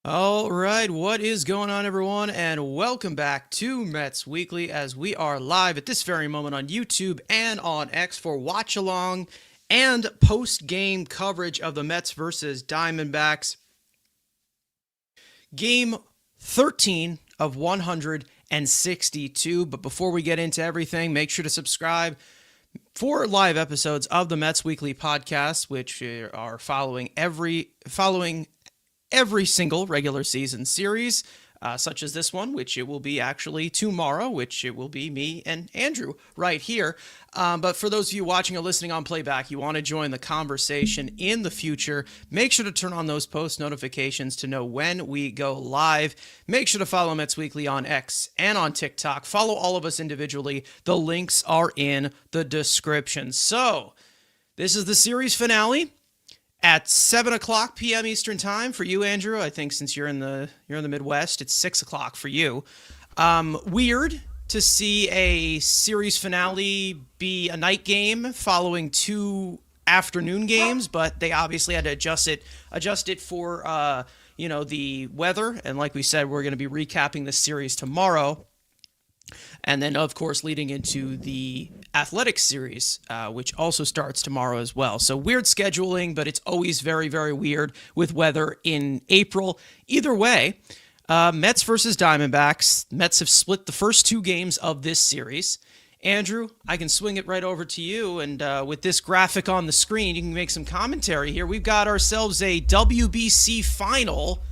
All right, what is going on, everyone? And welcome back to Mets Weekly as we are live at this very moment on YouTube and on X for watch along and post game coverage of the Mets versus Diamondbacks. Game 13 of 162. But before we get into everything, make sure to subscribe for live episodes of the Mets Weekly podcast, which are following every single regular season series, such as this one, which it will be actually tomorrow, which it will be me and Andrew right here. But for those of you watching or listening on playback, you want to join the conversation in the future, make sure to turn on those post notifications to know when we go live. Make sure to follow Mets Weekly on X and on TikTok. Follow all of us individually. The links are in the description. So, this is the series finale at 7 o'clock p.m. Eastern Time for you, Andrew. I think since you're in the Midwest, it's 6 o'clock for you. Weird to see a series finale be a night game following two afternoon games, but they obviously had to adjust it for the weather. And like we said, we're going to be recapping this series tomorrow. And then, of course, leading into the Athletics series, which also starts tomorrow as well. So weird scheduling, but it's always very, very weird with weather in April. Either way, Mets versus Diamondbacks. Mets have split the first two games of this series. Andrew, I can swing it right over to you. And with this graphic on the screen, you can make some commentary here. We've got ourselves a WBC final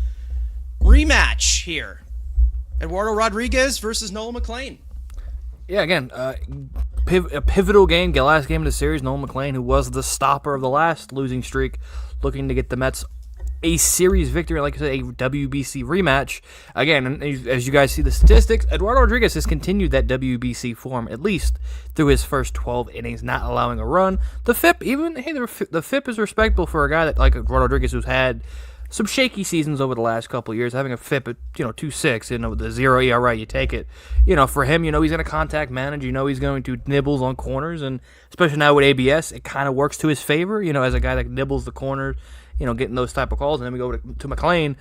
rematch here. Eduardo Rodriguez versus Nolan McLean. Yeah, again, a pivotal game, the last game of the series. Nolan McLean, who was the stopper of the last losing streak, looking to get the Mets a series victory, like I said, a WBC rematch. Again, and as you guys see the statistics, Eduardo Rodriguez has continued that WBC form, at least through his first 12 innings, not allowing a run. The FIP, the FIP is respectable for a guy that like Eduardo Rodriguez, who's had some shaky seasons over the last couple of years, having a FIP at 2.6, with the 0 ERA, you take it. For him, he's going to contact manage. He's going to nibbles on corners, and especially now with ABS, it kind of works to his favor. As a guy that nibbles the corners, getting those type of calls. And then we go to McLean.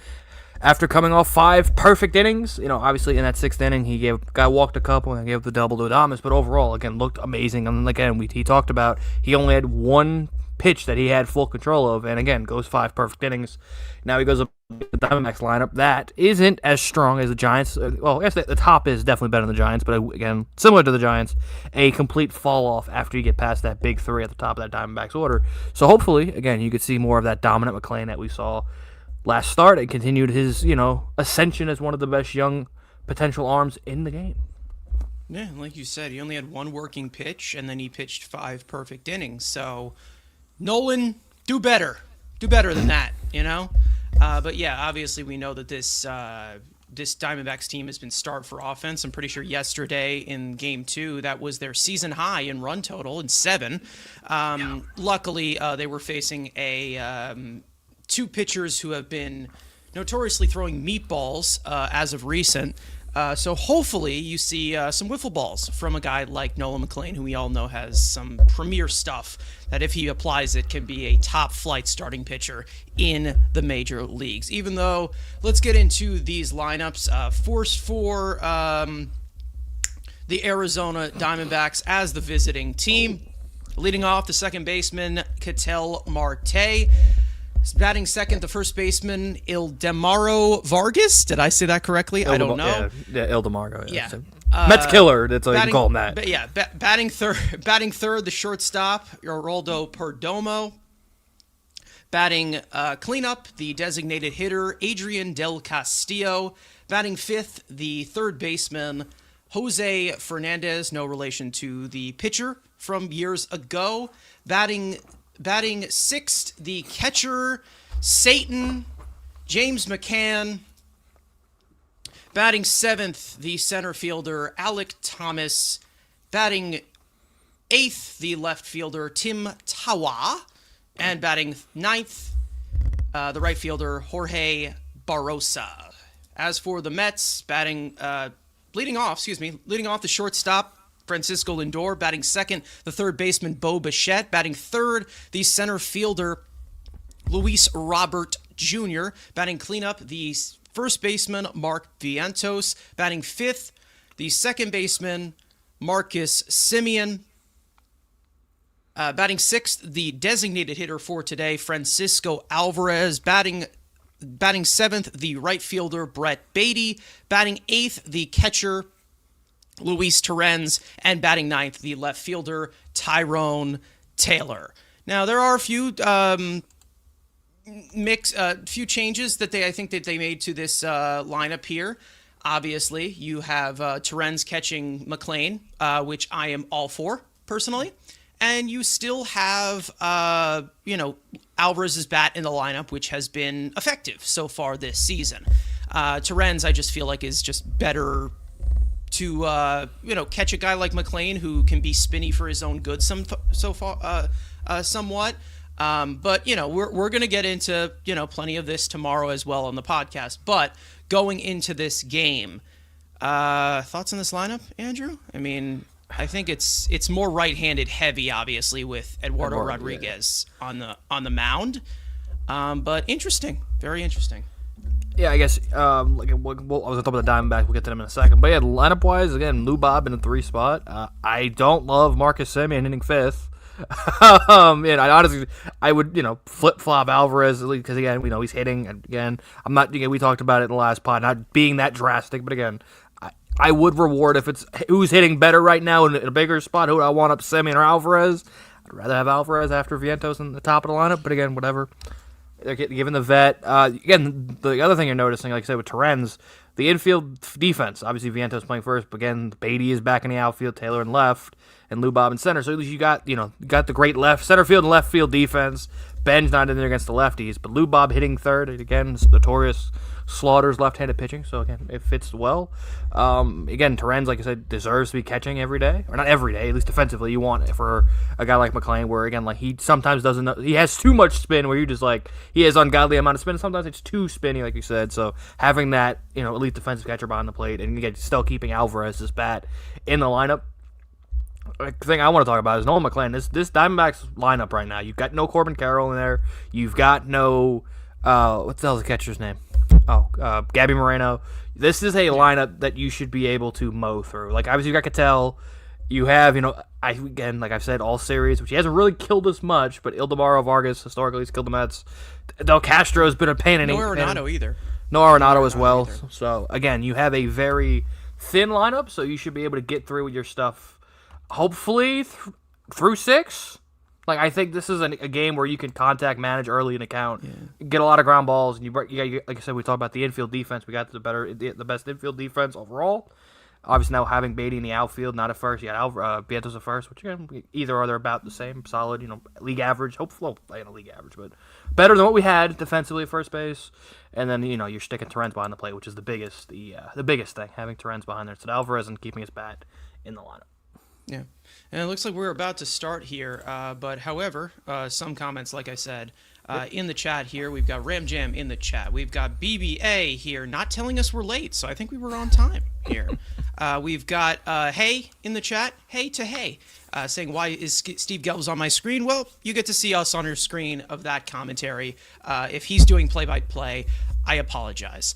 After coming off 5 perfect innings, obviously in that 6th inning, he walked a couple and gave the double to Adames, but overall, again, looked amazing. And again, he talked about he only had one pitch that he had full control of, and again, goes 5 perfect innings. Now he goes up to the Diamondbacks lineup. That isn't as strong as the Giants. Well, I guess the top is definitely better than the Giants, but again, similar to the Giants, a complete fall off after you get past that big 3 at the top of that Diamondbacks order. So hopefully, again, you could see more of that dominant McLean that we saw last start and continued his, ascension as one of the best young potential arms in the game. Yeah, like you said, he only had one working pitch, and then he pitched 5 perfect innings. So Nolan, do better than that, But yeah, obviously we know that this Diamondbacks team has been starved for offense. I'm pretty sure yesterday in Game 2, that was their season high in run total in 7. Luckily, they were facing two pitchers who have been notoriously throwing meatballs as of recent. So hopefully you see some wiffle balls from a guy like Nolan McLean, who we all know has some premier stuff that if he applies it can be a top flight starting pitcher in the major leagues. Even though, let's get into these lineups. Forced for the Arizona Diamondbacks as the visiting team. Leading off, the second baseman, Ketel Marte. Batting second, the first baseman, Ildemaro Vargas. Did I say that correctly? I don't know. Yeah, Ildemaro. Yeah. Mets killer. That's what you call him that. Batting third, the shortstop, Geraldo Perdomo. Batting cleanup, the designated hitter, Adrian Del Castillo. Batting fifth, the third baseman, Jose Fernandez, no relation to the pitcher from years ago. Batting sixth, the catcher, Satan, James McCann. Batting seventh, the center fielder, Alec Thomas. Batting eighth, the left fielder, Tim Tawa. And batting ninth, the right fielder, Jorge Barrosa. As for the Mets, leading off the shortstop, Francisco Lindor. Batting second, the third baseman, Bo Bichette. Batting third, the center fielder, Luis Robert Jr. Batting cleanup, the First baseman, Mark Vientos. Batting fifth, the second baseman, Marcus Semien. Batting sixth, the designated hitter for today, Francisco Alvarez. Batting seventh, the right fielder, Brett Beatty. Batting eighth, the catcher, Luis Torrens. And batting ninth, the left fielder, Tyrone Taylor. Now, there are a few few changes that I think they made to this lineup here. Obviously, you have Torrens catching McLean, which I am all for, personally. And you still have, Alvarez's bat in the lineup, which has been effective so far this season. Torrens, I just feel like, is just better to, catch a guy like McLean who can be spinny for his own good somewhat. But, we're going to get into, plenty of this tomorrow as well on the podcast. But going into this game, thoughts on this lineup, Andrew? I mean, I think it's more right-handed heavy, obviously, with Eduardo Rodriguez on the mound. But interesting, very interesting. Yeah, I guess. I was gonna talk about the Diamondbacks. We'll get to them in a second. But yeah, lineup-wise, again, Lou Bob in the 3 spot. I don't love Marcus Semien hitting 5th. I would, flip-flop Alvarez because again, he's hitting again. I'm not. We talked about it in the last pod, not being that drastic, but again. I would reward if it's who's hitting better right now in a bigger spot. Who do I want up, Semien or Alvarez? I'd rather have Alvarez after Vientos in the top of the lineup. But again, whatever. They're given the vet. Again, the other thing you're noticing, like I said with Torrens, the infield defense. Obviously, Vientos playing first, but again, Beatty is back in the outfield, Taylor in left, and Lou Bob in center. So at least you got the great center field and left field defense. Ben's not in there against the lefties, but Lou Bob hitting third. Again, notorious Slaughter's left-handed pitching, so again, it fits well. Again, Torrens, like I said, deserves to be catching every day, or not every day, at least defensively. You want it for a guy like McLean, where again, like he sometimes doesn't know, he has too much spin, where you just like he has ungodly amount of spin. Sometimes it's too spinny, like you said. So having that, elite defensive catcher behind the plate, and again, still keeping Alvarez's bat in the lineup. The thing I want to talk about is Nolan McLean. This Diamondbacks lineup right now. You've got no Corbin Carroll in there. You've got no what the hell's the catcher's name? Gabby Moreno. This is a lineup that you should be able to mow through. Like, obviously, you got Ketel. You have, again, like I've said, all series, which he hasn't really killed us much, but Ildemaro Vargas, historically, he's killed the Mets. Del Castro has been a pain in the No Arenado either. No Arenado as well. Either. So, again, you have a very thin lineup, so you should be able to get through with your stuff, hopefully, through 6. Like, I think this is a game where you can contact manage early in the count, get a lot of ground balls, and you like I said, we talked about the infield defense. We got the best infield defense overall. Obviously, now having Beatty in the outfield, not at first. You got Vientos at first, which again, either are they're about the same, solid, league average. Hopefully, playing a league average, but better than what we had defensively at first base. And then you're sticking Torrens behind the plate, which is the biggest thing, having Torrens behind there. So Alvarez and keeping his bat in the lineup. Yeah, and it looks like we're about to start here. But however, some comments, like I said, in the chat here. We've got Ram Jam in the chat. We've got BBA here, not telling us we're late, so I think we were on time here. We've got Hey in the chat. Hey to Hey, saying, why is Steve Gelbs on my screen? Well, you get to see us on your screen of that commentary. If he's doing play-by-play, I apologize.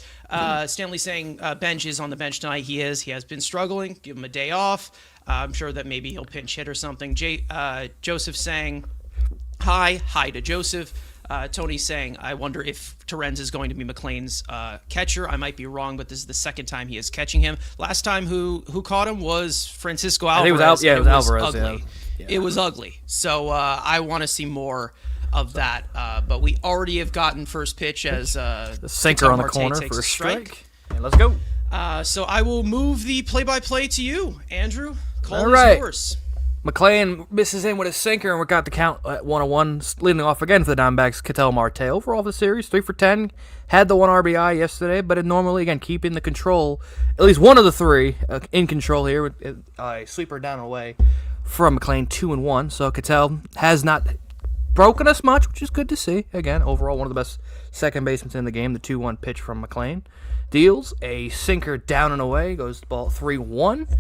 Stanley saying Bench is on the bench tonight. He is. He has been struggling. Give him a day off. I'm sure that maybe he'll pinch hit or something. Joseph saying hi to Joseph. Tony saying, I wonder if Torrens is going to be McLean's catcher. I might be wrong, but this is the second time he is catching him. Last time who caught him was Francisco Alvarez. It was Alvarez. Ugly. Yeah. It was ugly. So I want to see more of that. But we already have gotten first pitch as the sinker on the corner for a strike. And let's go. So I will move the play-by-play to you, Andrew. Call is yours. McLean misses in with a sinker, and we got the count at 1-1, leading off again for the Diamondbacks. Ketel Marte overall for the series, 3 for 10. Had the 1 RBI yesterday, but normally, again, keeping the control, at least one of the 3 in control here with a sweeper down and away from McLean, 2-1. So Ketel has not broken us much, which is good to see. Again, overall, one of the best second basemen in the game. The 2-1 pitch from McLean deals a sinker down and away, goes the ball 3-1.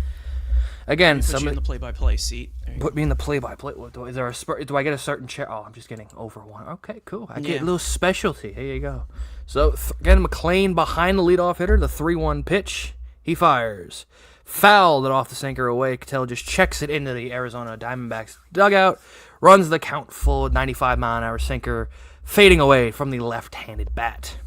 Again, put you in the play-by-play seat. Put me in the play-by-play. Is there do I get a certain chair? Oh, I'm just getting over 1. Okay, cool. I get a little specialty. Here you go. So, again, McLean behind the leadoff hitter, the 3-1 pitch. He fires. Fouled it off the sinker away. Cattell just checks it into the Arizona Diamondbacks dugout. Runs the count full 95-mile-an-hour sinker, fading away from the left-handed bat.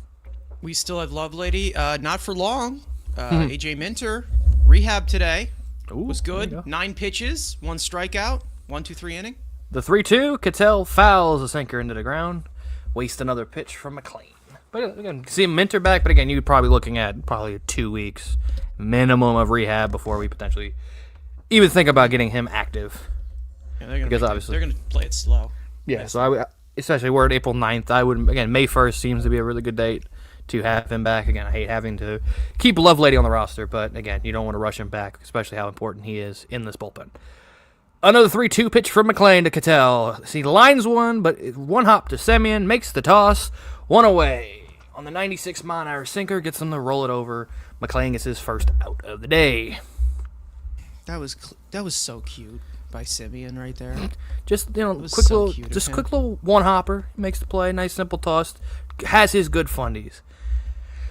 We still have Lovelady. Not for long. AJ Minter, rehab today. Was good. 9 pitches, 1 strikeout, 1-2-3 inning. The 3-2, Cattell fouls a sinker into the ground. Waste another pitch from McLean. But again, see Minter back, but again, you're probably looking at probably 2 weeks minimum of rehab before we potentially even think about getting him active. Yeah, they're going to play it slow. Yeah, so especially we're at April 9th. I would, again, May 1st seems to be a really good date to have him back. Again, I hate having to keep Lovelady on the roster, but again, you don't want to rush him back, especially how important he is in this bullpen. Another 3-2 pitch from McLean to Cattell. See, lines one, but 1 hop to Semien, makes the toss, 1 away. On the 96-mile-an-hour sinker, gets him to roll it over. McLean gets his first out of the day. That was so cute by Semien right there. Just quick little 1-hopper. Makes the play, nice simple toss. Has his good fundies.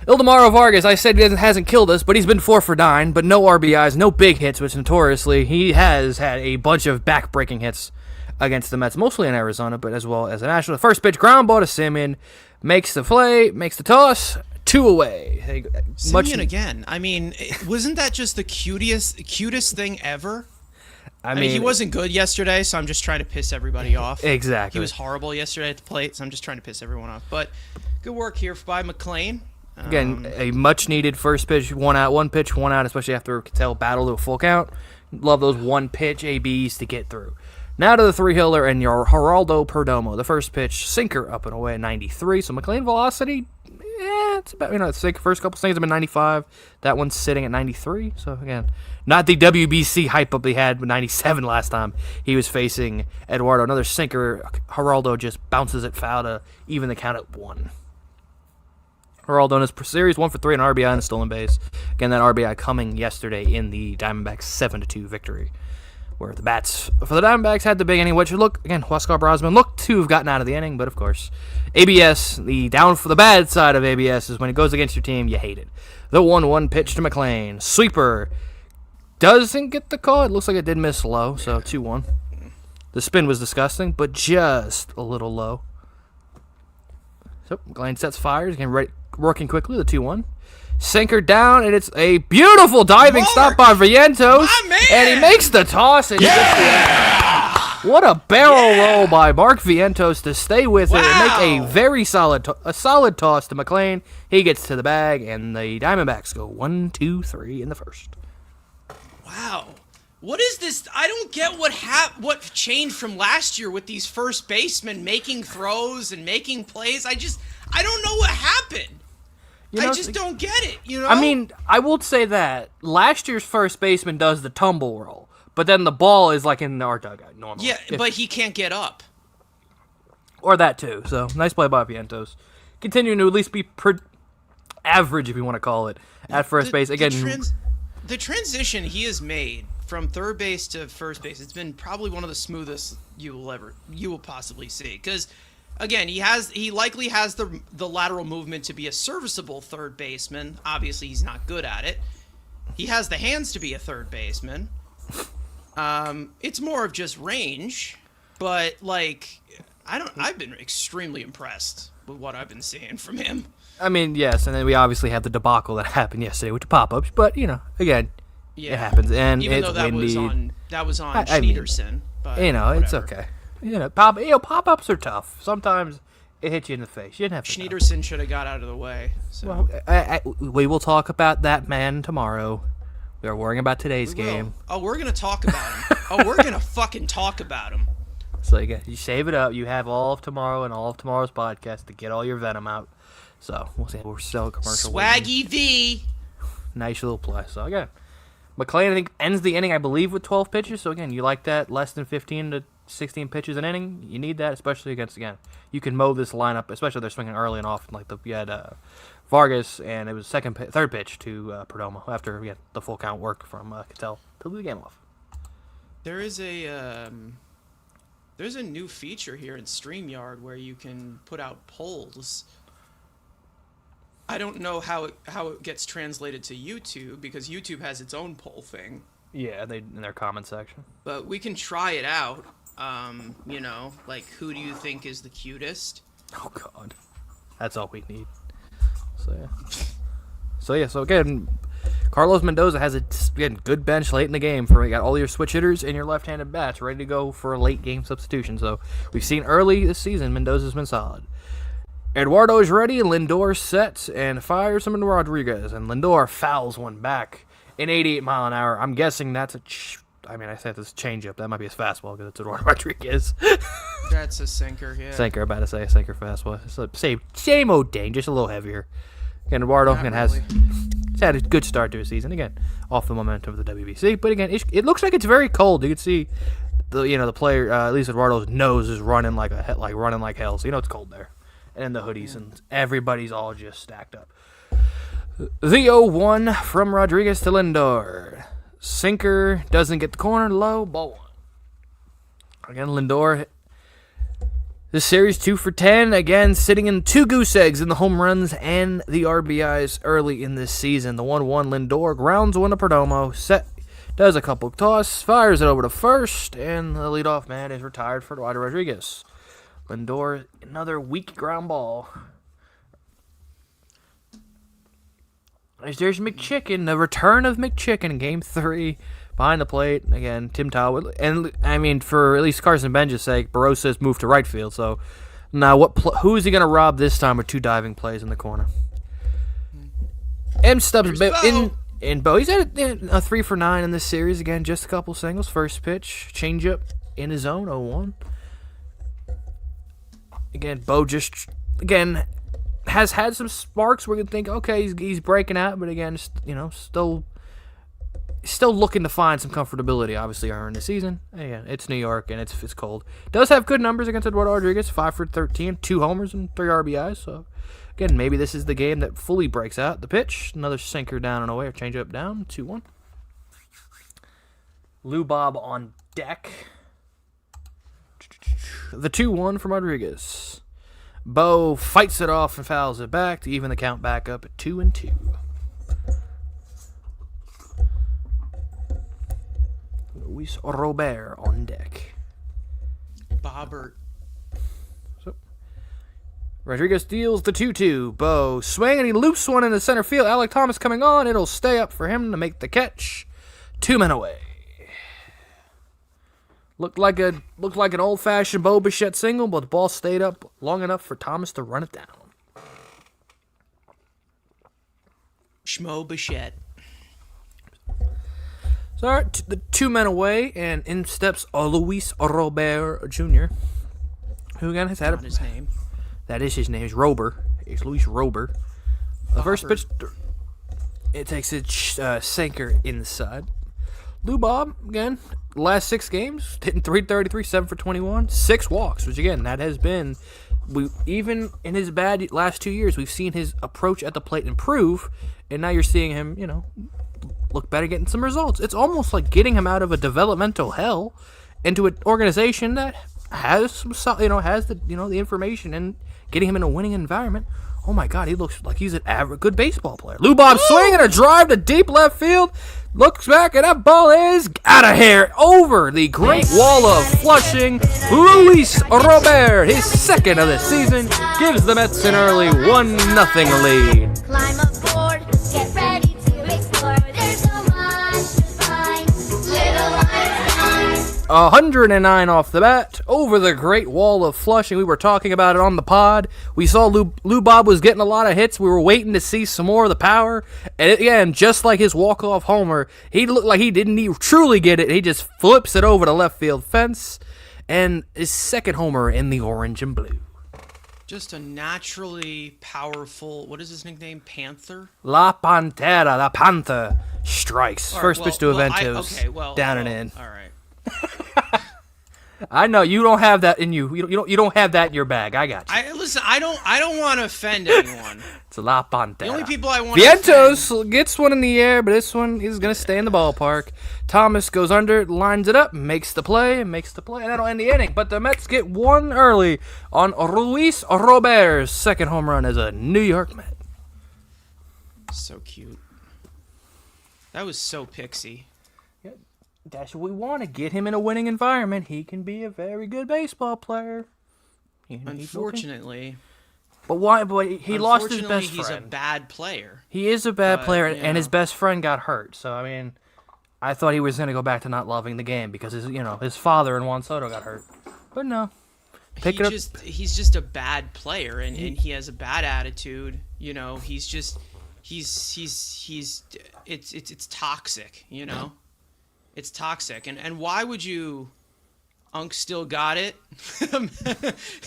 Ildemaro Vargas, I said he hasn't killed us, but he's been 4 for 9, but no RBIs, no big hits, which notoriously he has had a bunch of back-breaking hits against the Mets, mostly in Arizona, but as well as the National. The first pitch, ground ball to Semien, makes the play, makes the toss, 2 away. Semien again. I mean, wasn't that just the cutest thing ever? I mean, he wasn't good yesterday, so I'm just trying to piss everybody off. Exactly. He was horrible yesterday at the plate, so I'm just trying to piss everyone off. But good work here by McLean. Again, a much-needed first pitch, 1 out, 1 pitch, 1 out, especially after Cattell battled to a full count. Love those 1-pitch ABs to get through. Now to the 3-hitter and your Geraldo Perdomo. The first pitch, sinker up and away at 93. So McLean velocity, it's about, the first couple things have been 95. That one's sitting at 93. So again, not the WBC hype up he had with 97 last time he was facing Eduardo. Another sinker. Geraldo just bounces it foul to even the count at 1. Geraldo in his series, 1 for 3 on RBI and a stolen base. Again, that RBI coming yesterday in the Diamondbacks 7-2 victory, where the bats for the Diamondbacks had the big inning, which Huascar Brosman looked to have gotten out of the inning, but of course, ABS, the down for the bad side of ABS is when it goes against your team, you hate it. The 1-1 pitch to McLean. Sweeper doesn't get the call. It looks like it did miss low, so 2-1. The spin was disgusting, but just a little low. So McLean sets fires, again, working quickly, the 2-1. Sinker down, and it's a beautiful diving stop by Vientos. And he makes the toss. And what a barrel roll by Mark Vientos to stay with it and make a very solid toss to McLean. He gets to the bag, and the Diamondbacks go 1-2-3 in the first. Wow. What is this? I don't get what changed from last year with these first basemen making throws and making plays. I don't know what happened. I just don't get it, I mean, I will say that last year's first baseman does the tumble roll, but then the ball is like in our dugout normally. Yeah, but he can't get up. Or that too. So nice play by Vientos, continuing to at least be average, if you want to call it, at first base again. The transition he has made from third base to first base, it's been probably one of the smoothest you will possibly see, because. Again, he likely has the lateral movement to be a serviceable third baseman. Obviously, he's not good at it. He has the hands to be a third baseman. It's more of just range, but I've been extremely impressed with what I've been seeing from him. I mean, yes, and then we obviously have the debacle that happened yesterday with the pop-ups, but again, it happens, and even it's though that windy. was on Schneederson, but it's okay. Pop-ups are tough. Sometimes it hits you in the face. You didn't have to. Schneederson should have got out of the way. So. Well, we will talk about that man tomorrow. We are worrying about today's game. Oh, we're gonna talk about him. We're gonna fucking talk about him. So you save it up. You have all of tomorrow and all of tomorrow's podcast to get all your venom out. So we'll see. We're still a commercial. Swaggy V. Nice little play. So again, McLean I think ends the inning I believe with 12 pitches. So again, you like that less than 15 to 16 pitches an inning. You need that, especially against, you can mow this lineup, especially if they're swinging early and often. You had Vargas, and it was third pitch to Perdomo after the full count work from Cattell to lead the game off. There's a new feature here in StreamYard where you can put out polls don't know how it gets translated to YouTube because YouTube has its own poll thing. Yeah, in their comment section. But we can try it out. Like who do you think is the cutest? Oh God, that's all we need. So again, Carlos Mendoza has a good bench late in the game for you got all your switch hitters and your left-handed bats ready to go for a late game substitution. So we've seen early this season Mendoza's been solid. Eduardo's ready, Lindor sets and fires him into Rodriguez, and Lindor fouls one back in 88 mile an hour. I'm guessing that's I said this changeup. That might be his fastball because it's Eduardo Rodriguez. That's a sinker, yeah. Sinker, about to say a sinker fastball. It's the same old Dane, just a little heavier. Again, Eduardo has had a good start to his season. Again, off the momentum of the WBC, but again, it looks like it's very cold. You can see the player, at least Eduardo's nose is running like hell. So it's cold there, and the hoodies and everybody's all just stacked up. The 0-1 from Rodriguez to Lindor. Sinker doesn't get the corner, low, ball one. Again, Lindor, this series 2 for 10, again sitting in 2 goose eggs in the home runs and the RBIs early in this season. The 1-1 Lindor grounds one to Perdomo, does a couple toss, fires it over to first, and the leadoff man is retired for Eduardo Rodriguez. Lindor, another weak ground ball. There's McChicken, the return of McChicken in Game 3 behind the plate. Again, Tim Talbot. And, for at least Carson Benja's sake, Barosa's moved to right field. So, now who is he going to rob this time with 2 diving plays in the corner? M. Stubbs in Bo. He's had a 3 for 9 in this series. Again, just a couple singles. First pitch, changeup in his zone, 0-1. Again, Bo has had some sparks where you think, okay, he's breaking out, but again, still looking to find some comfortability, obviously, early in the season. Again, it's New York, and it's cold. Does have good numbers against Eduardo Rodriguez, 5 for 13, 2 homers and 3 RBIs, so, again, maybe this is the game that fully breaks out. The pitch, another sinker down and away, or changeup down, 2-1. Lou Bob on deck. The 2-1 from Rodriguez. Bo fights it off and fouls it back to even the count back up at 2-2. Luis Robert on deck. Bobbert. So, Rodriguez deals the 2-2. Bo swing and he loops one into center field. Alec Thomas coming on. It'll stay up for him to make the catch. 2 men away. Looked like an old-fashioned Bo Bichette single, but the ball stayed up long enough for Thomas to run it down. Schmo Bichette. So the 2 men away, and in steps Luis Robert Jr., who again has had his name. That is his name. It's Rober. It's Luis Rober. The first pitch, it takes a sinker inside. Lou Bob, again, last 6 games, hitting .333, 7 for 21, 6 walks, which again, that has been, even in his bad last 2 years, we've seen his approach at the plate improve, and now you're seeing him, look better, getting some results. It's almost like getting him out of a developmental hell into an organization that has some, has the, the information, and getting him in a winning environment. Oh my God, he looks like he's an good baseball player. Lou Bob swinging a drive to deep left field. Looks back, and that ball is out of here over the Great Wall of Flushing. Luis Robert, his second of the season, gives the Mets an early 1-0 lead. Climb aboard, get ready to explore. There's so much to find. Little Einstein. 109 off the bat over the Great Wall of Flushing. We were talking about it on the pod. We saw Lou Bob was getting a lot of hits. We were waiting to see some more of the power. And again, just like his walk-off homer, he looked like he didn't truly get it. He just flips it over the left field fence. And his second homer in the orange and blue. Just a naturally powerful, what is his nickname? Panther? La Pantera, the Panther, strikes. First pitch to Aventos, down and in. All right. I know you don't have that in you. You don't have that in your bag. I got you. Listen. I don't want to offend anyone. It's a La Pantera. The only people I want to offend. Vientos gets one in the air, but this one is gonna stay in the ballpark. Thomas goes under, lines it up, makes the play, and that'll end the inning. But the Mets get one early on Luis Robert's second home run as a New York Met. So cute. That was so pixie. That's what we want to get him in a winning environment. He can be a very good baseball player. Unfortunately. But why? But he lost his best friend. He's a bad player. He is a bad player, you and his know. best friend got hurt. So I mean, I thought he was going to go back to not loving the game because his father and Juan Soto got hurt. But no, He's just a bad player, and he has a bad attitude. You know, he's it's toxic. You know, it's toxic. And why would you? Unc still got it.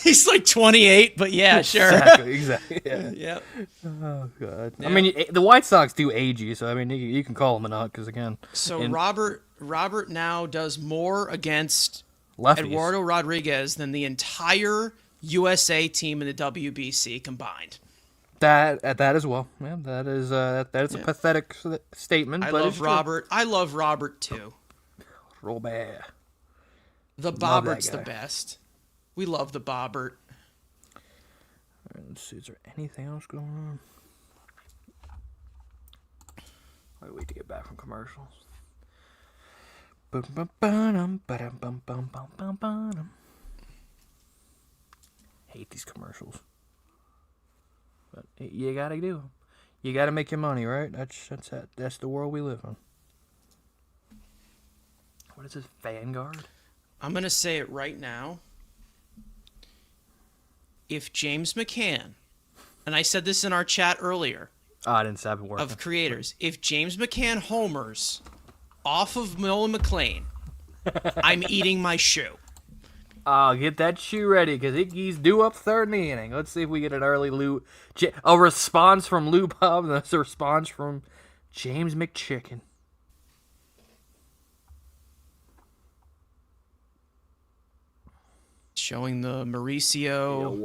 He's like 28, but yeah, sure. Exactly. Yeah. Yep. Oh god. Yeah. I mean, the White Sox do age you, so I mean, you can call him an Unc because again. So Robert now does more against lefties. Eduardo Rodriguez than the entire USA team in the WBC combined. That as well. Yeah, that is a pathetic statement. I but love it's true. Robert. I love Robert too. Robert. The Love that Bobbert's the guy. best. We love the Bobbert. All right, let's see. Is there anything else going on? I wait to get back from commercials. Hate these commercials. But you gotta do them. You gotta make your money, right? That's the world we live in. What is this, Vanguard? I'm going to say it right now. If James McCann, and I said this in our chat earlier, Oh, I didn't stop it working. of creators, if James McCann homers off of Nolan McLean, I'm eating my shoe. Oh, get that shoe ready because he's due up third in the inning. Let's see if we get an early a response from Lou Bob. That's a response from James McChicken. Showing the Mauricio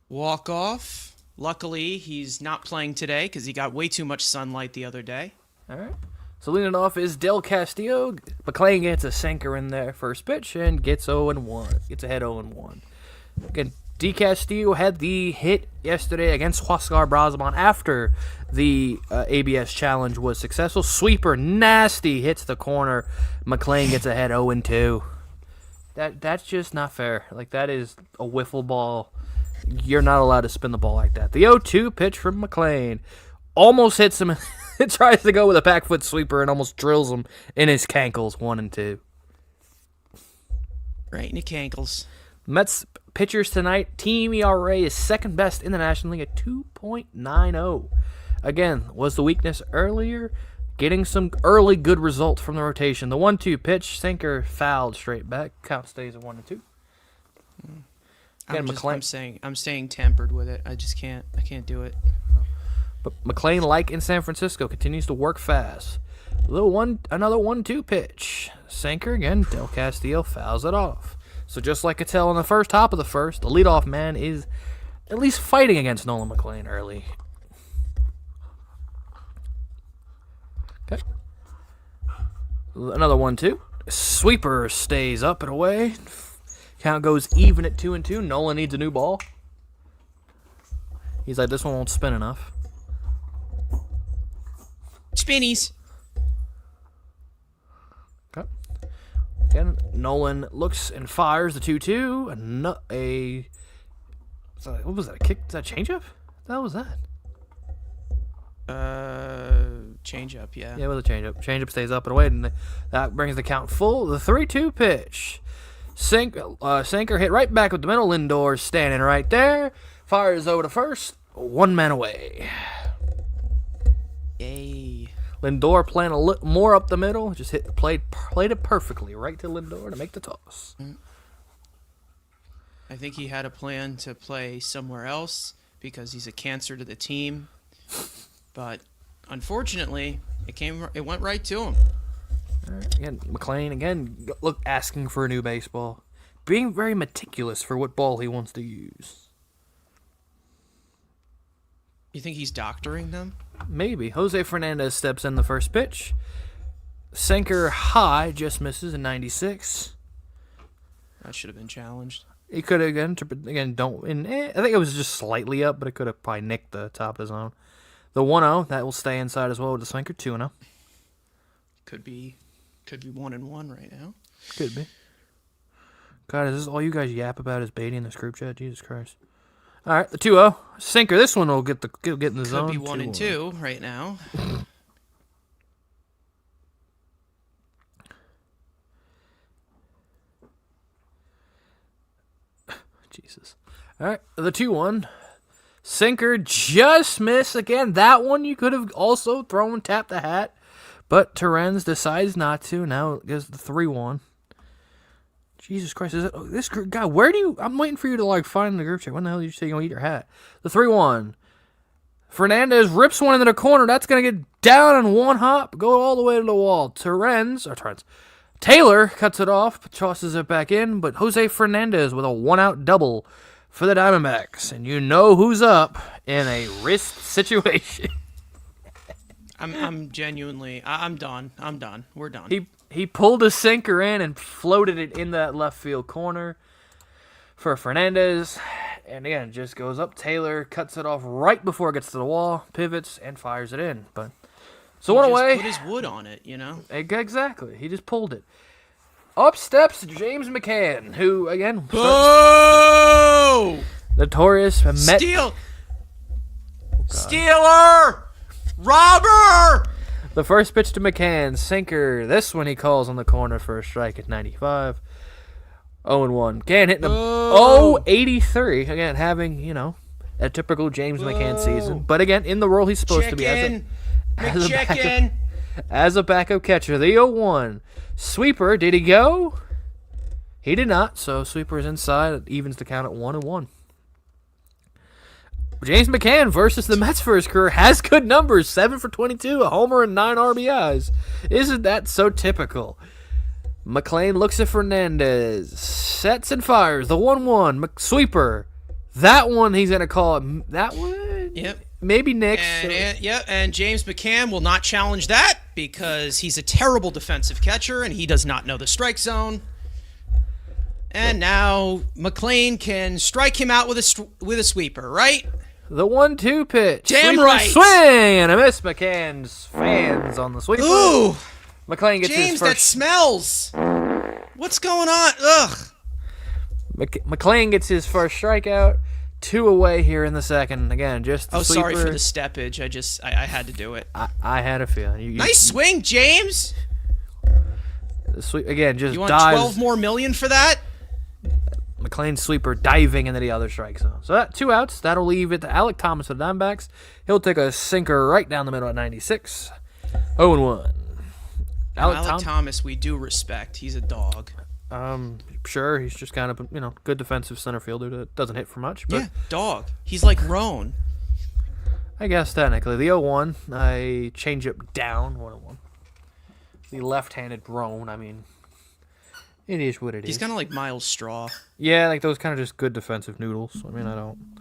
walk-off. Luckily, he's not playing today because he got way too much sunlight the other day. All right. So leading off is Del Castillo. McClain gets a sinker in there first pitch and gets 0-1. Gets ahead 0-1. Again, D. Castillo had the hit yesterday against Huascar Brazaban after the ABS challenge was successful. Sweeper, nasty, hits the corner. McClain gets ahead 0-2. That's just not fair. Like, that is a wiffle ball. You're not allowed to spin the ball like that. The 0-2 pitch from McClain almost hits him. It tries to go with a back foot sweeper and almost drills him in his cankles 1-2. Right in the cankles. Mets pitchers tonight. Team ERA is second best in the National League at 2.90. Again, was the weakness earlier. Getting some early good results from the rotation. The 1-2 pitch, sinker fouled straight back. Count stays at 1-2. Again, I'm staying tempered with it. I can't do it. But McClain, like in San Francisco, continues to work fast. Another 1-2 pitch. Sinker again. Del Castillo fouls it off. So just like Cattell in the top of the first, the leadoff man is at least fighting against Nolan McClain early. Okay. Another 1-2. Sweeper stays up and away. Count goes even at 2-2. Nolan needs a new ball. He's like, this one won't spin enough. Spinnies. Okay. Again, Nolan looks and fires the 2-2. What was that? A kick? Is that a changeup? What the hell was that? Change-up, yeah. Yeah, it was a changeup. Changeup stays up and away, and that brings the count full. The 3-2 pitch. Sinker hit right back with the middle. Lindor standing right there. Fires over to first. 1 man away. Yay. Lindor playing a little more up the middle. Just played it perfectly right to Lindor to make the toss. I think he had a plan to play somewhere else because he's a cancer to the team. But unfortunately, it went right to him. Again, McClain, asking for a new baseball. Being very meticulous for what ball he wants to use. You think he's doctoring them? Maybe. Jose Fernandez steps in the first pitch. Sinker high, just misses in 96. That should have been challenged. He could have, I think it was just slightly up, but it could have probably nicked the top of the zone. The 1-0, that will stay inside as well with the sinker, 2-0. Could be 1-1 right now. Could be. God, is this all you guys yap about is Beatty in this group chat? Jesus Christ. All right, the 2-0. Sinker, this one will get in the zone. Could be 1-2 right now. Jesus. All right, the 2-1. Sinker just missed. Again, that one you could have also thrown, tapped the hat. But Terens decides not to. Now it gives the 3-1. Jesus Christ, is it this guy? Where do you? I'm waiting for you to like find the group chat. When the hell did you say you're gonna eat your hat? The 3-1. Fernandez rips one into the corner. That's gonna get down in one hop, go all the way to the wall. Taylor cuts it off, tosses it back in, but Jose Fernandez with a 1-out double for the Diamondbacks, and you know who's up in a wrist situation. I'm genuinely. I'm done. We're done. He pulled a sinker in and floated it in that left field corner for Fernandez. And again, just goes up. Taylor cuts it off right before it gets to the wall, pivots, and fires it in. But so one away. Put his wood on it, you know? Exactly. He just pulled it. Up steps James McCann, who, again, oh! notorious Met. Stealer! Robber! The first pitch to McCann, sinker. This one he calls on the corner for a strike at 95. 0-1. McCann hitting a 0-83. Again, having, a typical James McCann season. But again, in the role he's supposed to be as a backup catcher. The 0-1. Sweeper, did he go? He did not, so sweeper is inside. It evens the count at 1-1. James McCann versus the Mets for his career has good numbers. 7 for 22, a homer, and 9 RBIs. Isn't that so typical? McClain looks at Fernandez. Sets and fires. The 1-1. Sweeper. That one he's going to call it. That one? Yep. Maybe Nick's. And James McCann will not challenge that because he's a terrible defensive catcher and he does not know the strike zone. And now McClain can strike him out with a sweeper, right? The 1-2 pitch. Damn sweeper right. Swing and a miss. McCann's fans on the sweeper. Ooh. McClain gets James, his first. that smells. What's going on? Ugh. McClain gets his first strikeout. 2 away here in the second. Again, just the sweeper. Sorry for the steppage. I had to do it. I had a feeling. Nice swing, James. Again, just you want dives. $12 million for that? McClain sweeper diving into the other strike zone. So 2 outs. That'll leave it to Alec Thomas for the Diamondbacks. He'll take a sinker right down the middle at 96. 0-1. Alec Thomas, we do respect. He's a dog. Sure, he's just kind of, good defensive center fielder that doesn't hit for much. But yeah, dog. He's like Roan. I guess technically. The 0-1, I change it down 1-1. The left-handed Roan, it is what it is. He's kind of like Miles Straw. Yeah, like those kind of just good defensive noodles. I don't.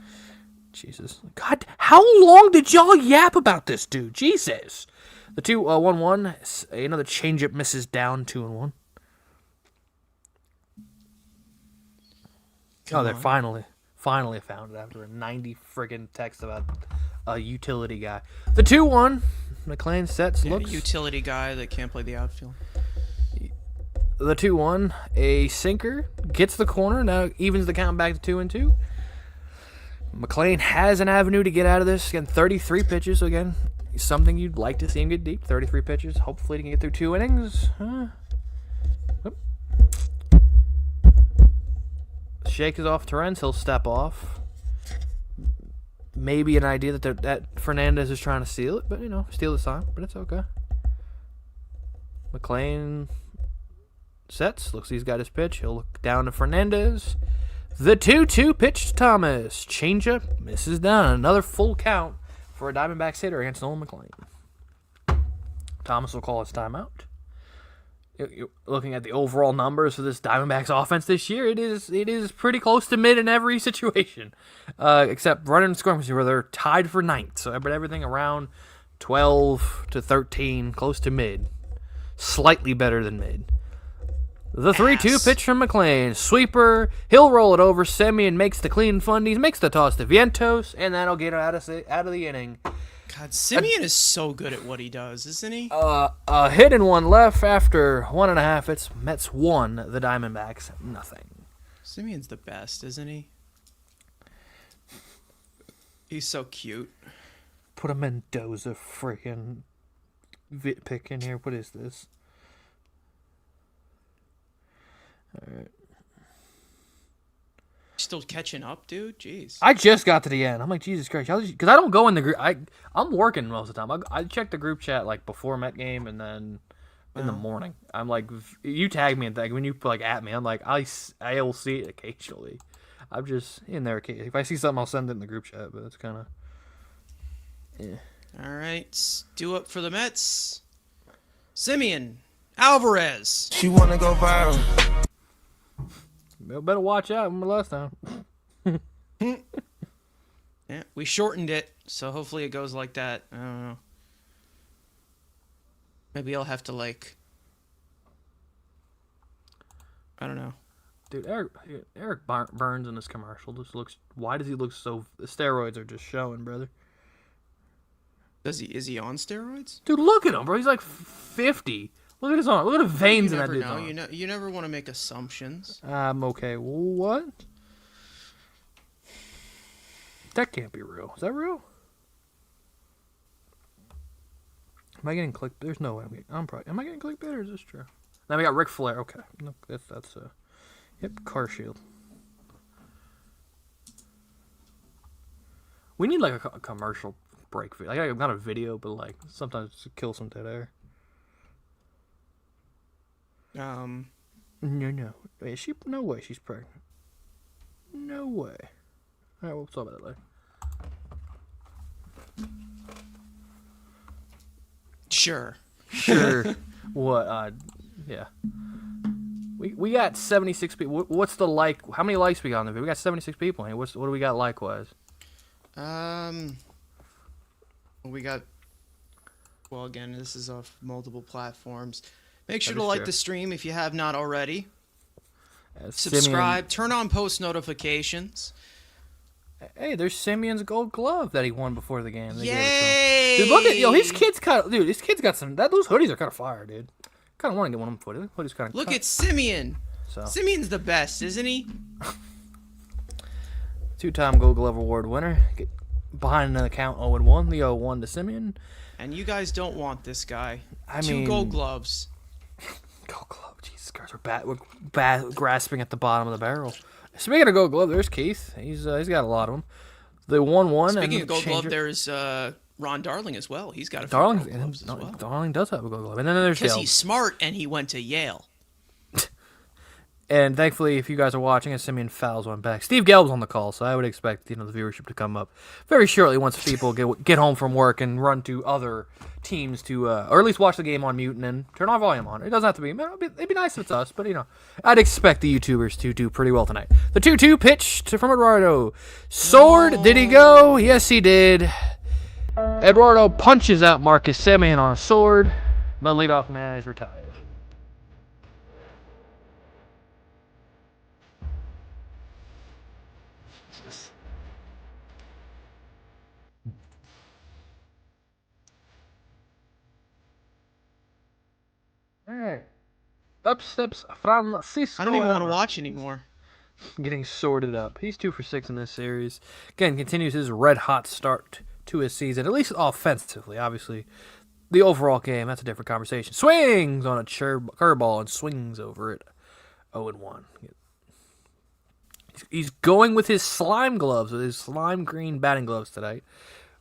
Jesus. God, how long did y'all yap about this dude? Jesus. The 1-1, another changeup misses down 2-1. They finally found it after a 90 friggin' text about a utility guy. The 2-1, McClain sets, looks. A utility guy that can't play the outfield. The 2-1, a sinker, gets the corner, now evens the count back to 2-2. McClain has an avenue to get out of this. Again, 33 pitches, again, something you'd like to see him get deep. 33 pitches, hopefully he can get through 2 innings. Shake is off Terens, he'll step off. Maybe an idea that Fernandez is trying to steal it, but, steal the sign, but it's okay. McClain sets, looks like he's got his pitch. He'll look down to Fernandez. The 2-2 pitch to Thomas. Changeup misses down. Another full count for a Diamondbacks hitter against Nolan McClain. Thomas will call his timeout. Looking at the overall numbers for this Diamondbacks offense this year, it is pretty close to mid in every situation, except running and scoring where they're tied for 9th. So everything around 12 to 13, close to mid, slightly better than mid. The 3-2 pitch from McClain. Sweeper. He'll roll it over. Semien makes the clean fundies. Makes the toss to Vientos. And that'll get out of the inning. God, Simeon is so good at what he does, isn't he? A hit and one left after 1.5. It's Mets 1, the Diamondbacks nothing. Simeon's the best, isn't he? He's so cute. Put a Mendoza freaking pick in here. What is this? All right. Still catching up, dude? Jeez. I just got to the end. I'm like, Jesus Christ. Because I don't go in the group. I'm working most of the time. I check the group chat like before Met game and then in the morning. I'm like, you tag me and when you like at me, I'm like, I will see it occasionally. I'm just in there. If I see something, I'll send it in the group chat. But it's kind of, yeah. All right. Do up for the Mets. Simeon Alvarez. She wanna go viral. Better watch out. Remember last time. Yeah, we shortened it, so hopefully it goes like that. I don't know. Maybe I'll have to I don't know. Dude, Eric Burns in this commercial just looks. Why does he look so? The steroids are just showing, brother. Is he on steroids? Dude, look at him, bro. He's like 50. Look at his arm. Look at the veins in that dude's know. arm. You never want to make assumptions. I'm okay. What? That can't be real. Is that real? Am I getting clickbait? There's no way. Am I getting clickbait or is this true? Now we got Ric Flair. Okay, no, that's yep, car shield. We need like a commercial break video. Like not a video, but like sometimes to kill some dead air. No. Wait, no way she's pregnant. No way. Alright, we'll talk about that later. Sure. What? Yeah. We got 76 people. What's the like? How many likes we got on the video? We got 76 people. What do we got likewise? We got. Well, again, this is off multiple platforms. Make sure That to is like true. the stream if you have not already. Simeon- Subscribe. Turn on post notifications. Hey, there's Simeon's Gold Glove that he won before the game. They gave it to him. Yay! Dude, look at his kid's his kid's got some. Those hoodies are kind of fire, dude. Kind of want to get one of them footed. Hoodies kind of. Look at Simeon. So. Simeon's the best, isn't he? 2-time Gold Glove Award winner. Get behind an account 0-1. The 0-1 to Simeon. And you guys don't want this guy. I Two mean- Gold Gloves. Gold Glove. Jesus Christ, we're grasping at the bottom of the barrel. Speaking of Gold Glove, there's Keith. He's got a lot of them. The 1-1. Speaking and of Gold Glove, changer. there's Ron Darling as well. He's got a few Darling, Gold Gloves as well. Darling does have a Gold Glove, and then there's Because Dale. he's smart and he went to Yale. And thankfully, if you guys are watching, Simeon fouls one back. Steve Gelb's on the call, so I would expect the viewership to come up very shortly once people get home from work and run to other teams to, or at least watch the game on mute and then turn our volume on. It doesn't have to be. It'd be nice if it's us, but I'd expect the YouTubers to do pretty well tonight. The 2-2 pitch from Eduardo. Sword, did he go? Yes, he did. Eduardo punches out Marcus Simeon on a sword. The leadoff man is retired. All right. Up steps Francisco. I don't even want to Alvarez. watch anymore. Getting sorted up. He's 2 for 6 in this series. Again, continues his red-hot start to his season, at least offensively. Obviously, the overall game, that's a different conversation. Swings on a curveball and swings over it. 0-1. He's going with his slime gloves, with his slime green batting gloves tonight.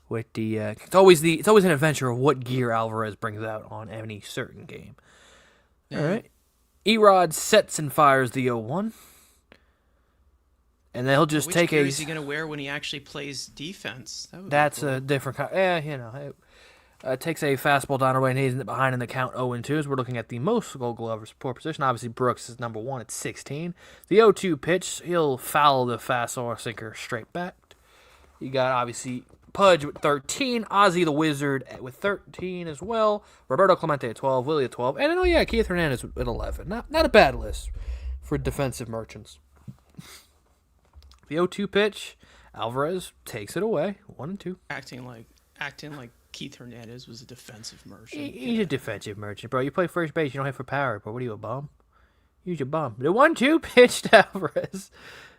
With the it's always an adventure of what gear Alvarez brings out on any certain game. All right. Erod sets and fires the 0-1. And then he'll just Which take gear a. is he going to wear when he actually plays defense? That would be That's cool. a different. Takes a fastball down the way and he's behind in the count 0-2. As we're looking at the most Gold Glove support position. Obviously, Brooks is number 1 at 16. The 0-2 pitch, he'll foul the fastball or sinker straight back. You got obviously Pudge with 13, Ozzy the Wizard with 13 as well, Roberto Clemente at 12, Willie at 12, and Keith Hernandez at 11. Not a bad list for defensive merchants. The 0-2 pitch, Alvarez takes it away, 1-2. Acting like acting like Keith Hernandez was a defensive merchant. He's a defensive merchant, bro. You play first base, you don't hit for power, bro. What are you, a bum? Use your bum. The 1-2 pitch to Alvarez.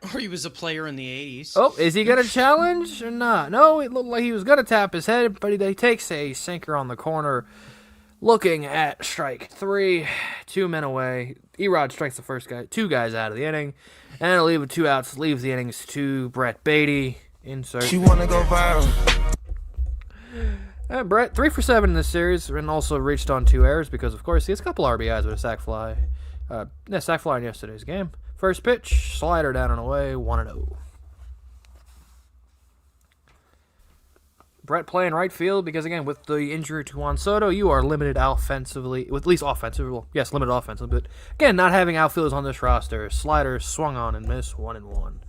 Or he was a player in the 80s. Oh, is he going to challenge or not? No, it looked like he was going to tap his head, but he takes a sinker on the corner. Looking at strike 3, 2 men away. Erod strikes the first guy, 2 guys out of the inning, and it'll leave with 2 outs. Leaves the innings to Brett Beatty. Insert. She wanna go viral. Brett 3 for 7 in this series, and also reached on 2 errors because, of course, he has a couple RBIs with a sac fly. Sac fly in yesterday's game. First pitch, slider down and away, 1-0. Brett playing right field because, again, with the injury to Juan Soto, you are limited offensively, with at least offensively. Well, yes, limited offensively, but again, not having outfielders on this roster. Slider swung on and missed, 1-1.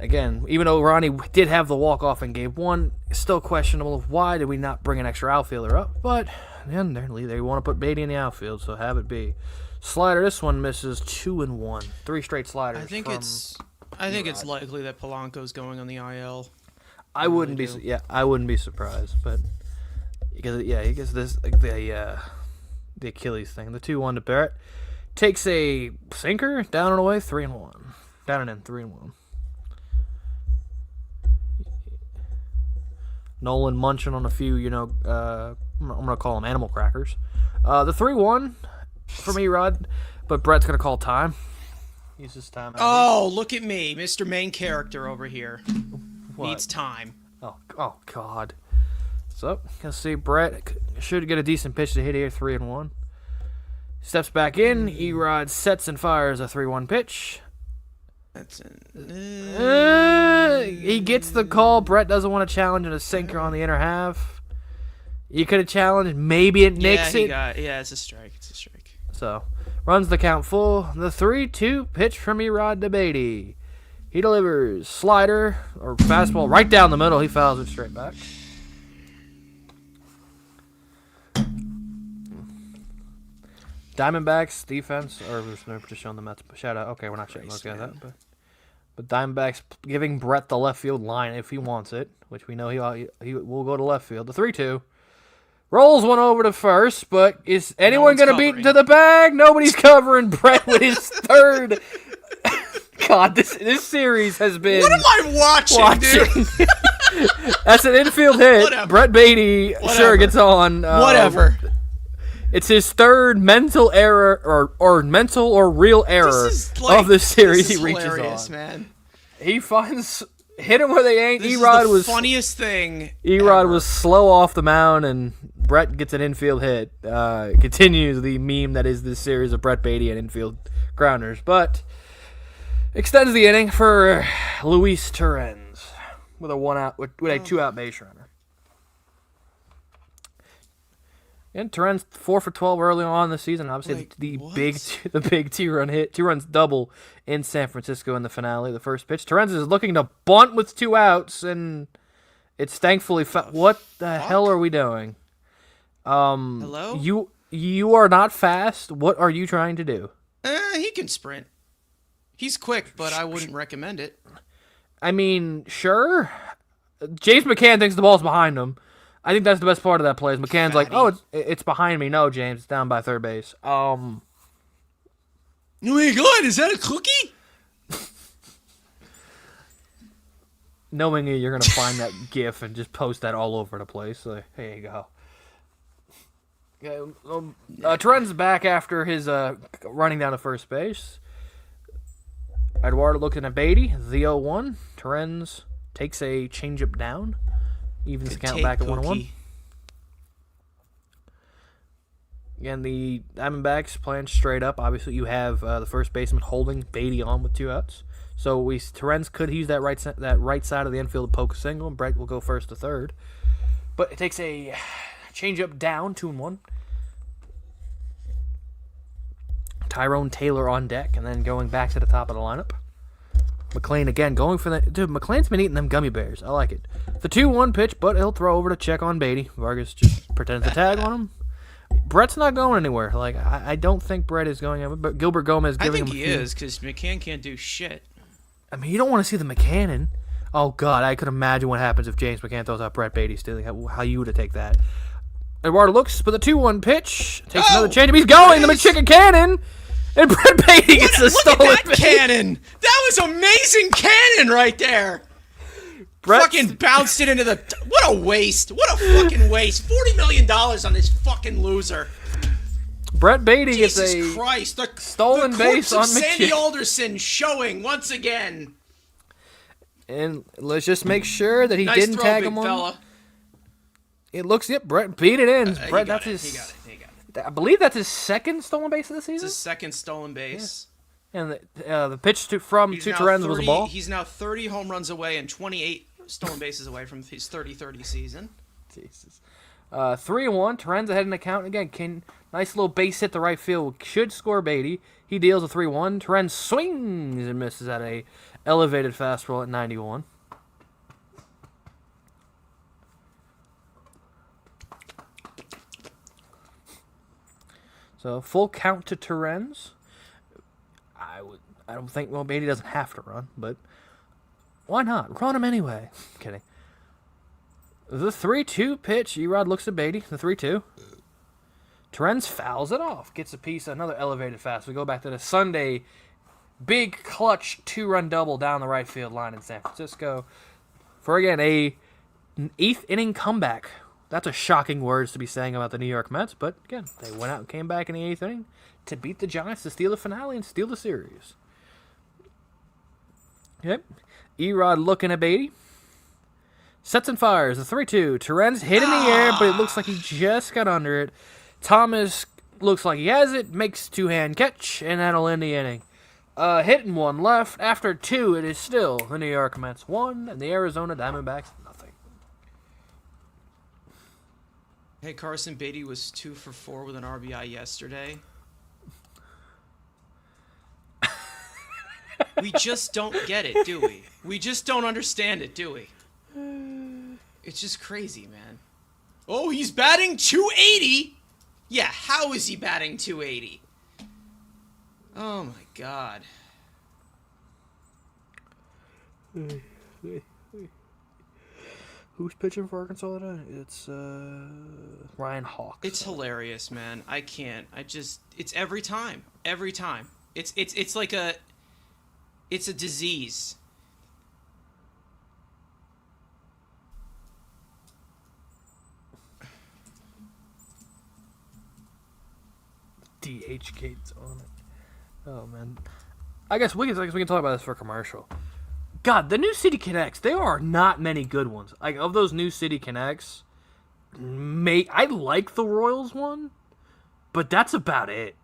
Again, even though Ronnie did have the walk-off in Game 1, it's still questionable. Why did we not bring an extra outfielder up? But again, they want to put Beatty in the outfield, so have it be. Slider, this one misses 2-1. 3 straight sliders. I think it's likely that Polanco's going on the IL. I wouldn't be surprised, but because he gets this the Achilles thing. The 2-1 to Barrett takes a sinker down and away, 3-1. Down and in, 3-1. Nolan munching on a few, I'm gonna call them animal crackers. The 3-1 from Erod, but Brett's gonna call time. Use his time. Oh, look at me, Mr. Main Character over here. What? Needs time. Oh God. So, let's see. Brett should get a decent pitch to hit here, 3-1. Steps back in. Erod sets and fires a 3-1 pitch. That's He gets the call. Brett doesn't want to challenge in a sinker on the inner half. You could have challenged. Maybe it nicks it. It's a strike. So, runs the count full. The 3-2 pitch from Erod to Beatty. He delivers slider or fastball right down the middle. He fouls it straight back. Diamondbacks defense, or we're just showing the Mets shout out. Okay, we're not showing those guys out, but Diamondbacks giving Brett the left field line if he wants it, which we know he will go to left field. The 3-2 rolls one over to first, but is anyone going to beat into the bag? Nobody's covering. Brett with his third. God, this series has been. What am I watching? Dude? That's an infield hit. Whatever. Brett Beatty sure gets on. Whatever. It's his third mental error or mental or real error of the series. He reaches on. Man. He finds hit him where they ain't. This Erod is the was funniest thing. Erod was slow off the mound, and Brett gets an infield hit. Continues the meme that is this series of Brett Beatty and infield grounders, but extends the inning for Luis Torrens with a 2-out base runner. And Torrens 4 for 12 early on in the season. Obviously, the big 2-run hit, 2 runs double in San Francisco in the finale. The first pitch, Torrens is looking to bunt with 2 outs, and it's thankfully what the hell are we doing? Hello? You are not fast. What are you trying to do? He can sprint. He's quick, but I wouldn't recommend it. I mean, sure. James McCann thinks the ball's behind him. I think that's the best part of that play. Is McCann's like, oh, it's behind me. No, James, it's down by third base. Oh my God, is that a cookie? Knowing you, you're going to find that GIF and just post that all over the place. So, here you go. Torrens back after his running down to first base. Eduardo looking at Beatty, the 0-1. Torrens takes a changeup down. Evens the count back at 1-1. Again, the Diamondbacks playing straight up. Obviously, you have the first baseman holding Beatty on with 2 outs. So Torrens could use that right side of the infield to poke a single, and Brett will go first to third. But it takes a changeup down, 2-1. Tyrone Taylor on deck, and then going back to the top of the lineup. McLean again going for that. Dude, McLean's been eating them gummy bears. I like it. The 2-1 pitch, but he'll throw over to check on Beatty. Vargas just pretends to tag on him. Brett's not going anywhere. Like I don't think Brett is going anywhere, but Gilbert Gomez giving him. I think he is because McCann can't do shit. I mean, you don't want to see the McCannon. Oh, God, I could imagine what happens if James McCann throws out Brett Beatty stealing. How you would have taken that. Eduardo looks for the 2-1 pitch. Takes another change. He's going. The chicken cannon. And Brett Beatty gets the stolen Look at that base. cannon. That was amazing cannon right there. Fucking bounced it into the... What a waste. What a fucking waste. $40 million on this fucking loser. Brett Beatty gets Jesus a Christ. The stolen base on Sandy McCann. Alderson showing once again. And let's just make sure that he Nice didn't throw, tag big him on. fella. It looks, yep, Brett beat it in. Brett, that's He his... got it. I believe that's his second stolen base of the It's season. his second stolen base. And the pitch from He's to now Torrens was a ball. He's now 30 home runs away and 28 stolen bases away from his 30-30 season. Jesus. 3-1. Torrens ahead in the count again. Nice little base hit to right field. Should score Beatty. He deals a 3-1. Torrens swings and misses at a elevated fastball at 91. So full count to Torrens. I don't think Beatty doesn't have to run, but why not? Run him anyway. Kidding. The 3-2 pitch. Erod looks at Beatty. The 3-2. Torrens fouls it off. Gets a piece, another elevated fast. We go back to the Sunday big clutch 2-run double down the right field line in San Francisco. For, again, an 8th inning comeback. That's a shocking words to be saying about the New York Mets. But, again, they went out and came back in the 8th inning to beat the Giants to steal the finale and steal the series. Yep. Erod looking at Beatty. Sets and fires. The 3-2. Torrens hit in the air, but it looks like he just got under it. Thomas looks like he has it. Makes two-hand catch, and that'll end the inning. Hitting one left. After 2, it is still the New York Mets 1 and the Arizona Diamondbacks nothing. Hey, Carson Beatty was 2 for 4 with an RBI yesterday. We just don't get it, do we? We just don't understand it, do we? It's just crazy, man. Oh, he's batting 280? Yeah, how is he batting 280? Oh, my God. Who's pitching for Arkansas today? It's Ryan Hawks. It's hilarious, man. I can't. It's every time. Every time. It's like a... It's a disease. DH gates on it. Oh man, I guess we can talk about this for a commercial. God, the new City Connects, there are not many good ones. Like of those new City Connects, I like the Royals one, but that's about it.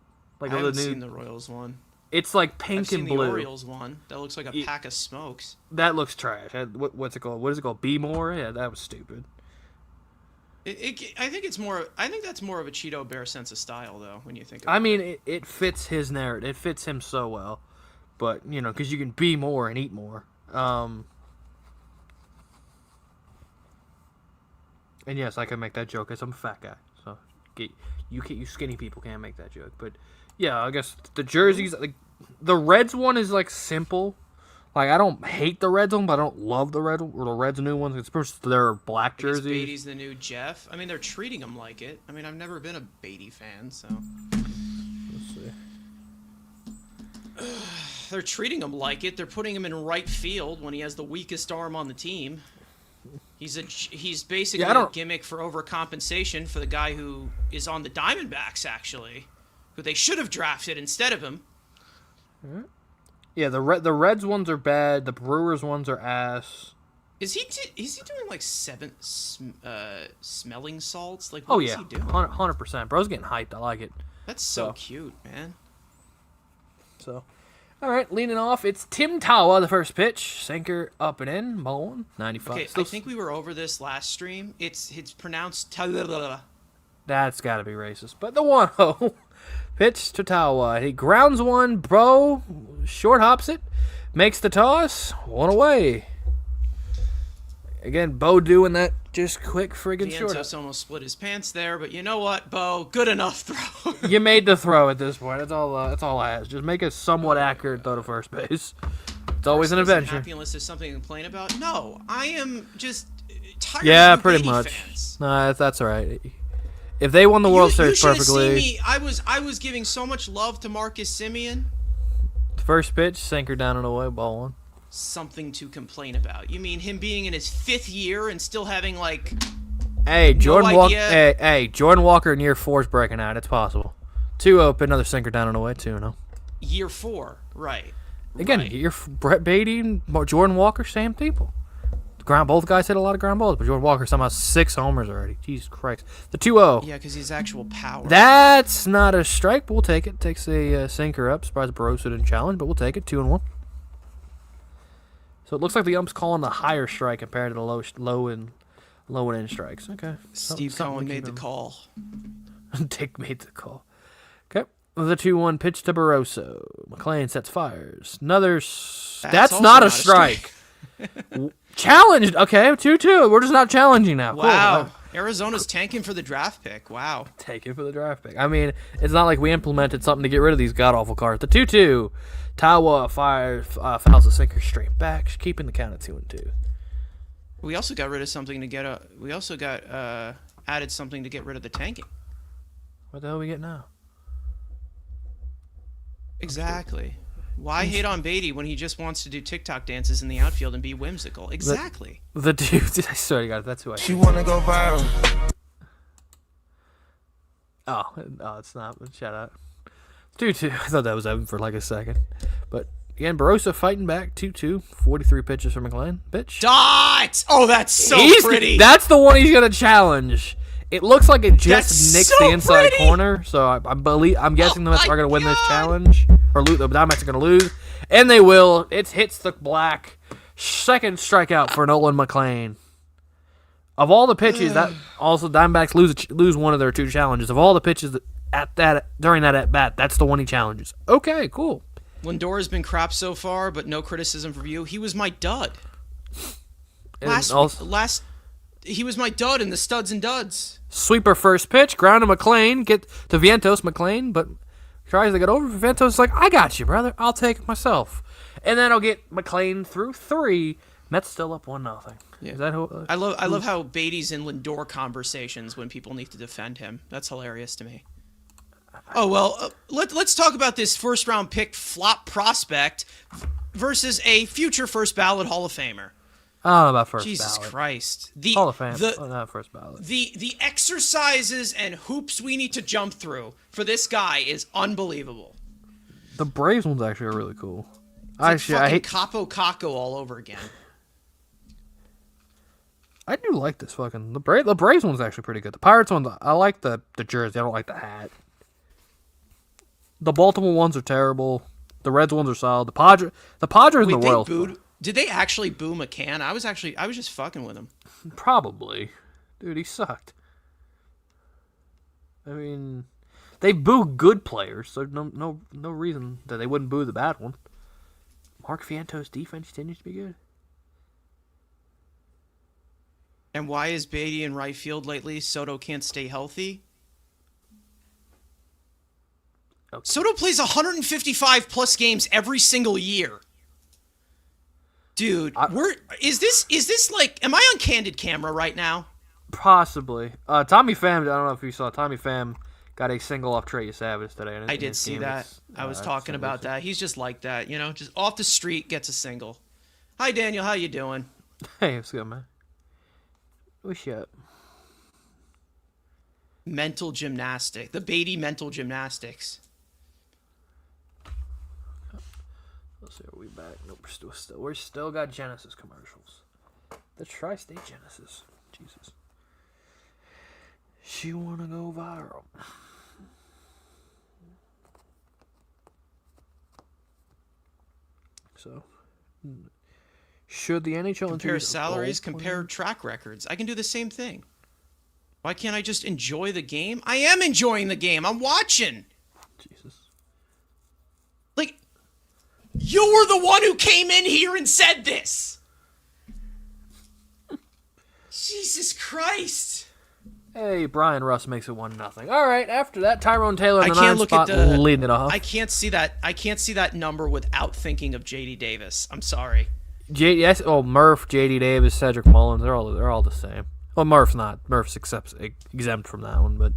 Like I of haven't the new, seen the Royals one. it's like I've pink seen and the blue. Orioles one. That looks like a pack of smokes. That looks trash. What's it called? What is it called? Be More? Yeah, that was stupid. I think it's more. I think that's more of a Cheeto Bear sense of style, though. When you think of I mean, it fits his narrative. It fits him so well. But, you know, because you can be more and eat more. And yes, I can make that joke because I'm a fat guy. So, you skinny people can't make that joke. But, yeah, I guess the jerseys, like, the Reds one is, like, simple. Like, I don't hate the Reds one, but I don't love the Reds new ones. It's pretty their black I guess jerseys. Beatty's the new Jeff. I mean, they're treating him like it. I mean, I've never been a Beatty fan, so Let's see. they're treating him like it. They're putting him in right field when he has the weakest arm on the team. He's basically a gimmick for overcompensation for the guy who is on the Diamondbacks, actually, who they should have drafted instead of him. Mm-hmm. Yeah, the Reds ones are bad. The Brewers ones are ass. Is he doing like 7 smelling salts? Like, Oh what is yeah, he doing? 100%. Bro's getting hyped. I like it. That's so cute, man. So, all right, leaning off. It's Tim Tawa, the first pitch, sinker up and in, ball 95. Okay, I think we were over this last stream. It's pronounced Tawa. That's got to be racist. But the 1-0 pitch to Tawa. He grounds one. Bro short hops it, makes the toss, one away. Again, Bo doing that just quick friggin' short. Vientos almost split his pants there, but you know what, Bo? Good enough throw. You made the throw at this point. That's all I ask. Just make a somewhat accurate throw to first base. It's always an adventure. Happy unless there's something to complain about. No, I am just tired. Yeah, of you pretty Beatty much. Fans. No, that's all right. If they won the World Series you perfectly, seen me. I was giving so much love to Marcus Semien. first pitch, sinker down and away, ball one. Something to complain about. You mean him being in his 5th year and still having like? Hey, Jordan Walker. idea. Hey, Jordan Walker in year 4 is breaking out. It's possible. 2-0, put another sinker down and away. 2-0. Year 4, right? Again, right. Brett Beatty and Jordan Walker, same people. Both guys hit a lot of ground balls, but Jordan Walker somehow 6 homers already. Jesus Christ. The 2-0. Yeah, because he's actual power. That's not a strike, but we'll take it. Takes a sinker up. Surprised Barossa didn't challenge, but we'll take it. 2-1. So it looks like the ump's calling the higher strike compared to the low and in strikes. Okay. Steve Cohen made the call. Dick made the call. Okay. The 2-1 pitch to Barossa. McClain sets fires. That's also not a strike. Challenged. Okay, 2-2. We're just not challenging now. Wow. Cool. Arizona's tanking for the draft pick. Wow. Take it for the draft pick. I mean, it's not like we implemented something to get rid of these god-awful cards. The 2-2. Tawa fouls a sinker straight back, keeping the count at 2-2. We also got rid of something to get we also got added something to get rid of the tanking. What the hell we get now? Exactly. Why hate on Beatty when he just wants to do TikTok dances in the outfield and be whimsical? Exactly. The dude, I swear to God, that's who I She wanna go viral. Oh, it's not. Shout out. 2-2. I thought that was Evan for like a second. But, again, Barossa fighting back. 2-2. 43 pitches for McClain. Pitch. Dot! Oh, that's so pretty. That's the one he's going to challenge. It looks like it just That's nicks so the inside pretty! corner. So I'm guessing the Mets my are going to win this God! challenge. Or the Diamondbacks are going to lose. And they will. It hits the black. Second strikeout for Nolan McClain. Of all the pitches, that also Diamondbacks lose one of their 2 challenges. Of all the pitches during that at bat, that's the one he challenges. Okay, cool. Lindor has been crap so far, but no criticism from you. He was my dud. And He was my dud in the studs and duds. Sweeper first pitch, ground to McClain, get to Vientos McClain, but tries to get over. Vientos is like, I got you, brother. I'll take it myself. And then I'll get McClain through 3. Mets still up 1-0. Yeah. Is that who? I love how Beatty's in Lindor conversations when people need to defend him. That's hilarious to me. Oh, well, let's talk about this first-round pick flop prospect versus a future first ballot Hall of Famer. I don't know about first Jesus ballot. Christ. Hall of Fame. Not first ballot. The exercises and hoops we need to jump through for this guy is unbelievable. The Braves one's actually really cool. It's like fucking Capo Caco all over again. I do like this fucking... The Braves one's actually pretty good. The Pirates one, I like the jersey. I don't like the hat. The Baltimore ones are terrible. The Reds ones are solid. The Padres and the Royals. Did they actually boo McCann? I was just fucking with him. Probably. Dude, he sucked. I mean, they boo good players, so no reason that they wouldn't boo the bad one. Mark Vientos' defense continues to be good. And why is Beatty in right field lately? Soto can't stay healthy. Okay. Soto plays 155 plus games every single year. Dude, is this like, am I on candid camera right now? Possibly. Tommy Pham, I don't know if you saw, Tommy Pham got a single off Trey Savage today. I did see that. I was talking about that. He's just like that, just off the street, gets a single. Hi, Daniel. How you doing? Hey, what's good, man? What's up? Mental gymnastic. The Beatty mental gymnastics. Let's see, are we back? Nope, we're still got Genesis commercials. The Tri-State Genesis. Jesus. She wanna go viral. So, should the NHL compare salaries, compare track records? I can do the same thing. Why can't I just enjoy the game? I am enjoying the game. I'm watching. Jesus. Like, you were the one who came in here and said this. Jesus Christ. Hey, Brian Russ makes it 1-0. All right, after that, Tyrone Taylor in I the can't 9th look spot at the. leading it off. I can't see that number without thinking of J.D. Davis. I'm sorry. Murph, J.D. Davis, Cedric Mullins, they're all the same. Well, Murph's not. Murph's exempt from that one, but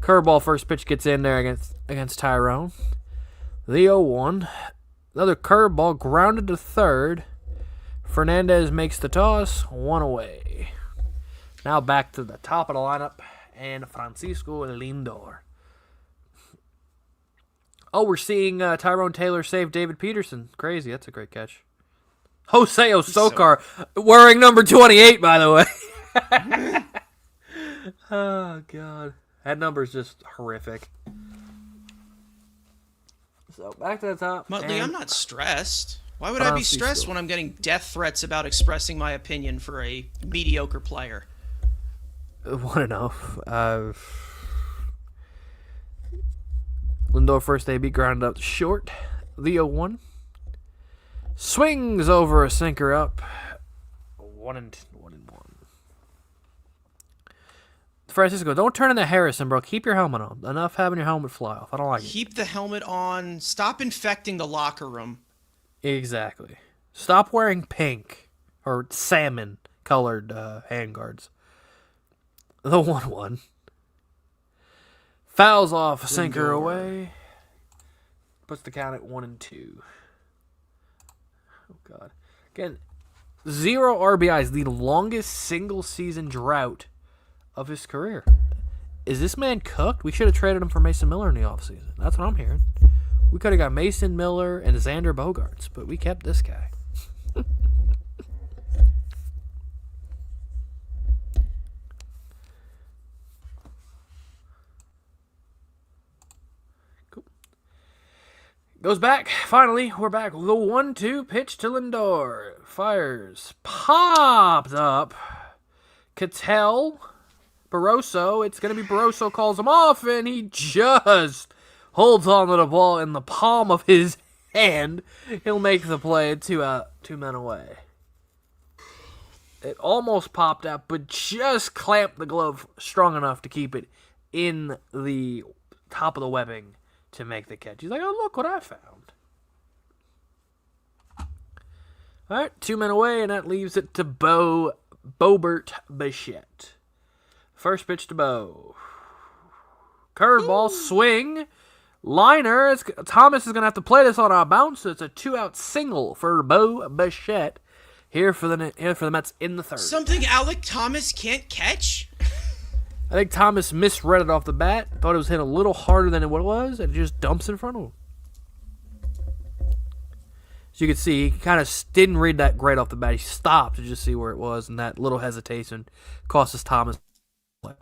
curveball first pitch gets in there against Tyrone. The 0-1. Another curveball grounded to third. Fernandez makes the toss, one away. Now back to the top of the lineup and Francisco Lindor. Oh, we're seeing Tyrone Taylor save David Peterson. Crazy, that's a great catch. Jose Osokar, wearing number 28, by the way. Oh, God. That number's just horrific. So, back to the top. Muttley, I'm not stressed. Why would I be stressed when I'm getting death threats about expressing my opinion for a mediocre player? Want to know. Lindor first AB grounded up short. The 0-1. Swings over a sinker up. 1-1. Francisco, don't turn into Harrison, bro. Keep your helmet on. Enough having your helmet fly off. I don't like it. Keep the helmet on. Stop infecting the locker room. Exactly. Stop wearing pink or salmon colored handguards. The 1-1. Fouls off, sinker away. Puts the count at 1-2. Oh, God. Again, 0 RBIs, the longest single season drought of his career. Is this man cooked? We should have traded him for Mason Miller in the offseason. That's what I'm hearing. We could have got Mason Miller and Xander Bogaerts, but we kept this guy. Cool. Goes back. Finally, we're back. The 1-2 pitch to Lindor. Fires. Popped up. Cattell. Barroso. It's going to be Barroso calls him off, and he just holds on to the ball in the palm of his hand. He'll make the play. 2 out, 2 men away. It almost popped out, but just clamped the glove strong enough to keep it in the top of the webbing to make the catch. He's like, oh, look what I found. All right, 2 men away, and that leaves it to Bobert Bichette. First pitch to Bo. Curveball, swing, liner. Thomas is going to have to play this on a bounce. So it's a 2-out single for Bo Bichette here for the Mets in the third. Something Alec Thomas can't catch? I think Thomas misread it off the bat. Thought it was hit a little harder than what it was, and it just dumps in front of him. As you can see, he kind of didn't read that great off the bat. He stopped to just see where it was, and that little hesitation cost Thomas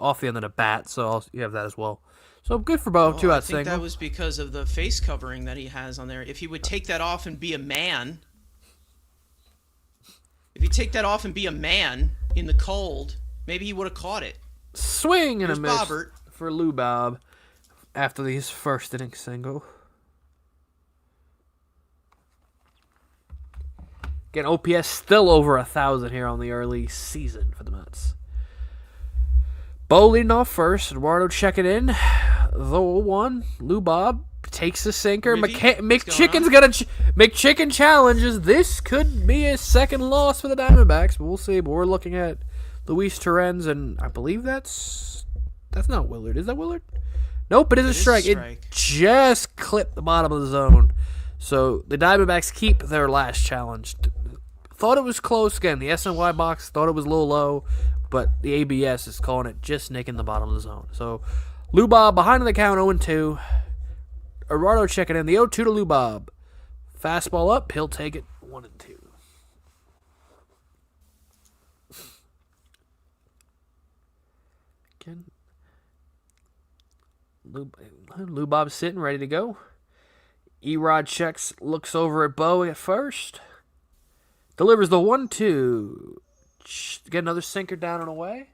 off the end of the bat, so you have that as well. So good for Bo, 2-out single. I think that was because of the face covering that he has on there. If he would take that off and be a man, in the cold, maybe he would have caught it. Swing and a miss Bobbert. for Lou Bob after his first inning single. Again, OPS still over 1,000 here on the early season for the Mets. Bo leading off first. Eduardo checking in. The 0-1. Lou Bob takes the sinker. McChicken challenges. This could be a second loss for the Diamondbacks, but we'll see. But we're looking at Luis Torrens, and I believe that's not Willard. Is that Willard? Nope, it is a strike. It just clipped the bottom of the zone. So the Diamondbacks keep their last challenge. Thought it was close. Again, the SNY box thought it was a little low, but the ABS is calling it just nicking the bottom of the zone. So Lou Bob behind in the count, 0-2. Eduardo checking in. The 0-2 to Lou Bob. Fastball up. He'll take it 1-2. Again, Lou Bob's sitting, ready to go. Erod checks, looks over at Bo at first. Delivers the 1-2. Get another sinker down and away.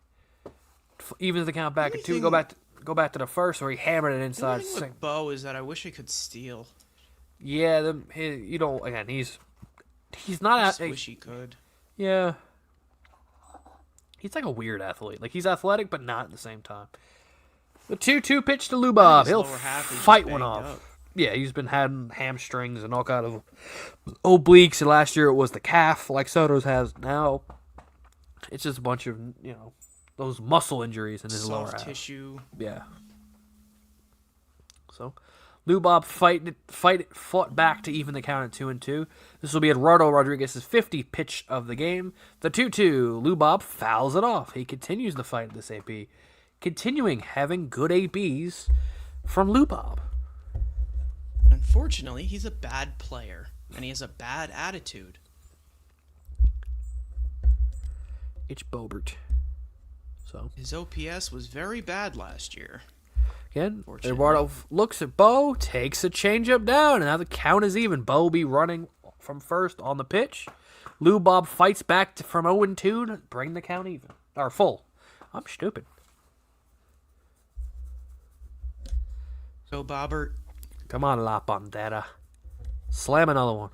Evens the count back at 2. Go back to the first where he hammered it inside. The thing with Bo is that I wish I could steal. Yeah, you don't. Again, he's not. I just wish he could. Yeah. He's like a weird athlete. Like, he's athletic, but not at the same time. The 2-2 pitch to Lubov. He'll lower half is just fight one banged off. up. Yeah, he's been having hamstrings and all kind of obliques, and last year it was the calf, like Soto's has now. It's just a bunch of, those muscle injuries in his lower half. Soft tissue. Yeah. So, Lubov fought back to even the count at 2-2. This will be Eduardo Rodriguez's 50th pitch of the game. The 2-2. Lubov fouls it off. He continues the fight at this AB, continuing having good ABs from Lubov. Unfortunately, he's a bad player, and he has a bad attitude. It's Bobert. So, His OPS was very bad last year. again, Eduardo looks at Bo, takes a changeup down, and now the count is even. Bo will be running from first on the pitch. Lubov fights back from 0-2 to bring the count even. Or full. I'm stupid. Go, Bobbert. Come on, La Bandera. Slam another one.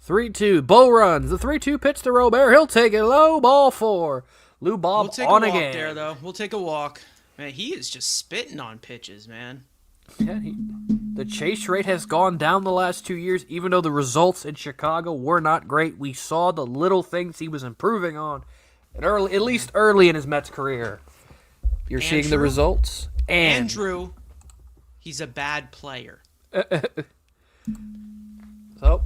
3-2. Bo runs. The 3-2 pitch to Robert. He'll take it low. Ball 4. Lubov We'll take on a walk again. there, though. We'll take a walk. Man, he is just spitting on pitches, man. Yeah, the chase rate has gone down the last 2 years, even though the results in Chicago were not great. We saw the little things he was improving on, at least early in his Mets career. You're seeing the Andrew? results. And Andrew, he's a bad player. so,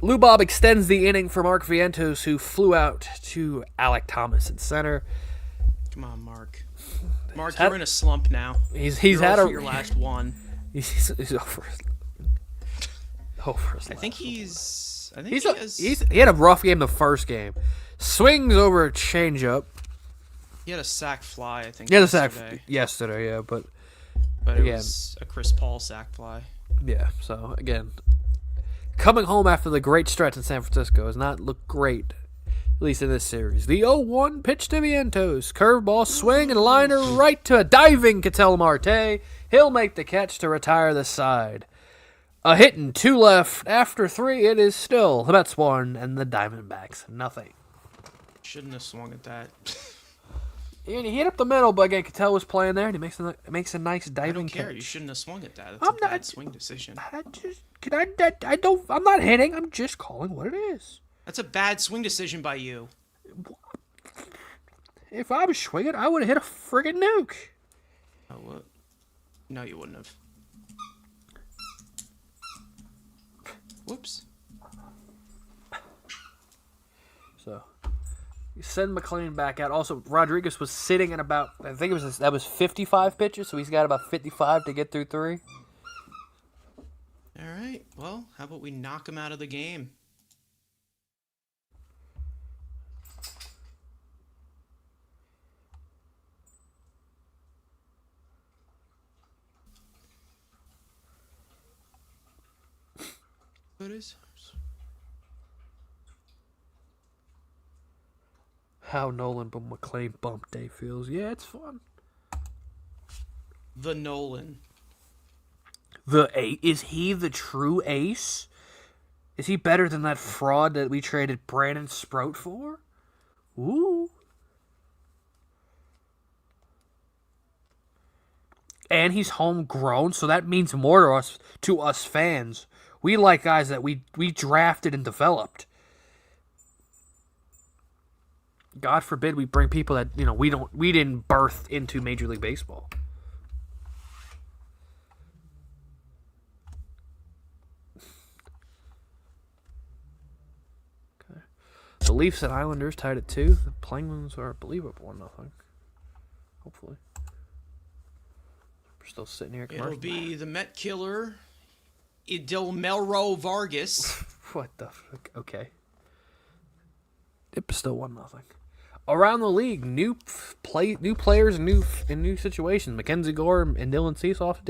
Lubov extends the inning for Mark Vientos, who flew out to Alec Thomas at center. Come on, Mark. Mark, you're in a slump now. He's You're had over a your last one. he's over his I think he he had a rough game the first game. Swings over a changeup. had a sack fly, I think. He had a sack yesterday. yesterday, yeah, but But yeah. it was a Chris Paul sack fly. yeah. So again, coming home after the great stretch in San Francisco has not looked great, at least in this series. The 0-1 pitch to Vientos. Curveball swing and liner right to a diving Ketel Marte. He'll make the catch to retire the side. A hit and 2 left. After 3, it is still the Mets 1 and the Diamondbacks nothing. Shouldn't have swung at that. And he hit up the middle, but again, Ketel was playing there, and he makes a nice I diving don't care. catch. You shouldn't have swung at that. That's I'm a bad not- swing decision. I'm not hitting. I'm just calling what it is. That's a bad swing decision by you. If I was swinging, I would have hit a friggin' nuke. Oh, what? No, you wouldn't have. Whoops. So, you send McLean back out. Also, Rodriguez was sitting at about, I think that was 55 pitches, so he's got about 55 to get through 3. All right. Well, how about we knock him out of the game? What is? How Nolan but McLean bump day feels. Yeah, it's fun. The Nolan. Is he the true ace? Is he better than that fraud that we traded Brandon Sprout for? Ooh. And he's homegrown, so that means more to us fans. We like guys that we drafted and developed. God forbid we bring people that we didn't birth into Major League Baseball. Okay. The Leafs and Islanders tied at 2. The Penguins are, I believe, up 1-0. Hopefully. We're still sitting here. It'll be the Met killer, Melro Vargas. What the fuck? Okay. It's still 1-0. Around the league, new players, in new situations. Mackenzie Gore and Dylan Cease off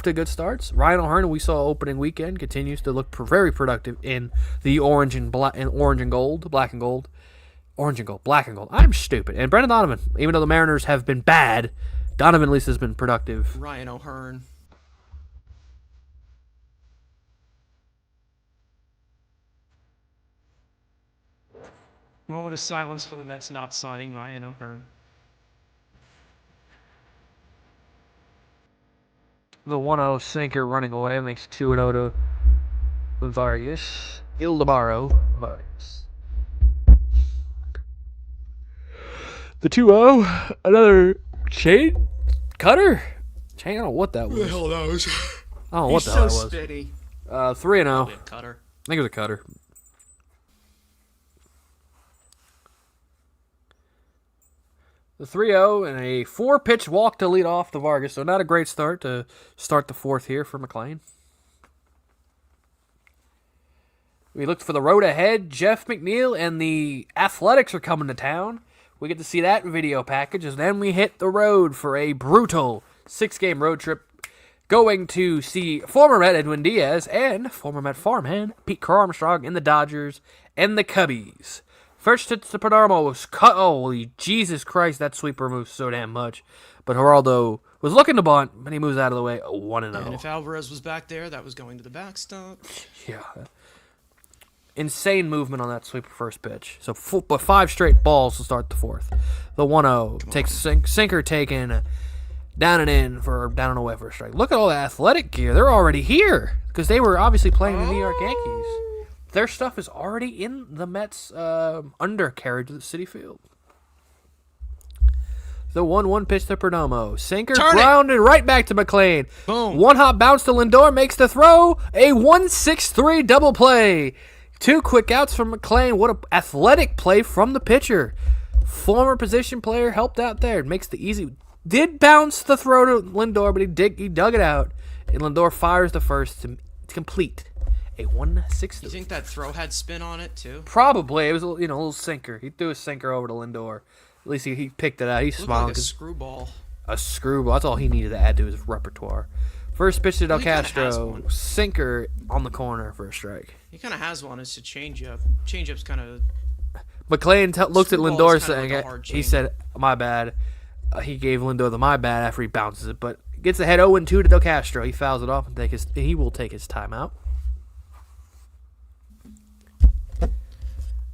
to good starts. Ryan O'Hearn, we saw opening weekend, continues to look very productive in the orange and black and gold. I'm stupid. And Brendan Donovan, even though the Mariners have been bad, Donovan at least has been productive. Ryan O'Hearn. Moment of silence for the Mets not signing Ryan O'Hearn. The 1-0 sinker running away makes 2-0 to Vargas. Ildemaro Vargas. The 2-0, another chain cutter. Chain, I don't know what that was. Who the hell knows? I don't know what the hell that was. Spitty. 3-0. A cutter. I think it was a cutter. The 3-0 and a 4-pitch walk to lead off to Vargas. So not a great start to start the fourth here for McLean. We looked for the road ahead. Jeff McNeil and the Athletics are coming to town. We get to see that video package, and then we hit the road for a brutal 6-game road trip going to see former Met Edwin Diaz and former Met farmhand Pete Crow Armstrong in the Dodgers and the Cubbies. First hit to Palermo was cut. Holy Jesus Christ, that sweeper moves so damn much. But Geraldo was looking to bunt, but he moves out of the way 1-0. And if Alvarez was back there, that was going to the backstop. Yeah. Insane movement on that sweeper first pitch. So, but 5 straight balls to start the fourth. The 1-0 takes sinker taken down and in for down and away for a strike. Look at all the athletic gear. They're already here because they were obviously playing the New York Yankees. Their stuff is already in the Mets' undercarriage of the Citi Field. The 1-1 pitch to Perdomo. Sinker grounded right back to McLean. Boom. 1-hop bounce to Lindor makes the throw. A 1-6-3 double play. 2 quick outs from McLean. What an athletic play from the pitcher. Former position player helped out there. Makes the easy. Did bounce the throw to Lindor, but he dug it out. And Lindor fires the first to complete a 1-6-3. You think that throw had spin on it too? Probably. It was a little sinker. He threw a sinker over to Lindor. At least he picked it out. He Looked smiled. like a screwball. A screwball. That's all he needed to add to his repertoire. First pitch to Del He kinda has Castro. one. Sinker on the corner for a strike. He kind of has one. It's a changeup. Changeup's kind of. McLean looked at Screwball Lindor is kinda saying like a it. hard He change. said, "My bad." He gave Lindor the "my bad" after he bounces it, but gets ahead 0-2 to Del Castro. He fouls it off and he will take his timeout.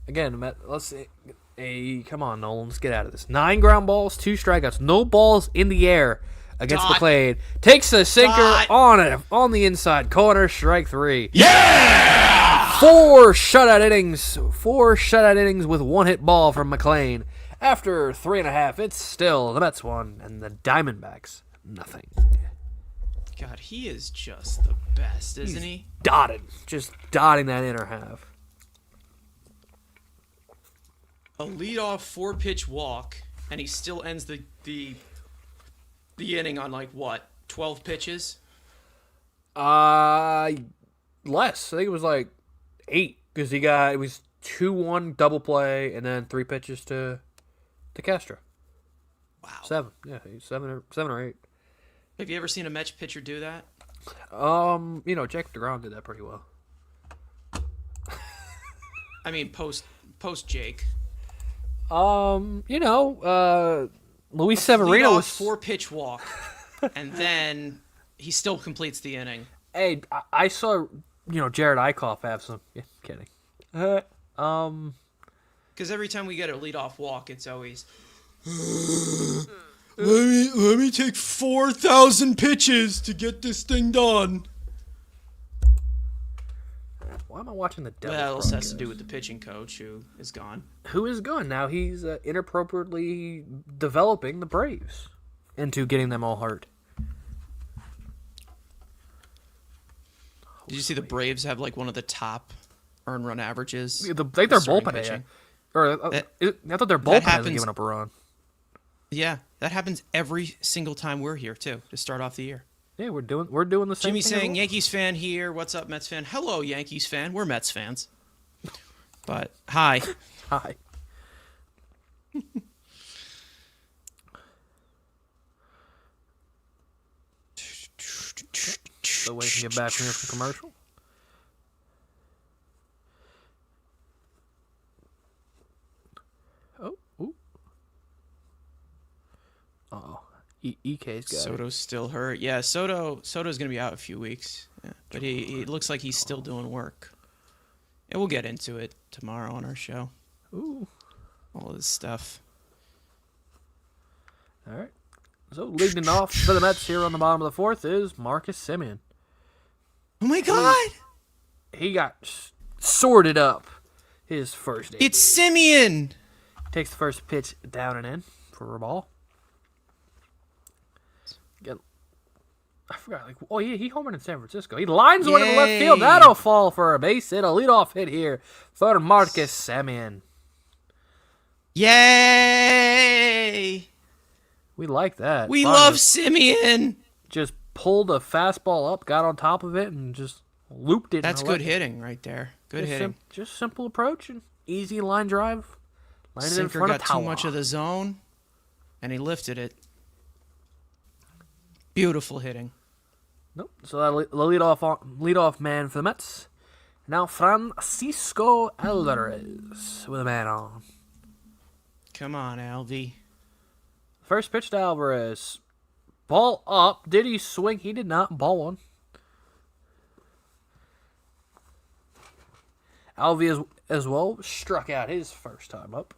Again, let's see. Come on, Nolan. Let's get out of this. 9 ground balls, 2 strikeouts, no balls in the air against Dot. McLean. Takes a sinker Dot. on the inside corner. Strike 3. Yeah. 4 shutout innings. 4 shutout innings with 1 hit ball from McLean. After 3.5, it's still the Mets 1 and the Diamondbacks nothing. God, he is just the best, isn't he? Just dotting that inner half. A leadoff 4-pitch walk, and he still ends the inning on like what, 12 pitches? Less. I think it was like 8 because it was 2-1 double play and then 3 pitches to Castro. Wow. 7. Yeah, 7 or 8. Have you ever seen a Mets pitcher do that? Jack DeGrom did that pretty well. I mean, post Jake. Luis Severino Leadoff was 4-pitch walk, and then he still completes the inning. Hey, I saw Jared Eichhoff have some. Yeah, kidding. Because every time we get a leadoff walk, it's always let me take 4,000 pitches to get this thing done. Why am I watching the Devils? That also has to broadcast? do with the pitching coach who is gone. Who is gone now? He's inappropriately developing the Braves into getting them all hurt. Did you see the Braves have like one of the top earn run averages? I think their starting bullpen. pitching? I thought their bullpen hasn't happens- given up a run. Yeah, that happens every single time we're here too to start off the year. Yeah, we're doing the same Jimmy thing. saying Yankees fan here. What's up, Mets fan? Hello, Yankees fan. We're Mets fans. But hi. Hi. So wait to get back from here from commercial. Oh, ooh. Uh-oh. EK's got it. Soto's still hurt. Yeah, Soto's gonna be out a few weeks. Yeah, but he looks like he's still doing work. And we'll get into it tomorrow on our show. Ooh. all this stuff. All right. So leading off for the Mets here on the bottom of the fourth is Marcus Semien. Oh my God! He got sorted up his first 8. It's Simeon! Takes the first pitch down and in for a ball. I forgot. He homered in San Francisco. He lines one in the left field. Yay. That'll fall for a base hit. A leadoff hit here for Marcus Semien. Yay! We like that. We Finally, love Simeon! just pulled a fastball up, got on top of it, and just looped it. That's in the good left. hitting right there. Good hitting. Just simple approach and easy line drive. Landed in Sinker front got of too Tawa. much of the zone, and he lifted it. Beautiful hitting. Nope. So that the leadoff man for the Mets. Now Francisco Alvarez with a man on. Come on, Alvy. First pitch to Alvarez. Ball up. Did he swing? He did not. Ball one. Alvy as well struck out his first time up.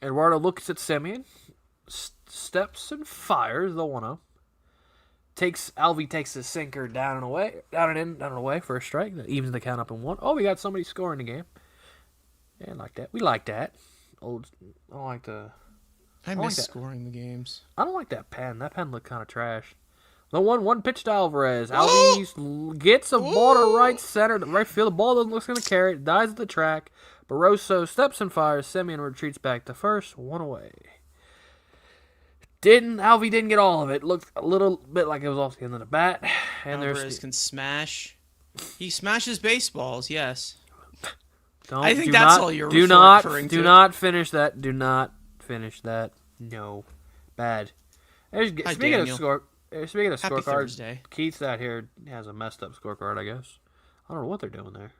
Eduardo looks at Semien. Steps and fires the 1-0. Alvy takes the sinker down and away for a strike. That evens the count up in 1. Oh, we got somebody scoring the game. Yeah, like that. We like that. I don't like the. I like miss that. scoring the games. I don't like that pen. That pen looked kind of trash. The one pitch to Alvarez. Alvarez gets a ball to right center, to right field. The ball doesn't look going to carry it. Dies at the track. Barroso steps and fires. Semien retreats back to first. 1 away. Alvy didn't get all of it. Looked a little bit like it was off the end of the bat. And Alvarez can smash. He smashes baseballs, yes. Don't, I think do that's not, all you're do not, referring do to. not finish that. Do not finish that. No. Bad. Speaking of Daniel. speaking of Happy scorecards, Thursday. Keith's out here has a messed up scorecard, I guess. I don't know what they're doing there.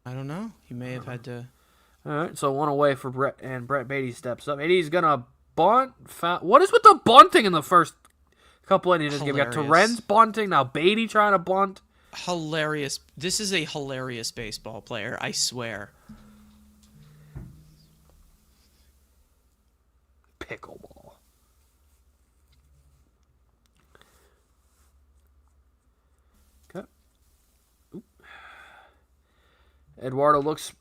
I don't know. He may have had to. All right, so 1 away for Brett, and Brett Beatty steps up. And he's going to bunt. What is with the bunting in the first couple innings? We got Hilarious. Torrens bunting, now Beatty trying to bunt. Hilarious. This is a hilarious baseball player, I swear. Pickleball. Okay. Oop. Eduardo looks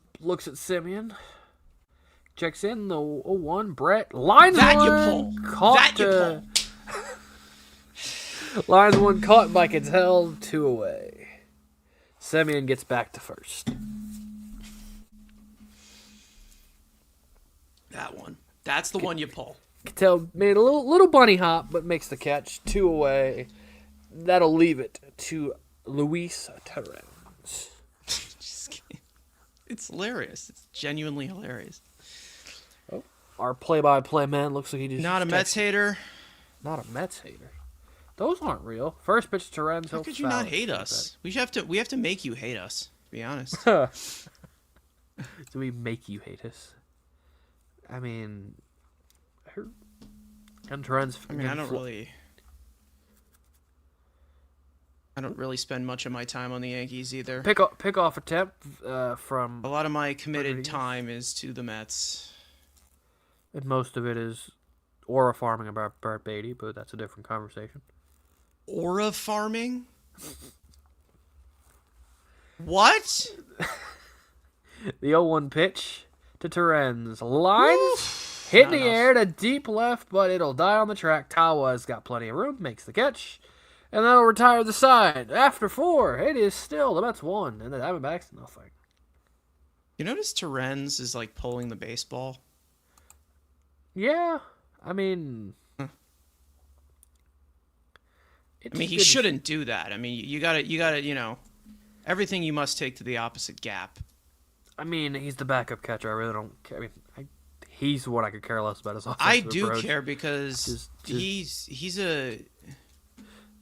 at Semien. Checks in the 0-1. Brett lines That you one. pull. Caught. That you pull. Lines one caught by Cattell. 2 away. Semien gets back to first. That one. That's the one you pull. Cattell made a little bunny hop, but makes the catch. 2 away. That'll leave it to Luis Torrens. Just kidding. It's hilarious. It's genuinely hilarious. Our play-by-play man looks like he just... Not a Mets hater. Not a Mets hater. Those aren't real. First pitch to Torrens. How could you not hate us? We have to make you hate us, to be honest. Do we make you hate us? I mean... And Torrens... I mean, I don't really spend much of my time on the Yankees either. Pick off attempt from... A lot of my committed time is to the Mets. And most of it is aura farming about Brett Beatty, but that's a different conversation. Aura farming? What? The 0-1 pitch to Torrens. Lines hit in the air to deep left, but it'll die on the track. Tawa's got plenty of room, makes the catch. And that'll retire the side. After 4, it is still the Mets 1, and the Diamondbacks nothing. You notice Torrens is like pulling the baseball? Yeah, I mean... he shouldn't do that. I mean, you gotta, everything you must take to the opposite gap. I mean, he's the backup catcher. I really don't care. I mean, he's what I could care less about his offensive I do approach. care because he's a...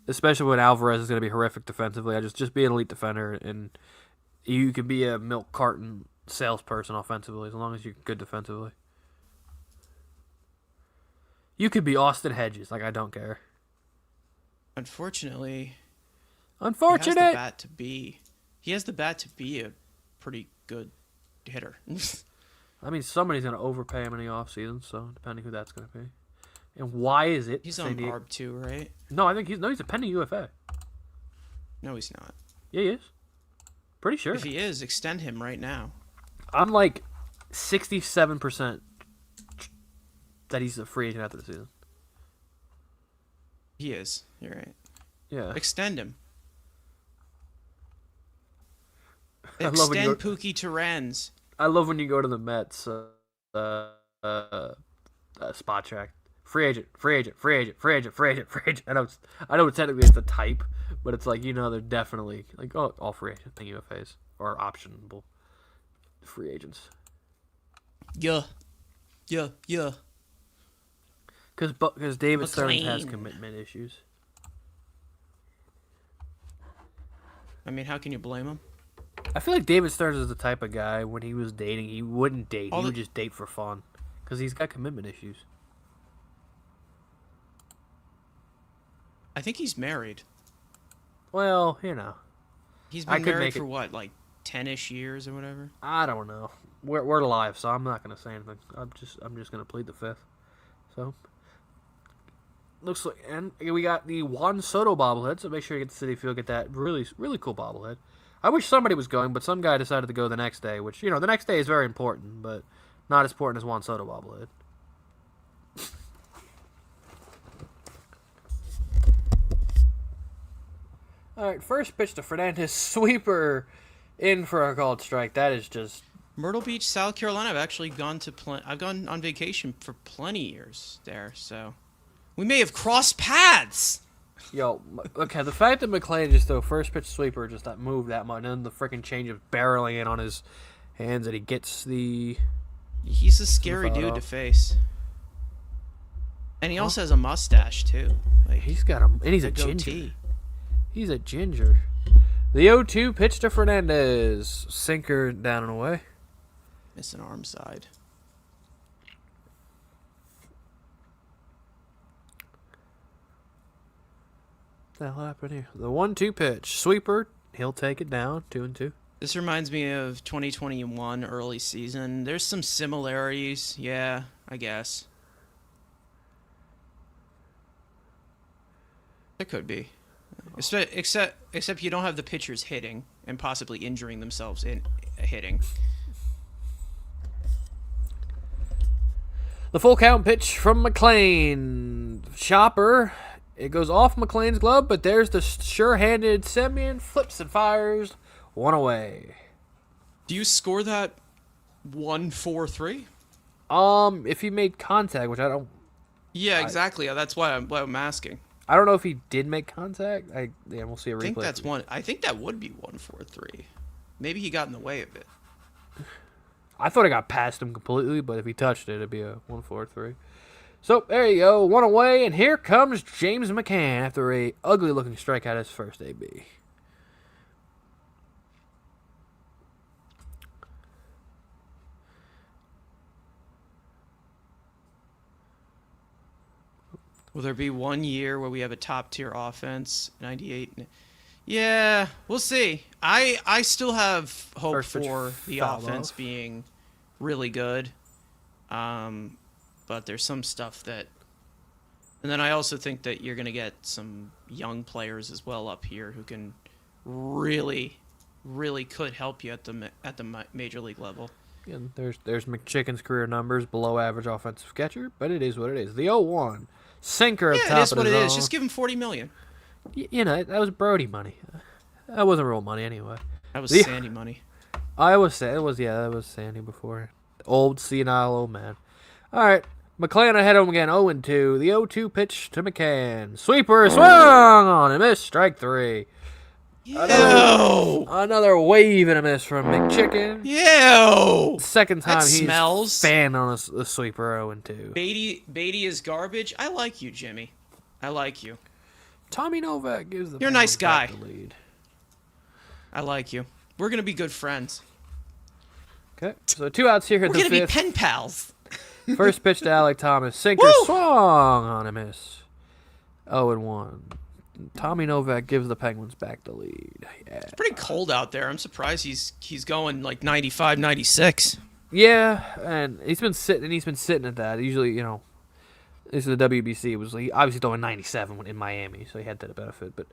Especially when Alvarez is going to be horrific defensively. I just be an elite defender, and you can be a milk carton salesperson offensively as long as you're good defensively. You could be Austin Hedges. Like, I don't care. Unfortunately, Unfortunate. he has the bat to be. He has the bat to be a pretty good hitter. I mean, somebody's going to overpay him in the offseason, so depending who that's going to be. And why is it? He's on ARB too, right? No, I think he's a pending UFA. No, he's not. Yeah, he is. Pretty sure. If he is, extend him right now. I'm like 67% that he's a free agent after the season. He is. You're right. Yeah. Extend him. I love when you Extend Pookie Terrens. I love when you go to the Mets spot track. Free agent. I know technically it's the type, but it's like, they're definitely like all free agent thing UFAs or optionable free agents. Yeah. Because David Stearns has McLean. commitment issues. I mean, how can you blame him? I feel like David Stearns is the type of guy when he was dating, he wouldn't date. He would just date for fun because he's got commitment issues. I think he's married. Well, He's I been could married make for it- what, like 10-ish years or whatever? I don't know. We're live, so I'm not gonna say anything. I'm just gonna plead the fifth. So looks like, and we got the Juan Soto bobblehead. So make sure you get the City Field, get that really cool bobblehead. I wish somebody was going, but some guy decided to go the next day, which the next day is very important, but not as important as Juan Soto bobblehead. All right, first pitch to Fernandez, sweeper in for a called strike. That is just Myrtle Beach, South Carolina. I've actually gone to I've gone on vacation for plenty of years there, so we may have crossed paths. Okay, the fact that McClain just threw first pitch sweeper just not move that much, and then the freaking change of barreling in on his hands that he gets the. He's a scary dude to face, and he also has a mustache too. Like He's got and he's a ginger. goatee. He's a ginger. The 0-2 pitch to Fernandez, sinker down and away. Missing arm side. What the hell happened here? The 1-2 pitch, sweeper. He'll take it down, 2-2. This reminds me of 2021 early season. There's some similarities, yeah, I guess. There could be. Except you don't have the pitchers hitting and possibly injuring themselves in hitting. The full count pitch from McClain. Chopper. It goes off McClain's glove, but there's the sure-handed Semien. Flips and fires. One away. Do you score that 1-4-3? If he made contact, which I don't. Yeah, exactly. That's why I'm asking. I don't know if he did make contact. We'll see a replay. I think that's one. I think that would be 1-4-3. Maybe he got in the way of it. I thought it got past him completely, but if he touched it, it'd be a 1-4-3. So there you go, one away, and here comes James McCann after a ugly-looking strikeout at his first AB. Will there be 1 year where we have a top-tier offense, 98? Yeah, we'll see. I still have hope First pitch for the fouled offense off. being really good. But there's some stuff that... And then I also think that you're going to get some young players as well up here who can really could help you at the major league level. Again, there's McChicken's career numbers, below average offensive catcher, but it is what it is. The 0-1. Sinker up Yeah, top it is of what the it is. zone. Just give him $40 million. That was Brody money. That wasn't real money anyway. That was The- Sandy money. That was Sandy before. Old senile old man. All right, McClain ahead of him again, 0-2. The 0-2 pitch to McCann. Sweeper swung on and missed. Strike three. Another wave and a miss from McChicken. Ew! Second time That he's smells. fan on a sweeper 0-2. Beatty is garbage. I like you, Jimmy. I like you. Tommy Novak gives the You're a nice guy. the lead. I like you. We're gonna be good friends. Okay, so 2 outs here at We're the gonna be fifth. pen pals. First pitch to Alec Thomas. Sinker Woo! swung on a miss. 0-1. Tommy Novak gives the Penguins back the lead. Yeah. It's pretty cold out there. I'm surprised he's going like 95, 96. Yeah, and he's been sitting at that. Usually, this is the WBC. It was he obviously throwing 97 in Miami, so he had that benefit. But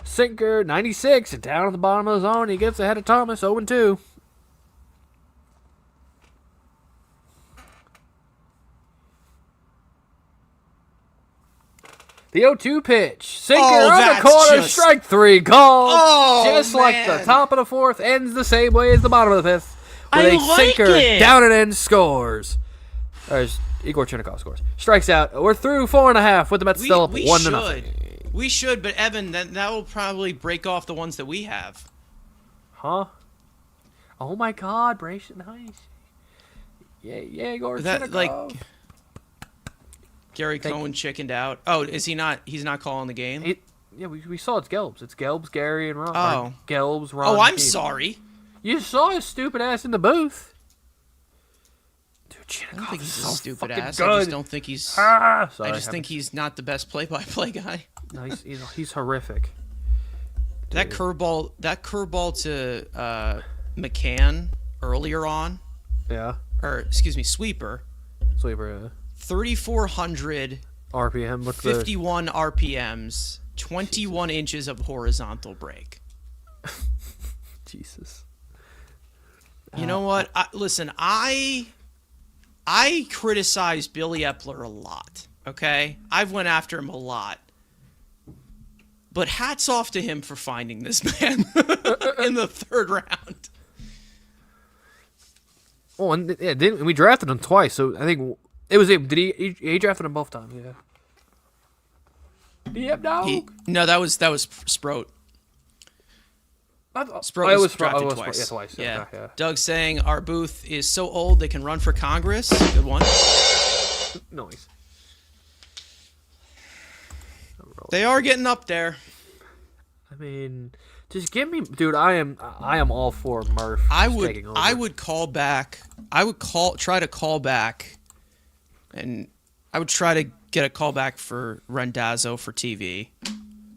sinker 96 and down at the bottom of the zone, he gets ahead of Thomas 0-2. The 0-2 pitch. Sinker on the that's corner. just- Strike 3 called. Oh, just like the man. top of the fourth ends the same way as the bottom of the fifth. With I a like sinker it. down and in scores. There's Igor Chernakov scores. Strikes out. We're through 4.5 with the Mets still up We 1-0. We should, but Evan, that will probably break off the ones that we have. Huh? Oh my God, Brace, nice. Yeah, Igor That, Chernakov. like- Gary Cohen chickened out. Oh, is he not? He's not calling the game? We saw it's Gelbs. It's Gelbs, Gary, and Ron. Oh. Or Gelbs, Ron. Oh, I'm Keith. sorry. You saw his stupid ass in the booth. Dude, I Chernakov don't think is he's so a stupid fucking ass. good. I just don't think he's. Sorry, I just think he's not the best play-by-play guy. No, he's horrific. That curveball to McCann earlier on, Yeah. or excuse me, sweeper, Sweeper. 3,400, RPM. What's the 51 RPMs, 21 inches of horizontal break. Jesus? You know what? Listen, I criticize Billy Epler a lot. Okay, I've went after him a lot, but hats off to him for finding this man in the third round. Oh, and didn't we drafted him twice? So I think it was him. Did he drafted him both times? Yeah. Yep, dog. No, that was Sproat. Sproat it was Sproat. drafted Yeah, twice. twice. Yeah. Okay, yeah. Doug's saying our booth is so old they can run for Congress. Good one. Nice. They are getting up there. I mean, just give me, dude. I am all for Murph. I just would taking over. I would call back. I would try to call back, and I would try to get a call back for Rendazzo for TV.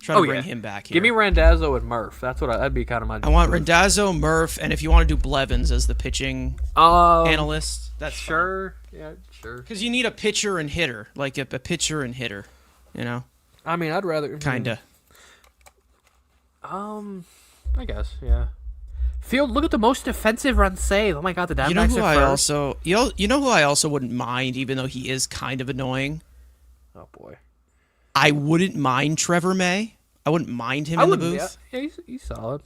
Try to bring him back here. Give me Randazzo and Murph. That's what that'd be kind of my. I want Rendazzo, Murph, and if you want to do Blevins as the pitching analyst, that's sure. Yeah, sure. Because you need a pitcher and hitter, like a pitcher and hitter, you know, I mean, I'd rather kinda. I guess, yeah. Field, look at the most defensive run save. Oh my God, the Diamondbacks You know who are I first. also you know who I also wouldn't mind, even though he is kind of annoying. Oh boy. I wouldn't mind Trevor May. I wouldn't mind him in the booth. Yeah, he's solid.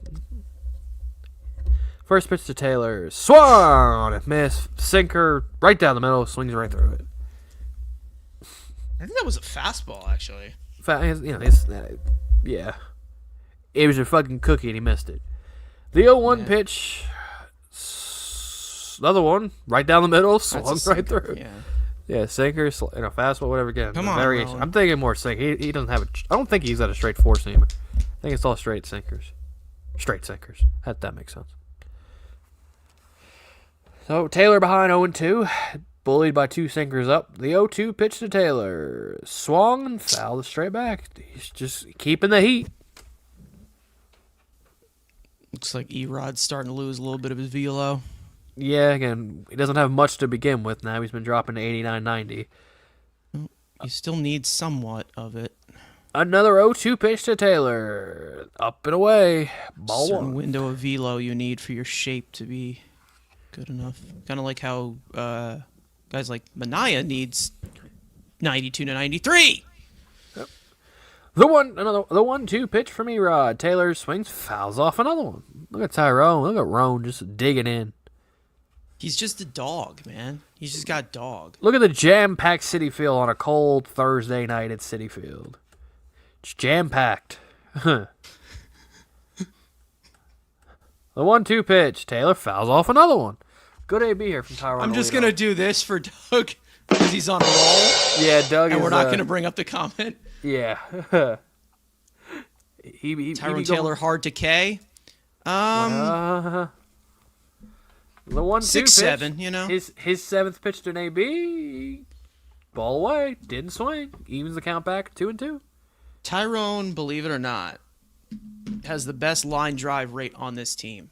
First pitch to Taylor. Swung! Miss. Sinker. Right down the middle. Swings right through it. I think that was a fastball, actually. Yeah. It was a fucking cookie and he missed it. The 0-1 pitch. Another one. Right down the middle. Swung right through. Yeah. Yeah, sinker, fastball, whatever. Again, Come the on, variation. Rowan. I'm thinking more sinker. He doesn't have a. I don't think he's got a straight four seamer. I think it's all straight sinkers. Straight sinkers. That makes sense. So Taylor behind 0-2, bullied by two sinkers up. The 0-2 pitch to Taylor, swung and fouled straight back. He's just keeping the heat. Looks like Erod's starting to lose a little bit of his velo. Yeah, again, he doesn't have much to begin with now. He's been dropping to 89, 90. You still need somewhat of it. Another 0-2 pitch to Taylor. Up and away. Ball Certain one. window of velo you need for your shape to be good enough. Kind of like how guys like Manaya needs 92 to 93. The 1-2 pitch from Erod. Taylor swings, fouls off another one. Look at Tyrone. Look at Roan just digging in. He's just a dog, man. He's just got dog. Look at the jam-packed Citi Field on a cold Thursday night at Citi Field. It's jam-packed. The 1-2 pitch. Taylor fouls off another one. Good AB here from Tyrone. I'm just going to do this for Doug because he's on a roll. Yeah, Doug And is, we're not going to bring up the comment. Yeah. Tyrone Taylor hard to K. The 1-2 6-7, pitch, you know. His seventh pitch to an AB. Ball away. Didn't swing. Evens the count back 2-2. Tyrone, believe it or not, has the best line drive rate on this team.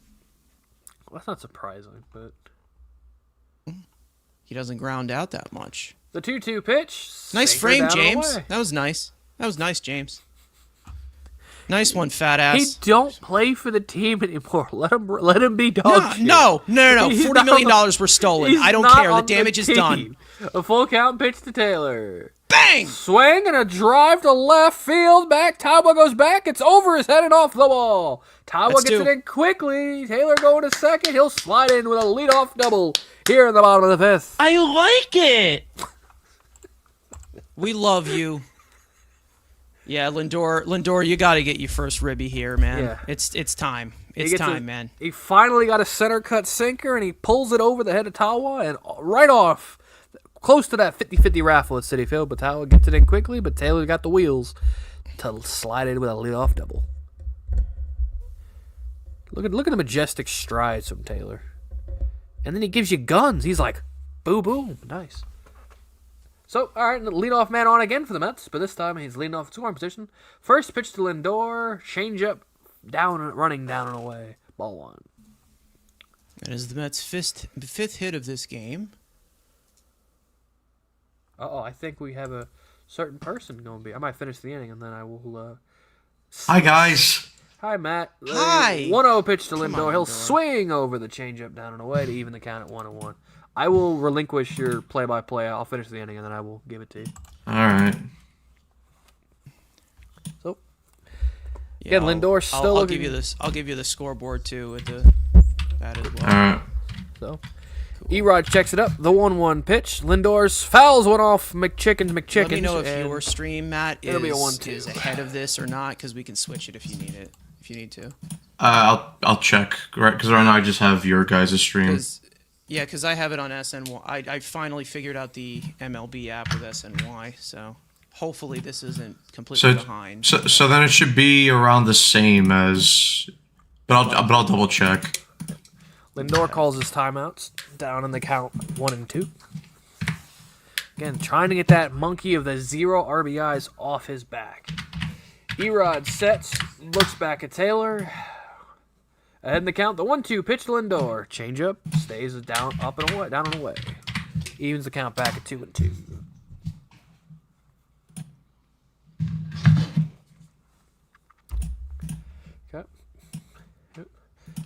Well, that's not surprising, but He doesn't ground out that much. the 2-2 pitch. Nice sinker frame, down and James. away. That was nice. That was nice, James. Nice one, fat ass. He don't play for the team anymore. Let him be dog shit. No. He's $40 not million on- were stolen. He's I don't not care. The on damage is team. done. A full count pitch to Taylor. Bang! Swing and a drive to left field. Back. Tawa goes back. It's over his head and off the wall. Tawa That's gets two. it in quickly. Taylor going to second. He'll slide in with a leadoff double here in the bottom of the fifth. I like it. We love you. Yeah, Lindor, you got to get your first ribby here, man. Yeah. It's time. He It's gets time, a- man. He finally got a center cut sinker, and he pulls it over the head of Tawa and right off, close to that 50-50 raffle at Citi Field. But Tawa gets it in quickly, but Taylor got the wheels to slide in with a leadoff double. Look at the majestic strides from Taylor. And then he gives you guns. He's like, boo boo, nice. So, all right, the leadoff man on again for the Mets, but this time he's leading off scoring position. First pitch to Lindor, changeup, running down and away, ball one. That is the Mets' fifth hit of this game. I think we have a certain person going to be. I might finish the inning and then I will. Hi, guys. Hi, Matt. Hi. 1-0 pitch to Come Lindor. on, He'll Lindor. swing over the changeup down and away to even the count at 1-1. I will relinquish your play-by-play. I'll finish the inning and then I will give it to you. All right. So, Yeah, Yeah, Lindor still I'll looking- give you this. I'll give you the scoreboard too with the bat as All well. right. so. Erod checks it up. The 1-1 pitch. Lindor's fouls one off McChickens. Let me know if and your stream, Matt, It'll be a 1-2. is ahead of this or not, because we can switch it if you need it. If you need to. I'll check, right? Because right now I just have your guys' stream. Because I have it on SNY. I finally figured out the MLB app with SNY, so hopefully this isn't completely behind. So then it should be around the same as, but I'll double check. Lindor calls his timeouts. Down in the count 1 and 2. Again, trying to get that monkey of the 0 RBIs off his back. Erod sets, looks back at Taylor. Ahead in the count, the 1-2 pitch to Lindor. Changeup, stays down, up and away, down and away. Evens the count back at 2 and 2. Okay.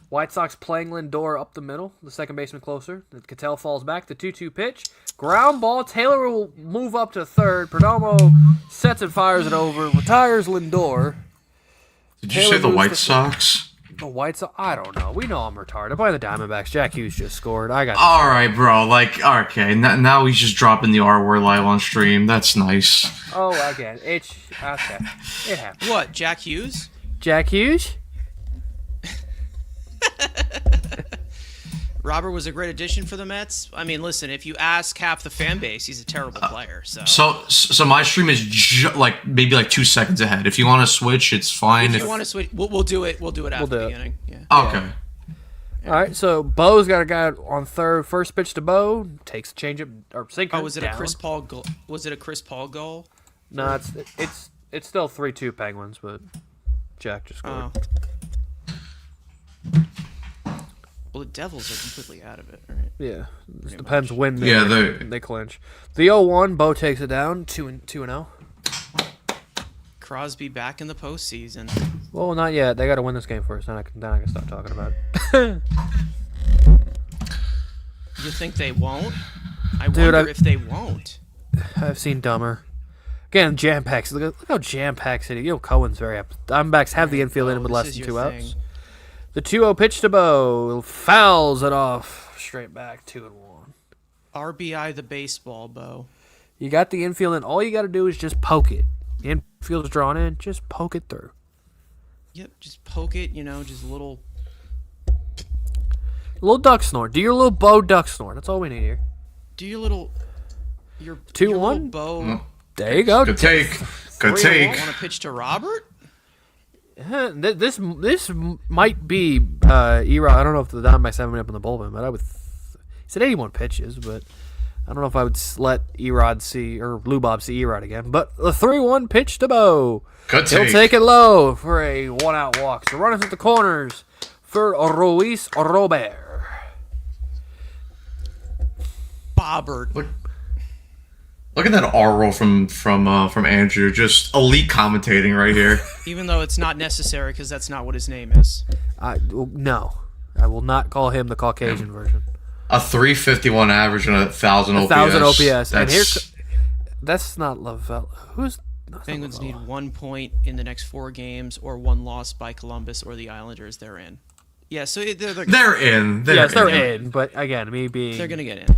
White Sox playing Lindor up the middle, the second baseman closer. Cattell falls back, the 2-2 pitch. Ground ball, Taylor will move up to third. Perdomo sets and fires it over, retires Lindor. Did you Taylor say the moves White to- Sox? The White Sox, I don't know. We know I'm retarded. By the Diamondbacks, Jack Hughes just scored. I got All right, bro. Like, okay, now he's just dropping the R word live on stream. That's nice. Oh, again. It's okay. It happens. What, Jack Hughes? Jack Hughes? Robert was a great addition for the Mets. I mean, listen, if you ask half the fan base, he's a terrible player. So my stream is like maybe like 2 seconds ahead. If you want to switch, it's fine. if you want to switch, we'll do it. We'll do it after do the it. beginning. Yeah. Okay. All right, so Bo's got a guy on third. First pitch to Bo. Takes a changeup or sinker. Oh, was it down. a Chris Paul goal? Was it a Chris Paul goal? No, it's still 3-2 Penguins, but Jack just scored. Oh. Well, the Devils are completely out of it, right? Yeah, it depends when they, Yeah, they clinch. The 0-1, Bo takes it down, 2-0. Crosby back in the postseason. Well, not yet. They got to win this game first. Then I can stop talking about it. You think they won't? I Dude, wonder if they won't. I've seen dumber. Again, jam packs. Look how jam packed City. You know, Cohen's very up. Diamondbacks have the infield in with this less is than your 2 outs. thing. The 2-0 pitch to Bo. Fouls it off. Straight back, 2-1. RBI the baseball, Bo. You got the infield in. All you got to do is just poke it. The infield's drawn in. Just poke it through. Yep, just poke it, just a little. Little duck snort. Do your little Bo duck snort. That's all we need here. Do your little. Your 2-1? Bo. There you go. Good take. Good take. Want to pitch to Robert? This might be Erod. I don't know if the Diamondbacks have him up in the bullpen, but I would. He said 81 pitches, but I don't know if I would let Erod see or Lubob see Erod again, but the 3-1 pitch to Bo. Good He'll take. take it low for a 1-out walk. So runners at the corners for Ruiz Robert. Bobbert. Look at that R roll from Andrew. Just elite commentating right here. Even though it's not necessary because that's not what his name is. No, I will not call him the Caucasian version. A 351 average and 1,000 OPS. 1,000 OPS. And here, That's- that's not Lavelle. Who's that's not Penguins need Lavelle. 1 point in the next 4 games or 1 loss by Columbus or the Islanders. They're in. Yeah, so They're in. Yes, they're in. But again, me being they're gonna get in.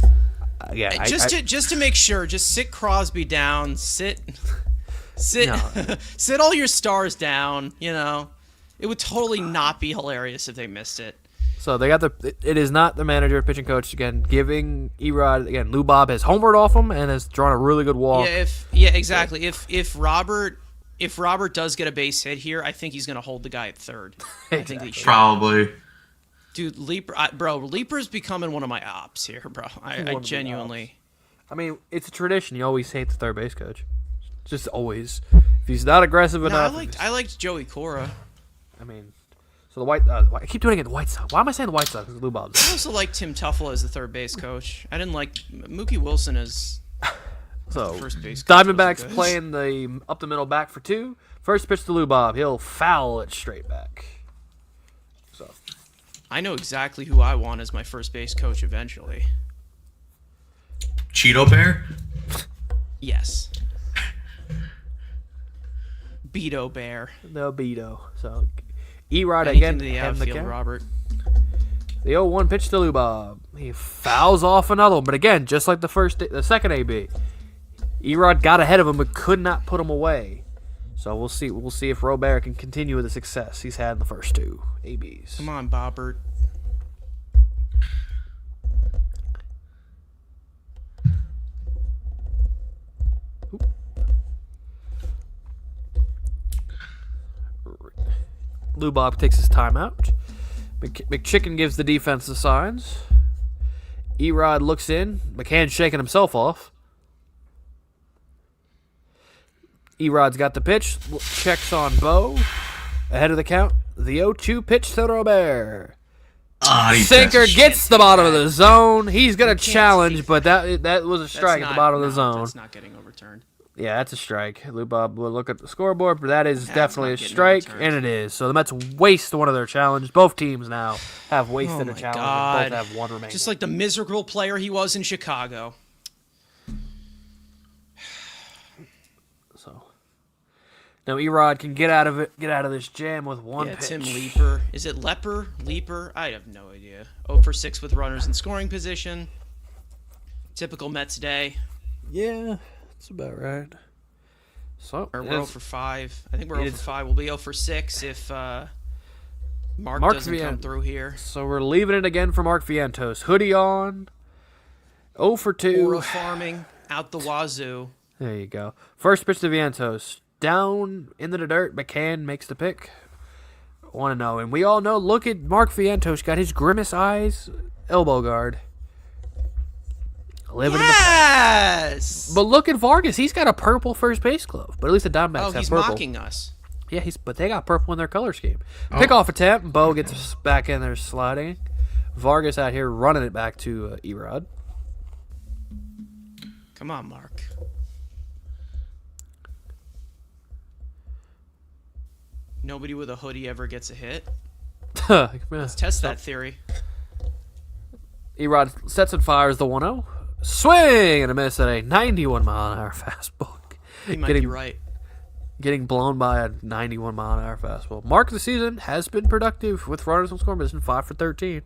again, Just to make sure, just sit Crosby down. Sit No. sit all your stars down. You know, it would totally not be hilarious if they missed it. So they got it is not the manager, pitching coach again, giving Erod again. Lubob has homered off him and has drawn a really good walk. Yeah, exactly. If Robert does get a base hit here, I think he's gonna hold the guy at third. I think he should. Probably. Dude, Leaper's becoming one of my ops here, bro. I genuinely. I mean, it's a tradition. You always hate the third base coach. Just always. If he's not aggressive No, enough. I liked Joey Cora. I mean, so the White. I keep doing it. The White Sox. Why am I saying the White Sox? Because Lubob's. I also liked Tim Tuffle as the third base coach. I didn't like Mookie Wilson as So first base coach. Diamondbacks wasn't good. playing the up the middle back for 2. First pitch to Lubob. He'll foul it straight back. So I know exactly who I want as my first base coach eventually. Cheeto Bear? Yes. Beto Bear. no Beto. So Erod Anything again. to the having outfield, count. Robert. The 0-1 pitch to Lubob. He fouls off another one, but again, just like the second AB, Erod got ahead of him but could not put him away. So we'll see. We'll see if Robert can continue with the success he's had in the first 2 ABs. Come on, Bobbert. Lubob takes his timeout. McChicken gives the defense the signs. Erod looks in. McCann's shaking himself off. Erod's got the pitch. Checks on Bo. Ahead of the count. The 0-2 pitch to Robert. Sinker gets the bottom of the zone. He's going to challenge, but that was a strike at the bottom of the zone. That's not getting overturned. Yeah, that's a strike. Lubob will look at the scoreboard, but that is definitely a not getting strike, overturned. and it is. So the Mets waste one of their challenges. Both teams now have wasted Oh a my challenge, God. and both have one remaining. Just like the miserable player he was in Chicago. So now Erod can get out of this jam with one Yeah, pitch. Tim Leaper. Is it Leaper? I have no idea. 0 for 6 with runners in scoring position. Typical Mets day. Yeah, that's about right. So Or we're 0 for 5. I think we're it 0 for is- 5. We'll be 0 for 6 if Mark doesn't come Vien- through here. So we're leaving it again for Mark Vientos. Hoodie on. 0 for 2. Oral farming out the wazoo. There you go. First pitch to Vientos. Down into the dirt. McCann makes the pick. 1-0. And we all know, look at Mark Vientos. Got his grimace eyes. Elbow guard. Living in the Yes! But look at Vargas. He's got a purple first base glove. But at least the Diamondbacks Oh, have he's purple. mocking us. Yeah, but they got purple in their color scheme. Pick-off attempt. Bo gets back in there sliding. Vargas out here running it back to Erod. Come on, Mark. Nobody with a hoodie ever gets a hit. Let's test that theory. Erod sets and fires the 1-0. Swing and a miss at a 91-mile-an-hour fastball. He might Getting- be right. Getting blown by a 91-mile-an-hour fastball. Mark of the season has been productive with runners on scoring position, 5 for 13.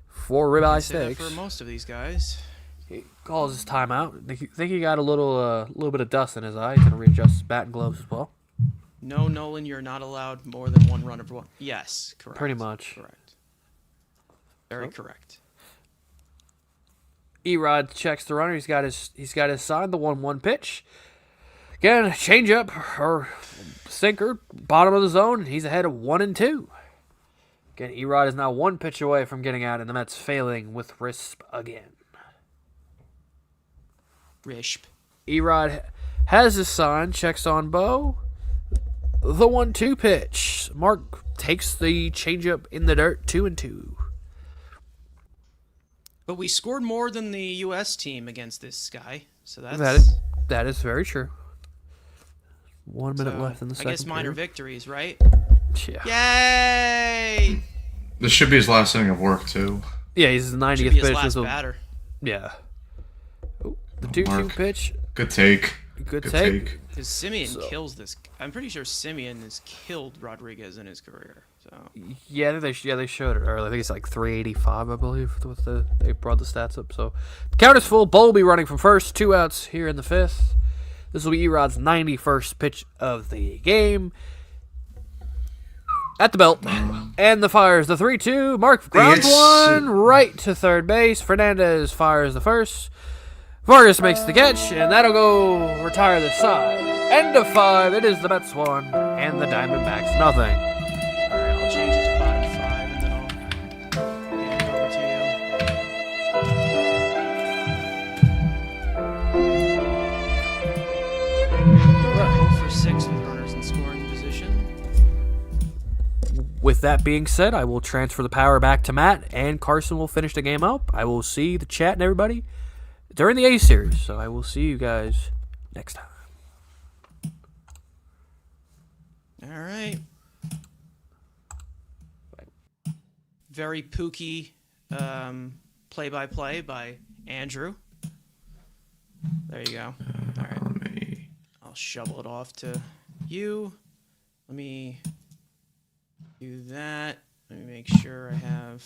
4 ribeye Say that steaks. for most of these guys. He calls his timeout. Think he got a little bit of dust in his eye. He's gonna readjust his bat and gloves as well. No, Nolan, you're not allowed more than 1 run of one. Yes, correct. Pretty much. Correct. Very correct. Erod checks the runner. He's got his sign. The 1-1 pitch. Again, change up or sinker, bottom of the zone. He's ahead of 1-2. Again, Erod is now 1 pitch away from getting out, and the Mets failing with Risp again. Crisp. Erod has his sign, checks on Bo. The 1-2 pitch. Mark takes the changeup in the dirt, 2-2. But we scored more than the U.S. team against this guy, so that's... That is very true. 1 minute left in the second I guess minor period. victories, right? Yeah. Yay! This should be his last inning of work too. Yeah, he's the Should 90th be his pitch. last This will- batter. Yeah. Oh, the 2-2 Mark. pitch. Good take. Good take. Because Simeon kills this. I'm pretty sure Simeon has killed Rodriguez in his career. So Yeah, they showed it earlier. I think it's like 385, I believe. They brought the stats up. So the count is full. Bowl will be running from first. 2 outs here in the 5th. This will be Erod's 91st pitch of the game. At the belt. And the fires the 3-2. Mark grounds one right to third base. Fernandez fires the first. Vargas makes the catch, and that'll go retire the side. End of 5. It is the Mets 1 and the Diamondbacks nothing. all right, I'll change it to bottom 5, and then I'll hand it over to you. 0 for 6 with runners in scoring position. With that being said, I will transfer the power back to Matt, and Carson will finish the game up. I will see the chat and everybody during the A series, so I will see you guys next time. All right. Very pooky play-by-play by Andrew. There you go. All right. I'll shovel it off to you. Let me do that. Let me make sure I have...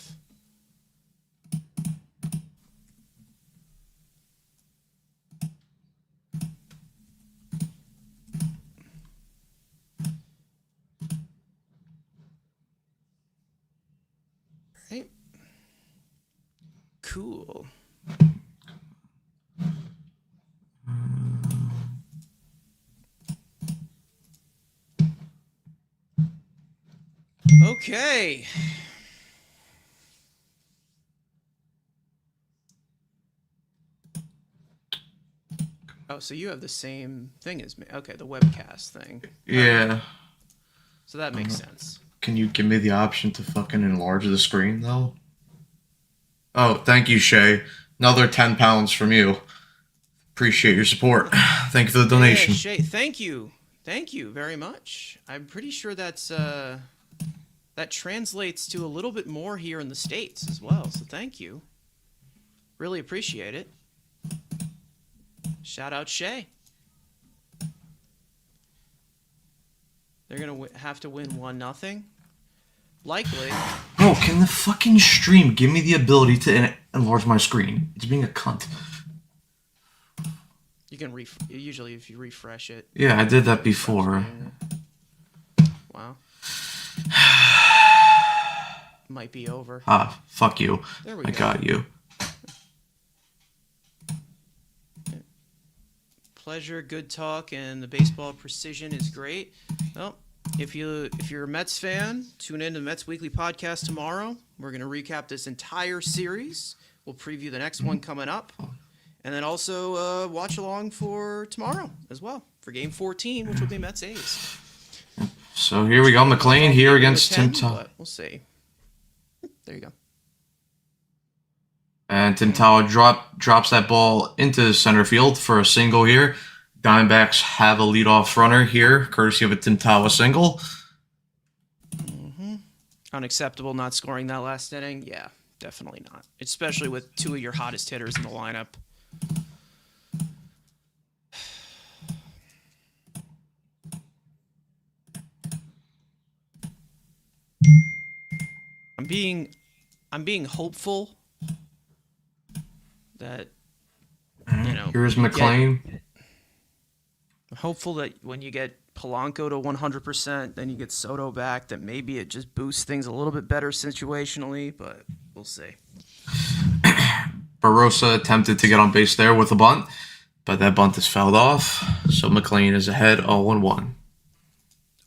Right. Cool. Okay. Oh, so you have the same thing as me. Okay, the webcast thing. Yeah. So that makes sense. Can you give me the option to fucking enlarge the screen though? Oh, thank you, Shay. Another 10 pounds from you. Appreciate your support. Thank you for the donation. Yeah, Shay, thank you. Thank you very much. I'm pretty sure that's that translates to a little bit more here in the States as well. So thank you. Really appreciate it. Shout out Shay. They're gonna have to win 1-0. Likely. Bro, can the fucking stream give me the ability to enlarge my screen? It's being a cunt. You can usually if you refresh it. Yeah, I did that before. Wow. Might be over. Ah, fuck you. There we I go. got you. Pleasure, good talk, and the baseball precision is great. Well, if you're a Mets fan, tune in to the Mets Weekly Podcast tomorrow. We're going to recap this entire series. We'll preview the next one coming up. And then also watch along for tomorrow as well, for Game 14, which will be Mets A's. So here we go. McLean here against Tim Tawa. But we'll see. There you go. And Tim Tawa drops that ball into center field for a single here. Diamondbacks have a leadoff runner here, courtesy of a Tim Tawa single. Unacceptable not scoring that last inning? Yeah, definitely not. Especially with 2 of your hottest hitters in the lineup. I'm being hopeful that Here's McLean. I'm hopeful that when you get Polanco to 100%, then you get Soto back, that maybe it just boosts things a little bit better situationally, but we'll see. Barossa attempted to get on base there with a bunt, but that bunt is fouled off. So McLean is ahead 0-1.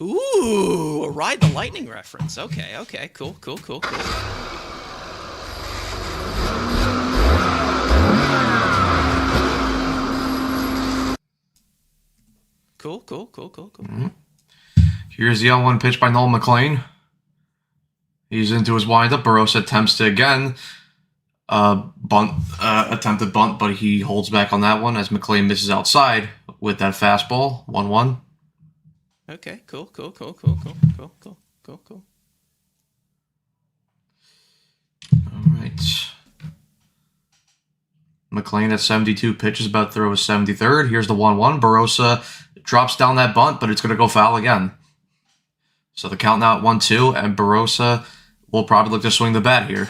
Ooh, a Ride the Lightning reference. Okay, cool. Cool. Here's the 0-1 pitch by Nolan McLean. He's into his windup. Barossa attempts to again attempted bunt, but he holds back on that one as McLean misses outside with that fastball. 1-1. Okay, cool. All right. McLean at 72 pitches, about to throw his 73rd. Here's the 1-1. Barossa drops down that bunt, but it's going to go foul again. So the count now at 1-2, and Barossa will probably look to swing the bat here.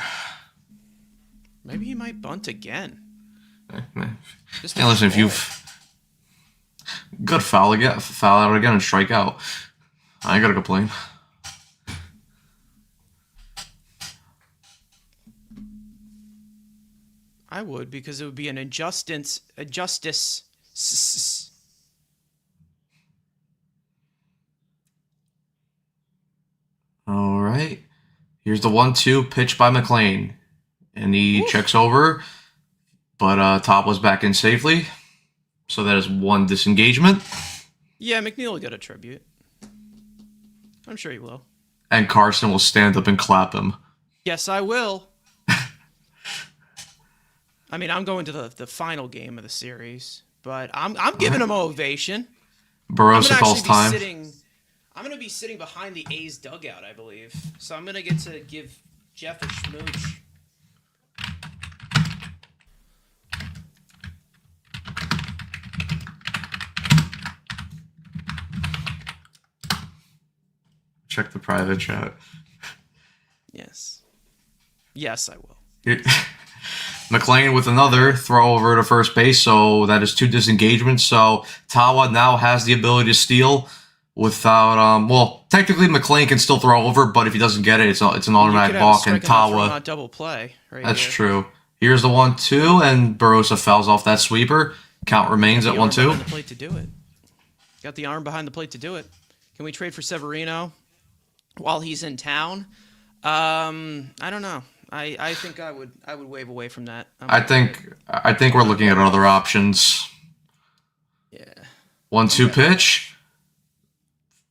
Maybe he might bunt again. Just Hey, listen, if you've good foul out again and strike out, I ain't gonna complain. I would, because it would be an injustice. All right. Here's the 1-2 pitch by McLean. And he checks over, but Top was back in safely. So that is one disengagement. Yeah, McNeil will get a tribute. I'm sure he will. And Carson will stand up and clap him. Yes, I will. I mean, I'm going to the final game of the series, but I'm giving him an ovation. Barossa calls time. I'm going to be sitting behind the A's dugout, I believe. So I'm going to get to give Jeff a schmooch. Check the private chat. Yes. Yes, I will. McLean with another throw over to first base, so that is two disengagements. So Tawa now has the ability to steal without, well, technically McLean can still throw over, but if he doesn't get it, it's an automatic balk, and Tawa. Not double play. Right. That's true. Here's the 1-2, and Barossa fouls off that sweeper. Count remains at 1-2. Behind the plate to do it. Got the arm behind the plate to do it. Can we trade for Severino while he's in town? I don't know. I think I would wave away from that. I think we're looking at other options. Yeah. 1-2 pitch.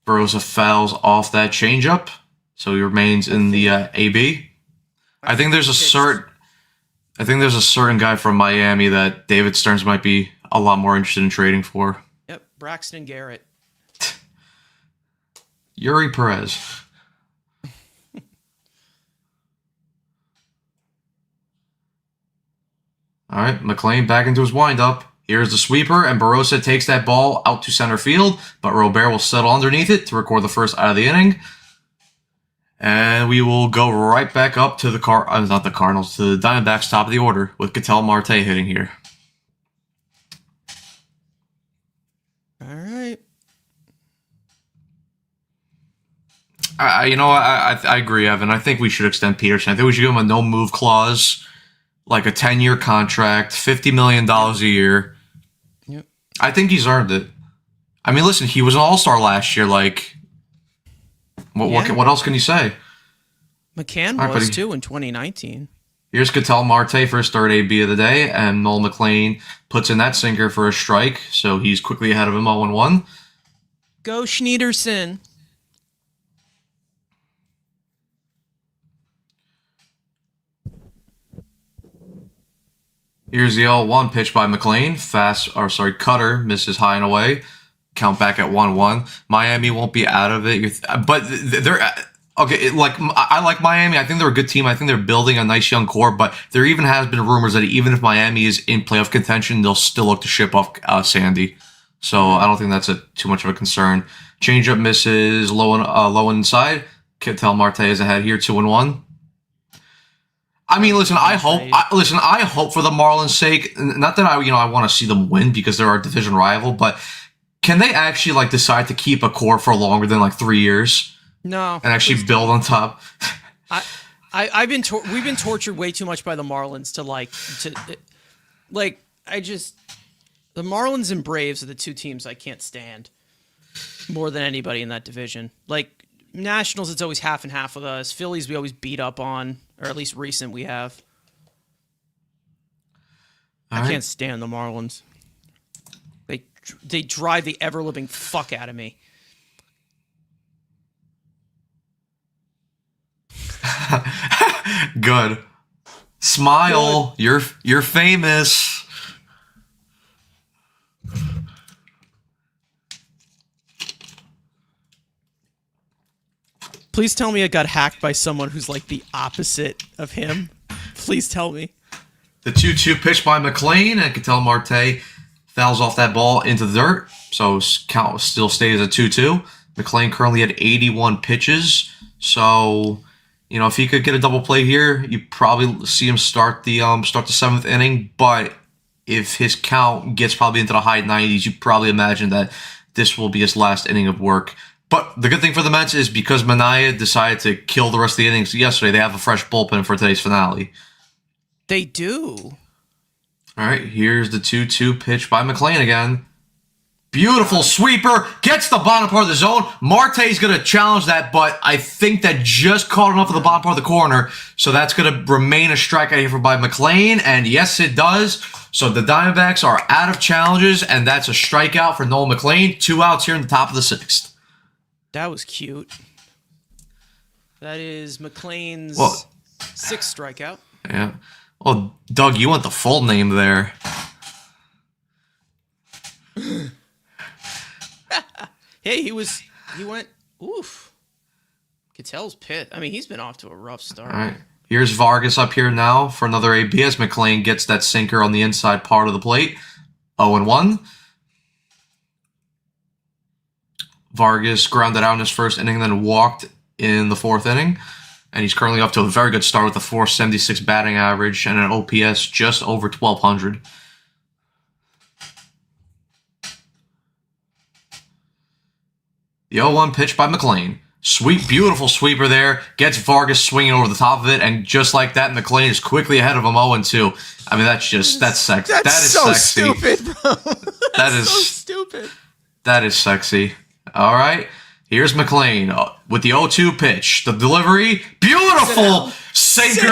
Barossa fouls off that changeup, so he remains in the AB. I think there's a certain guy from Miami that David Stearns might be a lot more interested in trading for. Yep, Braxton Garrett. Yuri Perez. All right, McLean back into his windup. Here's the sweeper, and Barossa takes that ball out to center field, but Robert will settle underneath it to record the first out of the inning. And we will go right back up to the Cardinals, to the Diamondbacks, top of the order, with Ketel Marte hitting here. All right. I agree, Evan. I think we should extend Peterson. I think we should give him a no-move clause, like a 10-year contract, $50 million a year. Yep. I think he's earned it. I mean, listen, he was an all-star last year. Like, what else can you say? McCann All right, was buddy. too in 2019. Here's Ketel Marte for his third AB of the day, and Noel McLean puts in that sinker for a strike, so he's quickly ahead of him 0-1. Go Schneederson. Here's the 0-1 pitch by McLean. Cutter misses high and away. Count back at 1-1. Miami won't be out of it, but they're okay. I like Miami. I think they're a good team. I think they're building a nice young core. But there even has been rumors that even if Miami is in playoff contention, they'll still look to ship off Sandy. So I don't think that's too much of a concern. Changeup misses low inside. Ketel Marte is ahead here, 2-1. I mean, listen. I hope for the Marlins' sake. Not that I want to see them win because they're our division rival, but can they actually decide to keep a core for longer than 3 years? No. And actually build on top. We've been tortured way too much by the Marlins the Marlins and Braves are the two teams I can't stand more than anybody in that division. Nationals, it's always half and half with us. Phillies, we always beat up on, or at least recent we have. I can't stand the Marlins. They they drive the ever living fuck out of me. Good. Smile. You're famous. Please tell me it got hacked by someone who's like the opposite of him. Please tell me. The 2-2 pitch by McLean, and Ketel Marte fouls off that ball into the dirt. So count still stays at 2-2. McLean currently had 81 pitches. So, you know, if he could get a double play here, you probably see him start the 7th inning. But if his count gets probably into the high 90s, you probably imagine that this will be his last inning of work. But the good thing for the Mets is because Minaya decided to kill the rest of the innings yesterday, they have a fresh bullpen for today's finale. They do. All right, here's the 2-2 pitch by McLean again. Beautiful sweeper. Gets the bottom part of the zone. Marte's going to challenge that, but I think that just caught enough of the bottom part of the corner. So that's going to remain a strikeout here by McLean. And yes, it does. So the Diamondbacks are out of challenges, and that's a strikeout for Noel McLean. 2 outs here in the top of the 6th. That was cute. That is McLean's 6th strikeout. Yeah. Well, Doug, you want the full name there. Hey, he went, oof. Ketel's pit. I mean, he's been off to a rough start. All right. Here's Vargas up here now for another AB as McLean gets that sinker on the inside part of the plate. 0-1. Vargas grounded out in his first inning, then walked in the 4th inning. And he's currently up to a very good start with a 476 batting average and an OPS just over 1,200. The 0-1 pitch by McLean. Sweet, beautiful sweeper there. Gets Vargas swinging over the top of it. And just like that, McLean is quickly ahead of him 0-2. I mean, that's sexy. That's that is so sexy. stupid, bro. That is so stupid. That is sexy. All right. Here's McLean with the 0-2 pitch. The delivery. Beautiful sinker.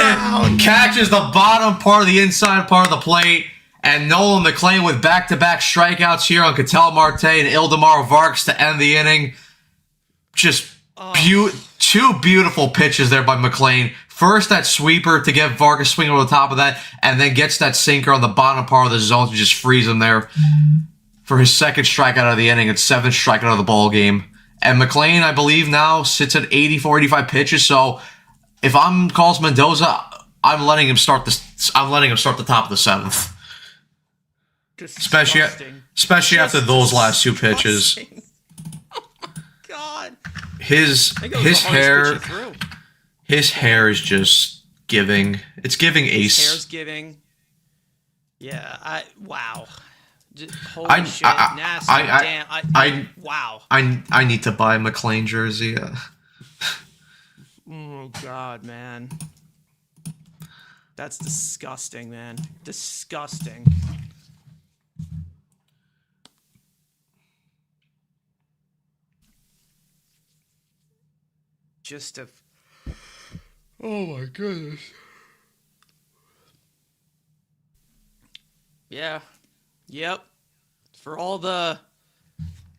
Catches the bottom part of the inside part of the plate. And Nolan McLean with back-to-back strikeouts here on Ketel Marte and Ildemaro Vargas to end the inning. Just two beautiful pitches there by McLean. First, that sweeper to get Vargas swinging over the top of that, and then gets that sinker on the bottom part of the zone to just freeze him there for his 2nd strikeout of the inning and 7th strikeout of the ball game. And McLean, I believe, now sits at 84, 85 pitches. So if I'm Carlos Mendoza, I'm letting him start the top of the 7th. Especially after those last 2 pitches. Oh my god. His hair is just giving. It's giving ace. His hair's giving. Yeah, wow. Holy shit, nasty. Damn. Wow. I need to buy a McLean jersey. Oh god, man. That's disgusting, man. Disgusting. Just a... Oh my goodness. Yeah. Yep. For all the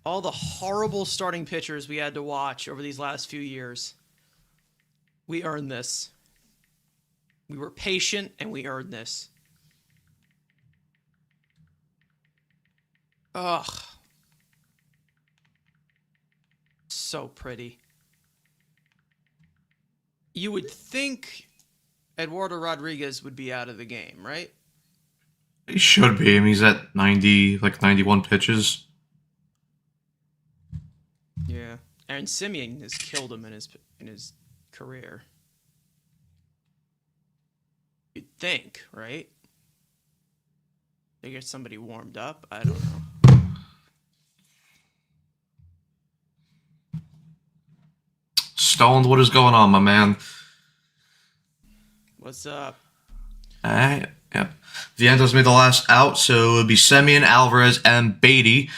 horrible starting pitchers we had to watch over these last few years, we earned this. We were patient and we earned this. Ugh. So pretty. You would think Eduardo Rodriguez would be out of the game, right? He should be. I mean, he's at 91 pitches. Yeah. Aaron Simeon has killed him in his career. You'd think, right? They get somebody warmed up. I don't know. Stoned, what is going on, my man? What's up? Alright, yep. Vientos made the last out, so it would be Semien, Alvarez, and Beatty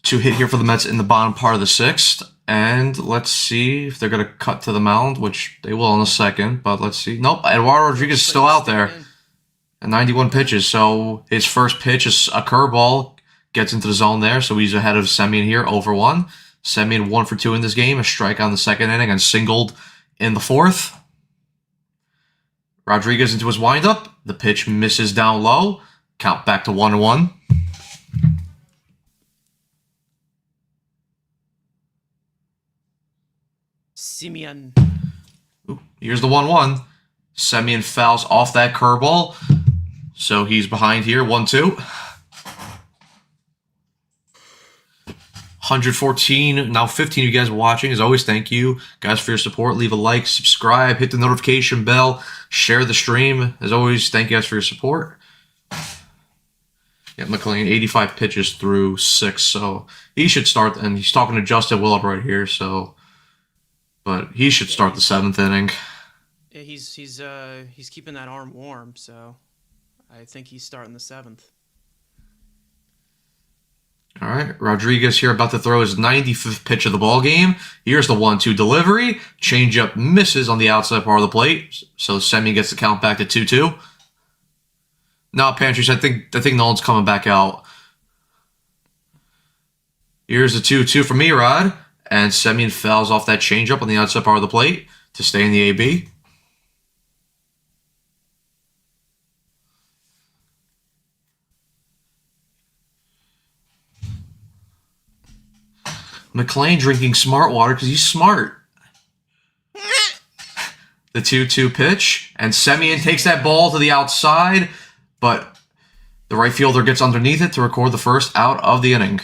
to hit here for the Mets in the bottom part of the 6th. And let's see if they're going to cut to the mound, which they will in a second. But let's see. Nope, Eduardo Rodriguez is still out there at 91 pitches. So his first pitch is a curveball. gets into the zone there, so he's ahead of Semien here, over 1. Semien 1 for 2 in this game, a strike on the second inning, and singled in the fourth. Rodriguez into his windup. The pitch misses down low. Count back to 1-1. Simeon. Here's the 1-1. Semien fouls off that curveball, so he's behind here, 1-2. 114, now 15 of you guys watching. As always, thank you guys for your support. Leave a like, subscribe, hit the notification bell, share the stream. As always, thank you guys for your support. Yeah, McLean, 85 pitches through 6, so he should start, and he's talking to Justin Willop right here, so, but he should start the 7th inning. Yeah, he's keeping that arm warm, so I think he's starting the 7th. All right, Rodriguez here about to throw his 95th pitch of the ball game. Here's the 1-2 delivery. Changeup misses on the outside part of the plate, so Semien gets the count back to 2-2. No, Panthers, I think Nolan's coming back out. Here's the 2-2 from Erod, and Semien fouls off that changeup on the outside part of the plate to stay in the AB. McLean drinking smart water because he's smart. The 2-2 pitch, and Semien takes that ball to the outside, but the right fielder gets underneath it to record the first out of the inning.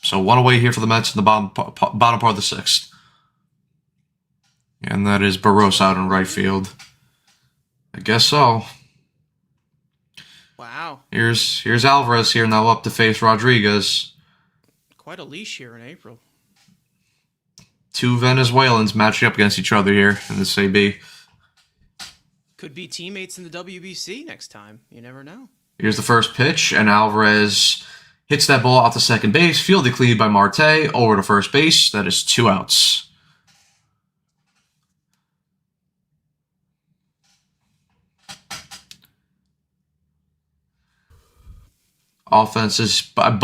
So 1 away here for the Mets in the bottom part of the 6th. And that is Barros out in right field. I guess so. Wow. Here's Alvarez here now up to face Rodriguez. Quite a leash here in April. 2 Venezuelans matching up against each other here in this AB. Could be teammates in the WBC next time. You never know. Here's the first pitch, and Alvarez hits that ball out to second base, fielded cleanly by Marte, over to first base. That is 2 outs. Both offensives for the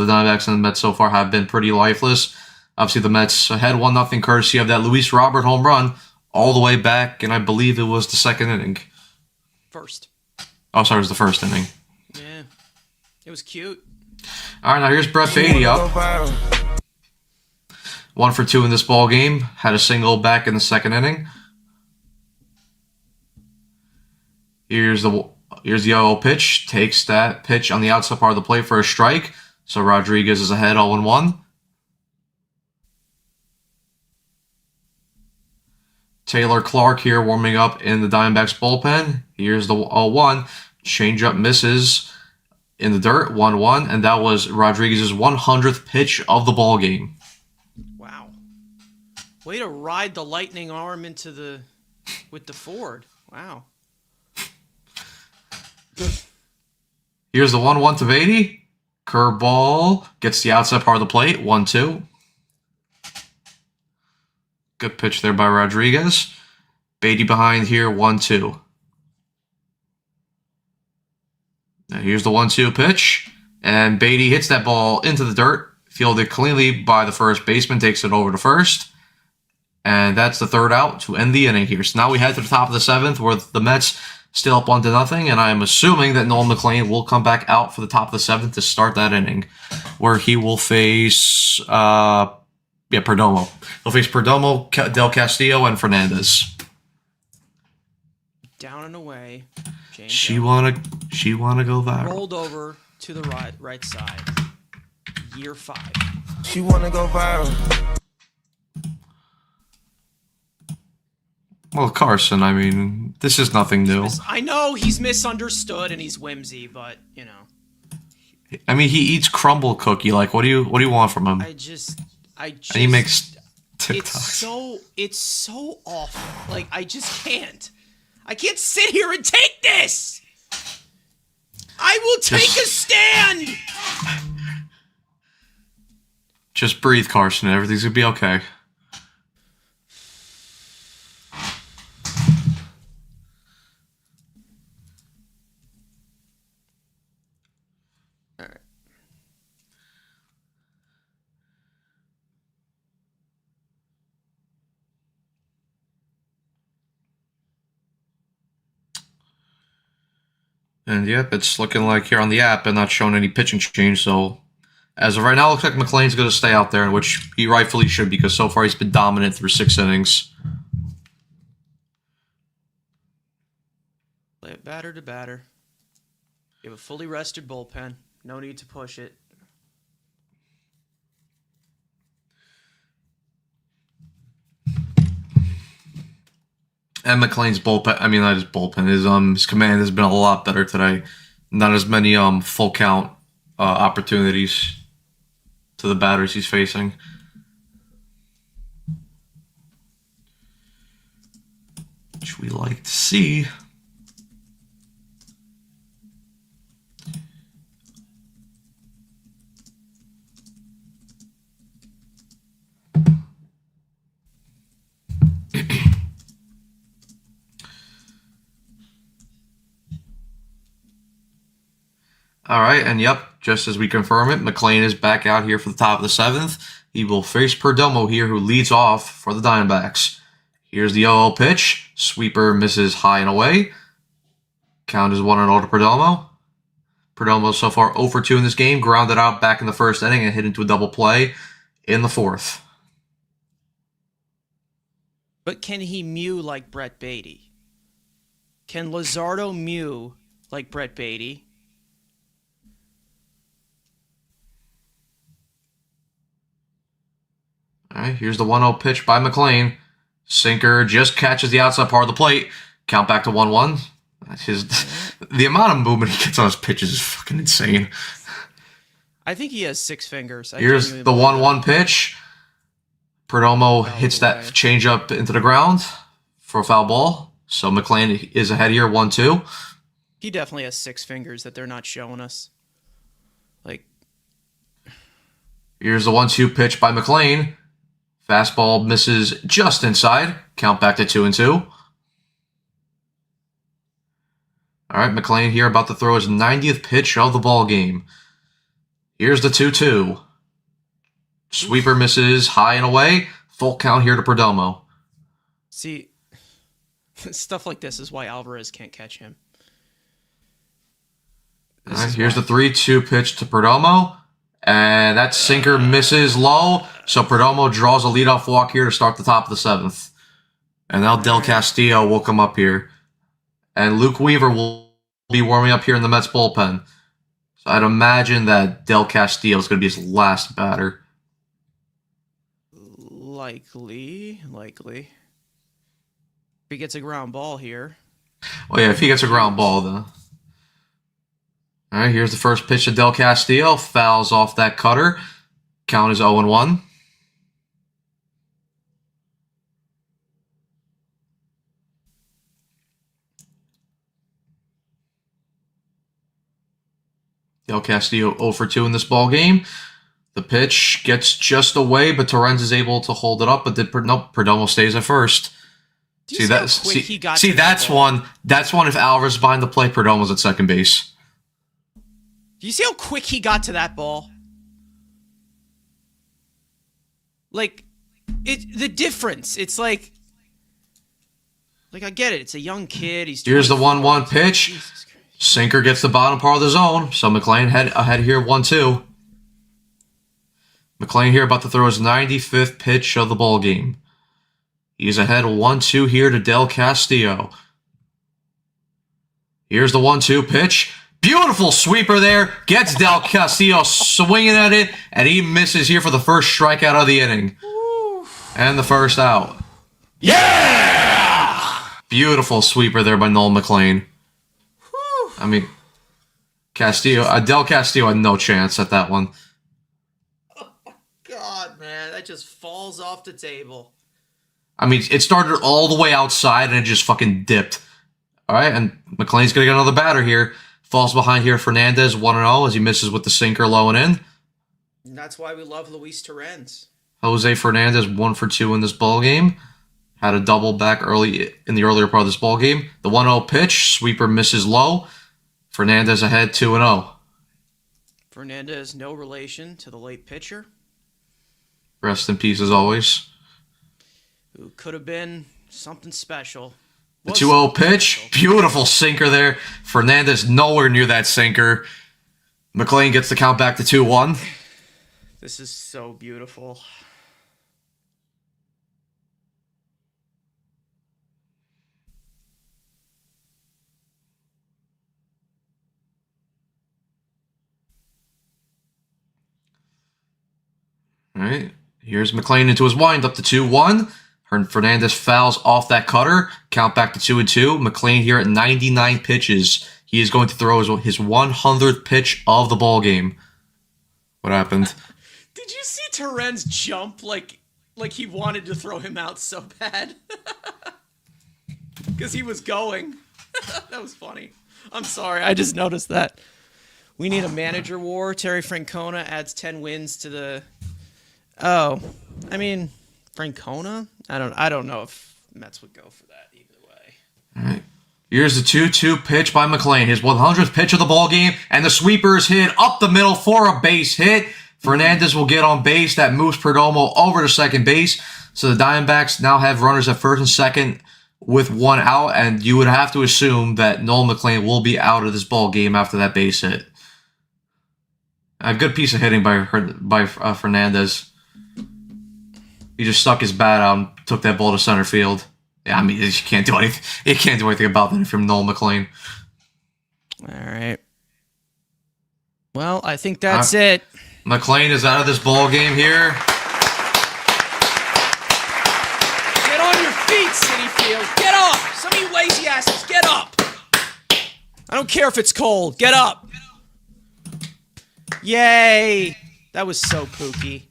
Diamondbacks and the Mets so far have been pretty lifeless. Obviously, the Mets ahead 1-0 courtesy of that Luis Robert home run all the way back, and I believe it was the 2nd inning. First. Oh, sorry, it was the 1st inning. Yeah. It was cute. All right, now here's Brett Beatty up. 1 for 2 in this ball game. Had a single back in the 2nd inning. Here's the 0 pitch. Takes that pitch on the outside part of the plate for a strike. So Rodriguez is ahead 0-1. Taylor Clark here warming up in the Diamondbacks bullpen. Here's the 0-1. Changeup misses in the dirt, 1-1. And that was Rodriguez's 100th pitch of the ball game. Wow. Way to ride the lightning arm with the Ford. Wow. Here's the 1-1 to Beatty. Curveball gets the outside part of the plate. 1-2. Good pitch there by Rodriguez. Beatty behind here. 1-2. Now here's the 1-2 pitch. And Beatty hits that ball into the dirt. Fielded cleanly by the first baseman. Takes it over to first. And that's the 3rd out to end the inning here. So now we head to the top of the 7th where the Mets still up 1-0, and I'm assuming that Nolan McLean will come back out for the top of the 7th to start that inning, where he will face, Perdomo. He'll face Perdomo, Del Castillo, and Fernandez. Down and away. She wanna go viral. Rolled over to the right side. Year 5. She wanna go viral. Well, Carson, I mean, this is nothing new. I know he's misunderstood and he's whimsy, but you know. I mean, he eats crumble cookie. Like, what do you want from him? I just. And he makes TikToks. It's so awful. Like, I just can't. I can't sit here and take this. I will take a stand. Just breathe, Carson. Everything's gonna be okay. And yep, it's looking like here on the app and not showing any pitching change. So as of right now, it looks like McLean's going to stay out there, which he rightfully should because so far he's been dominant through 6 innings. Play it batter to batter. You have a fully rested bullpen. No need to push it. And McLean's bullpen, I mean, not his bullpen, his command has been a lot better today. Not as many full count opportunities to the batters he's facing. Which we like to see. All right, and yep, just as we confirm it, McLean is back out here for the top of the 7th. He will face Perdomo here, who leads off for the Diamondbacks. Here's the 0-0 pitch. Sweeper misses high and away. Count is 1-0 to Perdomo. Perdomo so far 0 for 2 in this game, grounded out back in the first inning and hit into a double play in the 4th. But can he mew like Brett Beatty? Can Luzardo mew like Brett Beatty? All right, here's the 1-0 pitch by McLean. Sinker just catches the outside part of the plate. Count back to 1-1. The amount of movement he gets on his pitches is fucking insane. I think he has 6 fingers. Here's the 1-1 pitch. Perdomo hits that changeup into the ground for a foul ball. So McLean is ahead here, 1-2. He definitely has 6 fingers that they're not showing us. Like, here's the 1-2 pitch by McLean. Fastball misses just inside. Count back to 2-2. All right, McLean here about to throw his 90th pitch of the ball game. Here's the 2-2. Sweeper misses high and away. Full count here to Perdomo. see, stuff like this is why Alvarez can't catch him. All right, here's the 3-2 pitch to Perdomo. And that sinker misses low. So Perdomo draws a leadoff walk here to start the top of the 7th. And now Del Castillo will come up here. And Luke Weaver will be warming up here in the Mets bullpen. So I'd imagine that Del Castillo is going to be his last batter. Likely. If he gets a ground ball here. Oh yeah, if he gets a ground ball, though. All right, here's the first pitch to Del Castillo. Fouls off that cutter. Count is 0-1. Del Castillo 0 for 2 in this ball game. The pitch gets just away, but Torrens is able to hold it up. But nope, Perdomo stays at first. Do you see how quick he got to that that's ball? one. That's one. If Alvarez is behind the plate, Perdomo's at second base. Do you see how quick he got to that ball? Like, the difference. It's like I get it. It's a young kid. Here's the 24. 1-1 pitch. Jesus Christ. Sinker gets the bottom part of the zone, so McLean ahead here 1-2. McLean here about to throw his 95th pitch of the ball game. He's ahead 1-2 here to Del Castillo. Here's the 1-2 pitch. Beautiful sweeper there. Gets Del Castillo swinging at it, and he misses here for the first strikeout of the inning. And the first out. Yeah! Beautiful sweeper there by Noel McLean. I mean, Del Castillo had no chance at that one. God, man, that just falls off the table. I mean, it started all the way outside, and it just fucking dipped. All right, and McLean's going to get another batter here. Falls behind here, Fernandez 1-0 as he misses with the sinker low and in. And that's why we love Luis Torrens. Jose Fernandez 1 for 2 in this ball game. Had a double back early in the earlier part of this ball game. The 1-0 pitch, sweeper misses low. Fernandez ahead 2-0. Fernandez, no relation to the late pitcher, Rest in peace as always. who could have been something special. The 2-0 pitch. Beautiful sinker there. Fernandez nowhere near that sinker. McClain gets the count back to 2-1. This is so beautiful. All right. Here's McClain into his windup to 2-1. Fernandez fouls off that cutter. Count back to 2-2. McClain here at 99 pitches. He is going to throw his 100th pitch of the ball game. What happened? Did you see Terren's jump like he wanted to throw him out so bad? Because he was going. That was funny. I'm sorry. I just noticed that. We need a manager war. Terry Francona adds 10 wins to the... Oh, I mean, Francona? I don't know if Mets would go for that either way. All right. Here's the 2-2 pitch by McClain. His 100th pitch of the ball game, and the sweeper is hit up the middle for a base hit. Fernandez will get on base. That moves Perdomo over to second base. So the Diamondbacks now have runners at first and second with one out, and you would have to assume that Noel McClain will be out of this ball game after that base hit. A good piece of hitting by Fernandez. He just stuck his bat out and took that ball to center field. Yeah, I mean, you can't do anything. You can't do anything about that if you're Noel McClain. All right. Well, I think that's it. McClain is out of this ball game here. Get on your feet, City Field. Get up. Some of you lazy asses, get up. I don't care if it's cold. Get up. Yay. That was so kooky.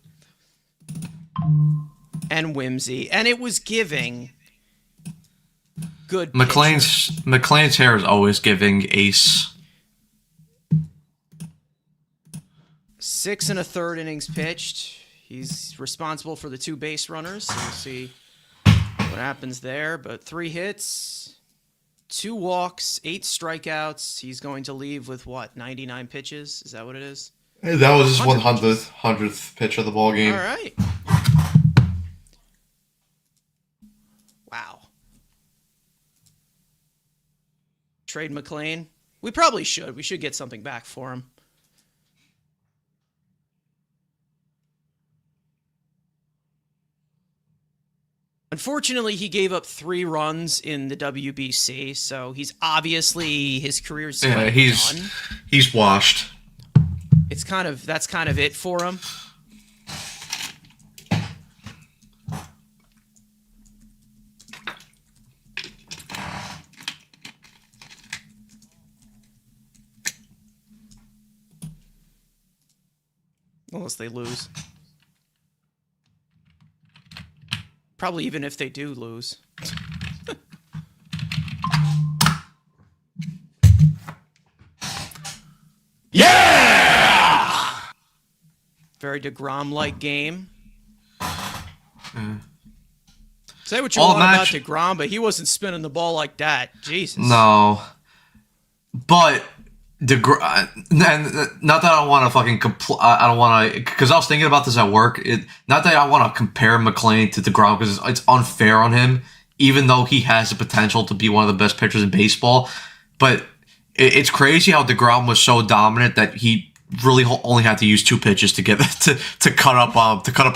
And whimsy. And it was giving good McClain's hair is always giving ace. 6 1/3 innings pitched. He's responsible for the 2 base runners. So we'll see what happens there. But 3 hits, 2 walks, 8 strikeouts. He's going to leave with what, 99 pitches? Is that what it is? That was his 100th pitch of the ball game. All right. Wow. Trade McClain? We probably should. We should get something back for him. Unfortunately, he gave up 3 runs in the WBC, so he's obviously his career's done. He's washed. That's kind of it for him. Unless they lose. Probably even if they do lose. Yeah! Very DeGrom-like game. Say what you want about DeGrom, but he wasn't spinning the ball like that. Jesus. No. But DeGrom, and not that I want to fucking I don't want to, because I was thinking about this at work. Not that I want to compare McClain to DeGrom, because it's unfair on him, even though he has the potential to be one of the best pitchers in baseball. But it's crazy how DeGrom was so dominant that he really only had to use 2 pitches to get to cut up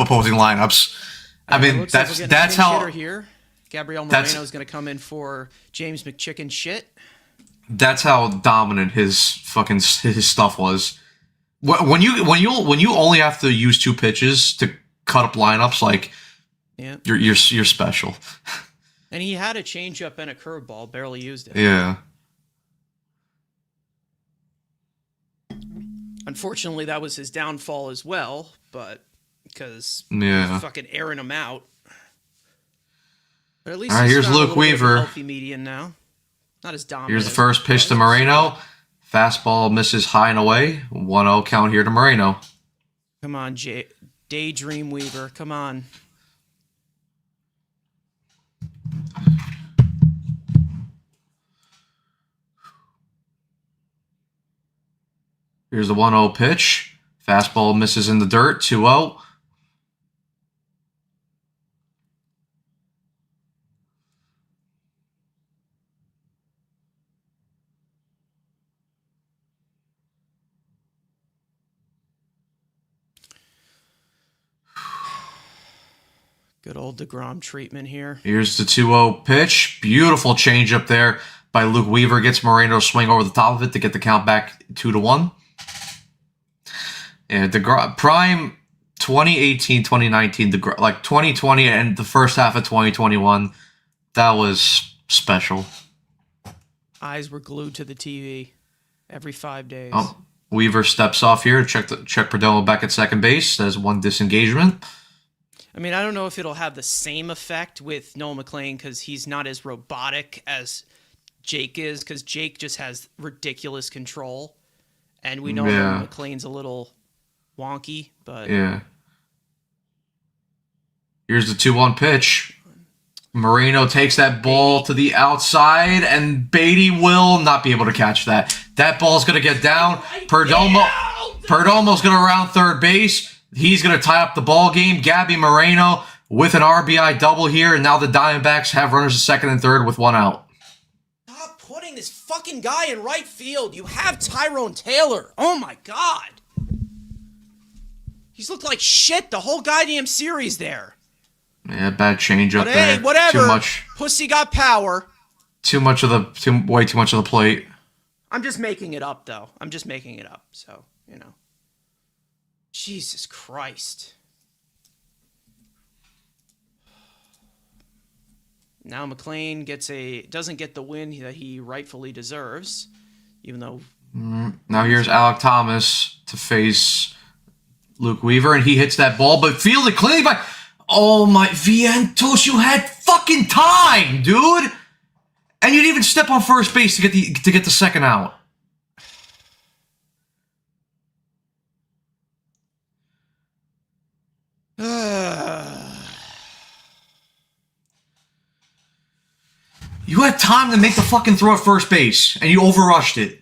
opposing lineups. I mean, that's how. Here. Gabriel Moreno is going to come in for James McChicken shit. That's how dominant his stuff was. When you only have to use 2 pitches to cut up lineups, like, yeah, you're special. And he had a changeup and a curveball, barely used it. Yeah. Unfortunately, that was his downfall as well, but because fucking airing him out. But at least here's Luke Weaver. Healthy median now. Not as dominant. Here's the first pitch to Moreno. Fastball misses high and away. 1-0 count here to Moreno. Come on, Daydream Weaver. Come on. Here's the 1-0 pitch. Fastball misses in the dirt. 2-0. Good old DeGrom treatment here. Here's the 2-0 pitch. Beautiful changeup there by Luke Weaver. Gets Moreno to swing over the top of it to get the count back 2-1. Yeah, DeGrom, prime 2018, 2019, like 2020 and the first half of 2021, that was special. Eyes were glued to the TV every 5 days. Oh, Weaver steps off here. Check Perdomo back at second base. There's one disengagement. I mean, I don't know if it'll have the same effect with Noel McLean because he's not as robotic as Jake is, because Jake just has ridiculous control. And we know Noel McLean's a little wonky, but... Yeah. Here's the 2-1 pitch. Moreno takes that ball to the outside, and Beatty will not be able to catch that. That ball's going to get down. Perdomo's going to round third base. He's going to tie up the ball game. Gabby Moreno with an RBI double here, and now the Diamondbacks have runners at second and third with one out. Stop putting this fucking guy in right field. You have Tyrone Taylor. Oh my God. He's looked like shit the whole goddamn series there. Yeah, bad change up But there. hey, whatever. Too much. Pussy got power. Way too much of the plate. I'm just making it up, though. I'm just making it up. So, you know. Jesus Christ. Now McLean doesn't get the win that he rightfully deserves, even though... Now here's Alec Thomas to face Luke Weaver, and he hits that ball, but fielded cleanly by... Oh my, Vientos, you had fucking time, dude! And you didn't even step on first base to get the second out. You had time to make the fucking throw at first base, and you overrushed it.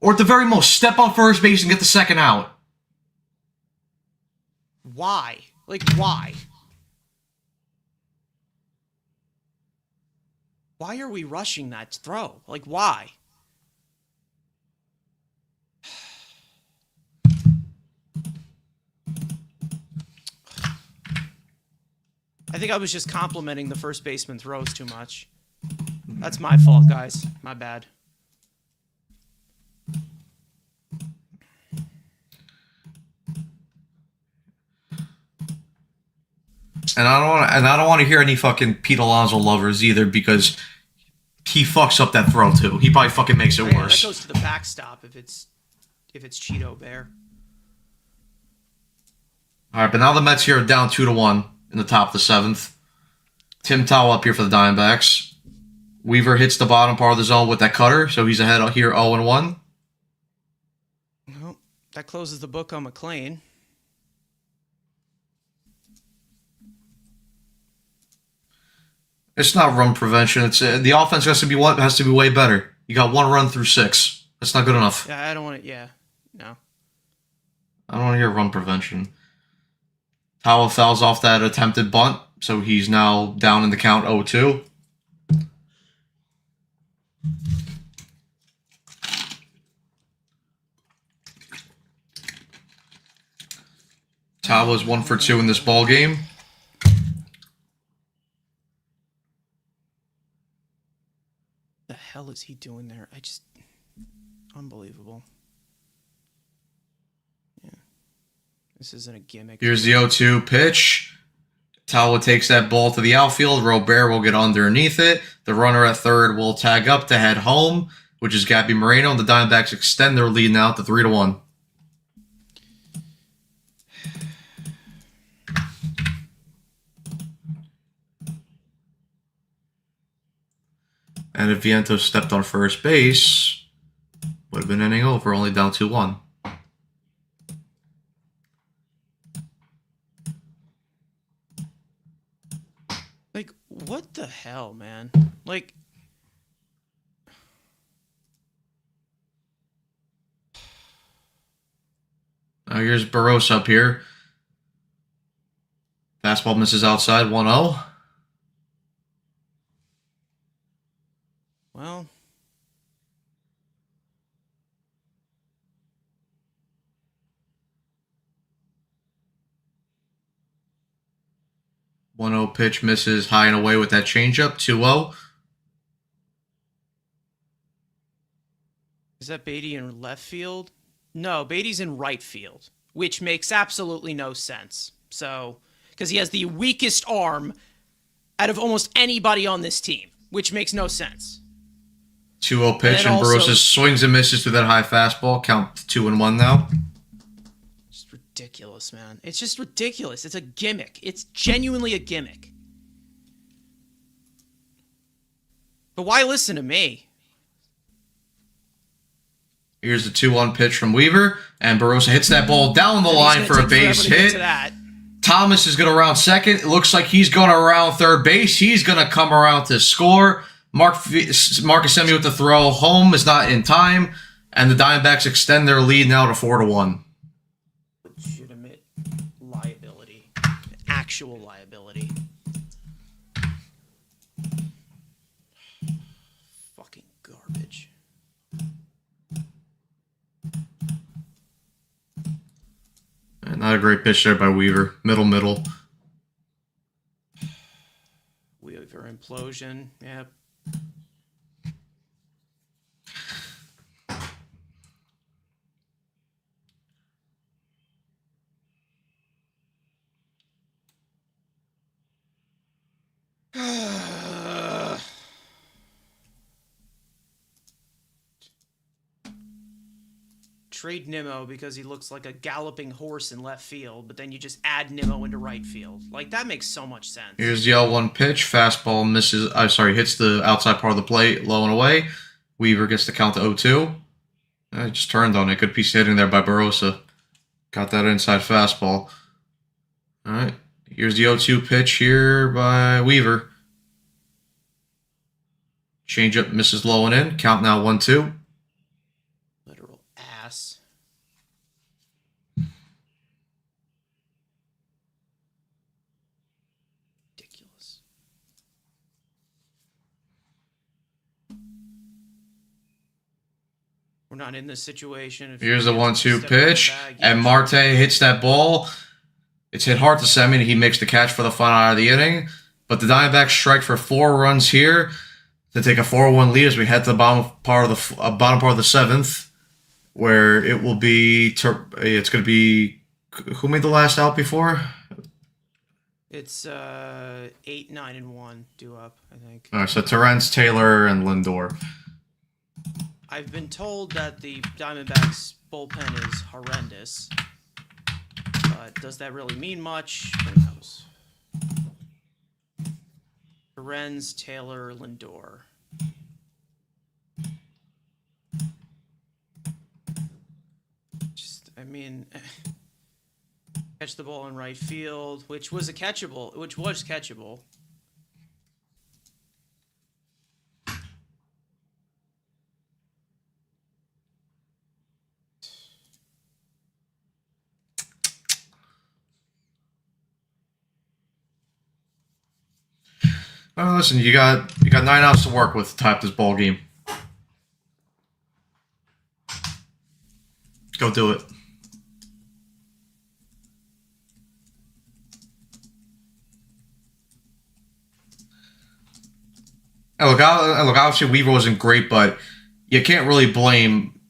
Or at the very most, step on first base and get the second out. Why? Like, why? Why are we rushing that throw? Like, why? I think I was just complimenting the first baseman throws too much. That's my fault, guys. My bad. And I don't want to hear any fucking Pete Alonso lovers either, because he fucks up that throw too. He probably fucking makes it Yeah, worse. that goes to the backstop if it's Cheeto Bear. All right, but now the Mets here are down 2-1 in the top of the seventh. Tim Towel up here for the Diamondbacks. Weaver hits the bottom part of the zone with that cutter, so he's ahead here 0-1. Well, that closes the book on McLean. It's not run prevention. It's the offense has to be way better. You got 1 run through 6. That's not good enough. Yeah, I don't want to. Yeah, no. I don't want to hear run prevention. Towel fouls off that attempted bunt, so he's now down in the count 0-2. Towel is 1 for 2 in this ball game. The hell is he doing there? Unbelievable. Yeah. This isn't a gimmick. Here's the 0-2 pitch. Towel takes that ball to the outfield. Robert will get underneath it. The runner at third will tag up to head home, which is Gabby Moreno. And the Diamondbacks extend their lead now to 3-1. And if Vientos stepped on first base, would have been inning over, only down 2-1. Like, what the hell, man? Like, Now here's Barros up here. Fastball misses outside, 1-0. well, 1-0 pitch misses high and away with that changeup. 2-0. Is that Beatty in left field? No, Beatty's in right field, which makes absolutely no sense. So, because he has the weakest arm out of almost anybody on this team, which makes no sense. 2-0 pitch, and also- Barossa swings and misses through that high fastball. Count 2-1 now. Just ridiculous, man. It's just ridiculous. It's a gimmick. It's genuinely a gimmick. But why listen to me? Here's the 2-1 pitch from Weaver, and Barossa hits that ball down the And he's line gonna for a take forever base to get hit. to that. Thomas is going to round second. It looks like he's going to round third base. He's going to come around to score. Marcus Semien with the throw. Home is not in time, and the Diamondbacks extend their lead now to 4-1. Legitimate liability. Actual liability. Fucking garbage. And not a great pitch there by Weaver. Middle. Weaver implosion. Yep. Trade Nimmo because he looks like a galloping horse in left field, but then you just add Nimmo into right field. Like, that makes so much sense. Here's the L1 pitch. Fastball misses. Hits the outside part of the plate, low and away. Weaver gets the count to 0-2. It just turned on it. Good piece of hitting there by Barossa. Got that inside fastball. All right. Here's the 0-2 pitch here by Weaver. Changeup misses low and in. Count now 1-2. Literal ass. Ridiculous. We're not in this situation. If Here's the you 1-2 step in the pitch. bag, And yeah. Marte hits that ball. It's hit hard to Semien. He makes the catch for the final out of the inning. But the Diamondbacks strike for 4 runs here to take a 4-1 lead as we head to the bottom part of the seventh, where it will be. It's going to be who made the last out before? It's 8, 9, and 1 due up, I think. All right, so Terrence, Taylor, and Lindor. I've been told that the Diamondbacks bullpen is horrendous. But does that really mean much? Who knows? Lorenz, Taylor, Lindor. Catch the ball in right field, which was catchable. Listen, you got 9 outs to work with to type this ball game. Go do it. And look, obviously Weaver wasn't great, but you can't really blame.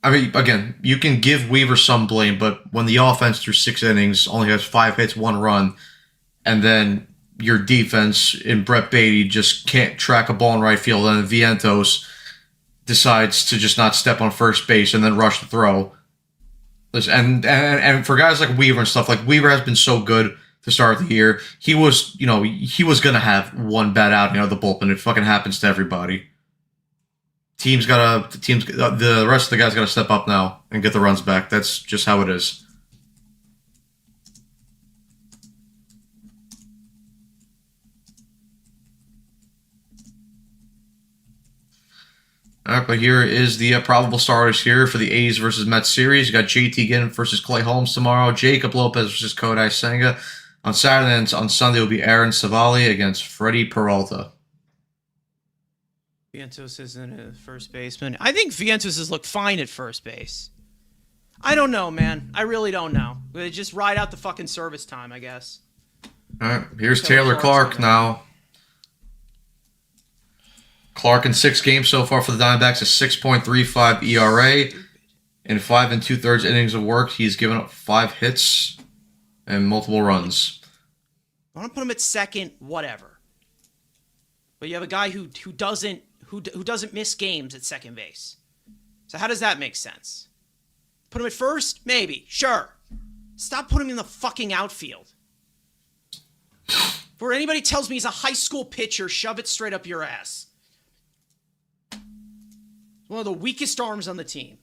I mean, again, you can give Weaver some blame, but when the offense through 6 innings only has 5 hits, 1 run, and then your defense in Brett Beatty just can't track a ball in right field, and Vientos decides to just not step on first base and then rush the throw. Listen, and for guys like Weaver and stuff, like Weaver has been so good to start the year. He was gonna have one bad outing out of the bullpen. It fucking happens to everybody. The rest of the guys gotta step up now and get the runs back. That's just how it is. All right, but here is the probable starters here for the A's versus Mets series. You got JT Ginn versus Clay Holmes tomorrow. Jacob Lopez versus Kodai Senga. On Saturday and on Sunday will be Aaron Savali against Freddie Peralta. Vientos isn't a first baseman. I think Vientos has looked fine at first base. I don't know, man. I really don't know. They just ride out the fucking service time, I guess. All right, here's Taylor Taylor Clark's Clark now. Clark in 6 games so far for the Diamondbacks, a 6.35 ERA. In 5 2/3 innings of work, he's given up 5 hits and multiple runs. I want to put him at second, whatever. But you have a guy who doesn't miss games at second base. So how does that make sense? Put him at first? Maybe. Sure. Stop putting him in the fucking outfield. Before anybody tells me he's a high school pitcher, shove it straight up your ass. One of the weakest arms on the team.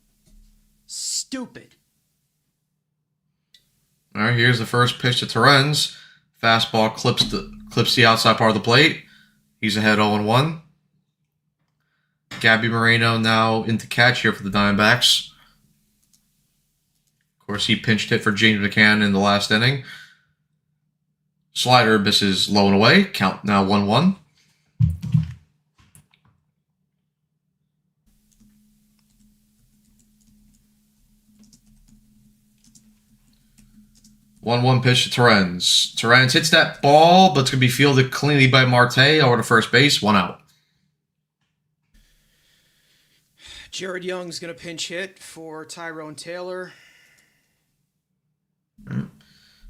Stupid. All right, here's the first pitch to Torrens. Fastball clips the outside part of the plate. He's ahead 0-1. Gabby Moreno now into catch here for the Diamondbacks. Of course, he pinched hit for James McCann in the last inning. Slider misses low and away. Count now 1-1. 1-1 pitch to Torrens. Torrens hits that ball, but it's going to be fielded cleanly by Marte over to first base. 1 out. Jared Young's going to pinch hit for Tyrone Taylor.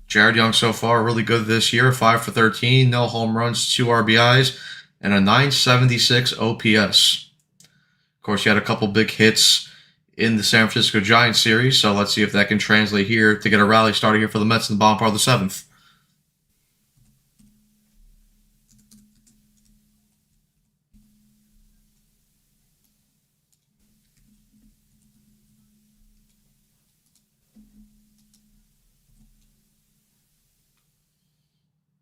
Jared Young so far really good this year. 5 for 13, no home runs, 2 RBIs, and a 976 OPS. Of course, he had a couple big hits in the San Francisco Giants series, so let's see if that can translate here to get a rally started here for the Mets in the bottom part of the 7th.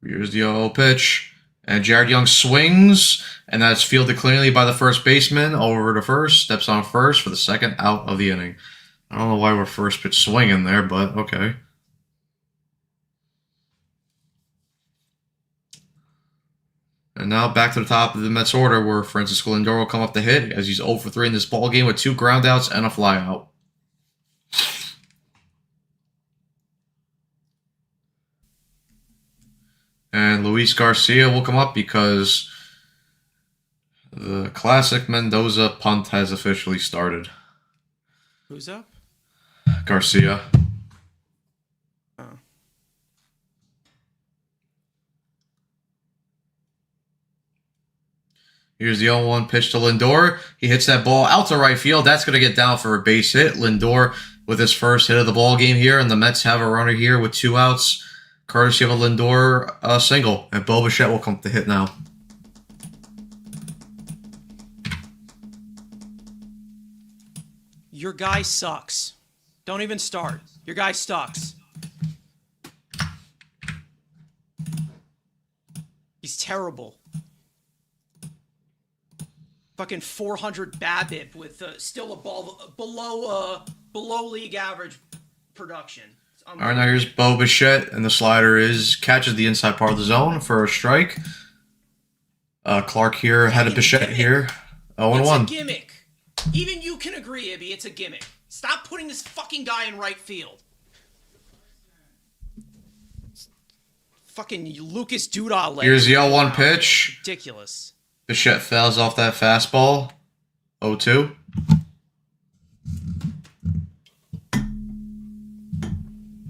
Here's the 0 pitch. And Jared Young swings, and that's fielded cleanly by the first baseman over to first. Steps on first for the second out of the inning. I don't know why we're first pitch swinging there, but okay. And now back to the top of the Mets order, where Francisco Lindor will come up to hit as he's 0 for 3 in this ball game with 2 groundouts and a flyout. And Luis Garcia will come up because the classic Mendoza punt has officially started. Who's up? Garcia. Oh. Here's the 0-1 pitch to Lindor. He hits that ball out to right field. That's going to get down for a base hit. Lindor with his first hit of the ball game here, and the Mets have a runner here with 2 outs. Courtesy of a Lindor single. And Bo Bichette will come to hit now. Your guy sucks. Don't even start. Your guy sucks. He's terrible. Fucking 400 BABIP with still below league average production. All right, now here's Bo Bichette, and the slider catches the inside part of the zone for a strike. Clark here had a Bichette here. 0-1. It's a gimmick. Even you can agree, Ibby, it's a gimmick. Stop putting this fucking guy in right field. Fucking Lucas Duda. Here's the 0-1 pitch. Ridiculous. Bichette fouls off that fastball. 0-2.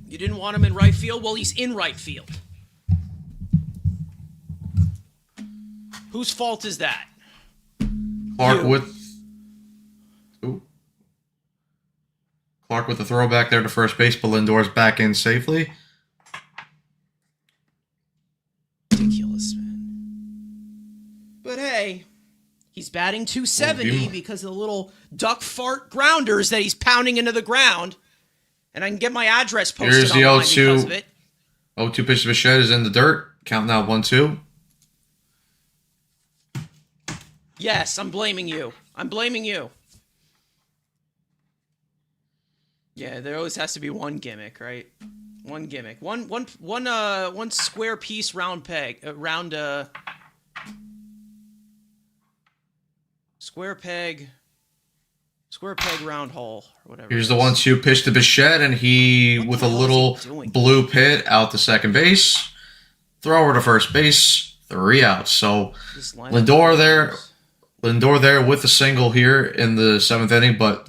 You didn't want him in right field? Well, he's in right field. Whose fault is that? Clark You. with... Ooh. Clark with the throwback there to first base, but Lindor's back in safely. Ridiculous, man. But hey, he's batting 270 because of the little duck fart grounders that he's pounding into the ground. And I can get my address posted Here's the online 0-2. because of it. 0-2 pitch to Bichette is in the dirt. Count now 1-2. Yes, I'm blaming you. I'm blaming you. Yeah, there always has to be one gimmick, right? One gimmick. One square piece round peg. Square peg round hole, or whatever. Here's the 1-2 pitch to Bichette, and he, with a the hell is little he doing? blue pit out to second base. Thrower to first base, 3 outs. So This lineup Lindor there with a single here in the 7th inning, but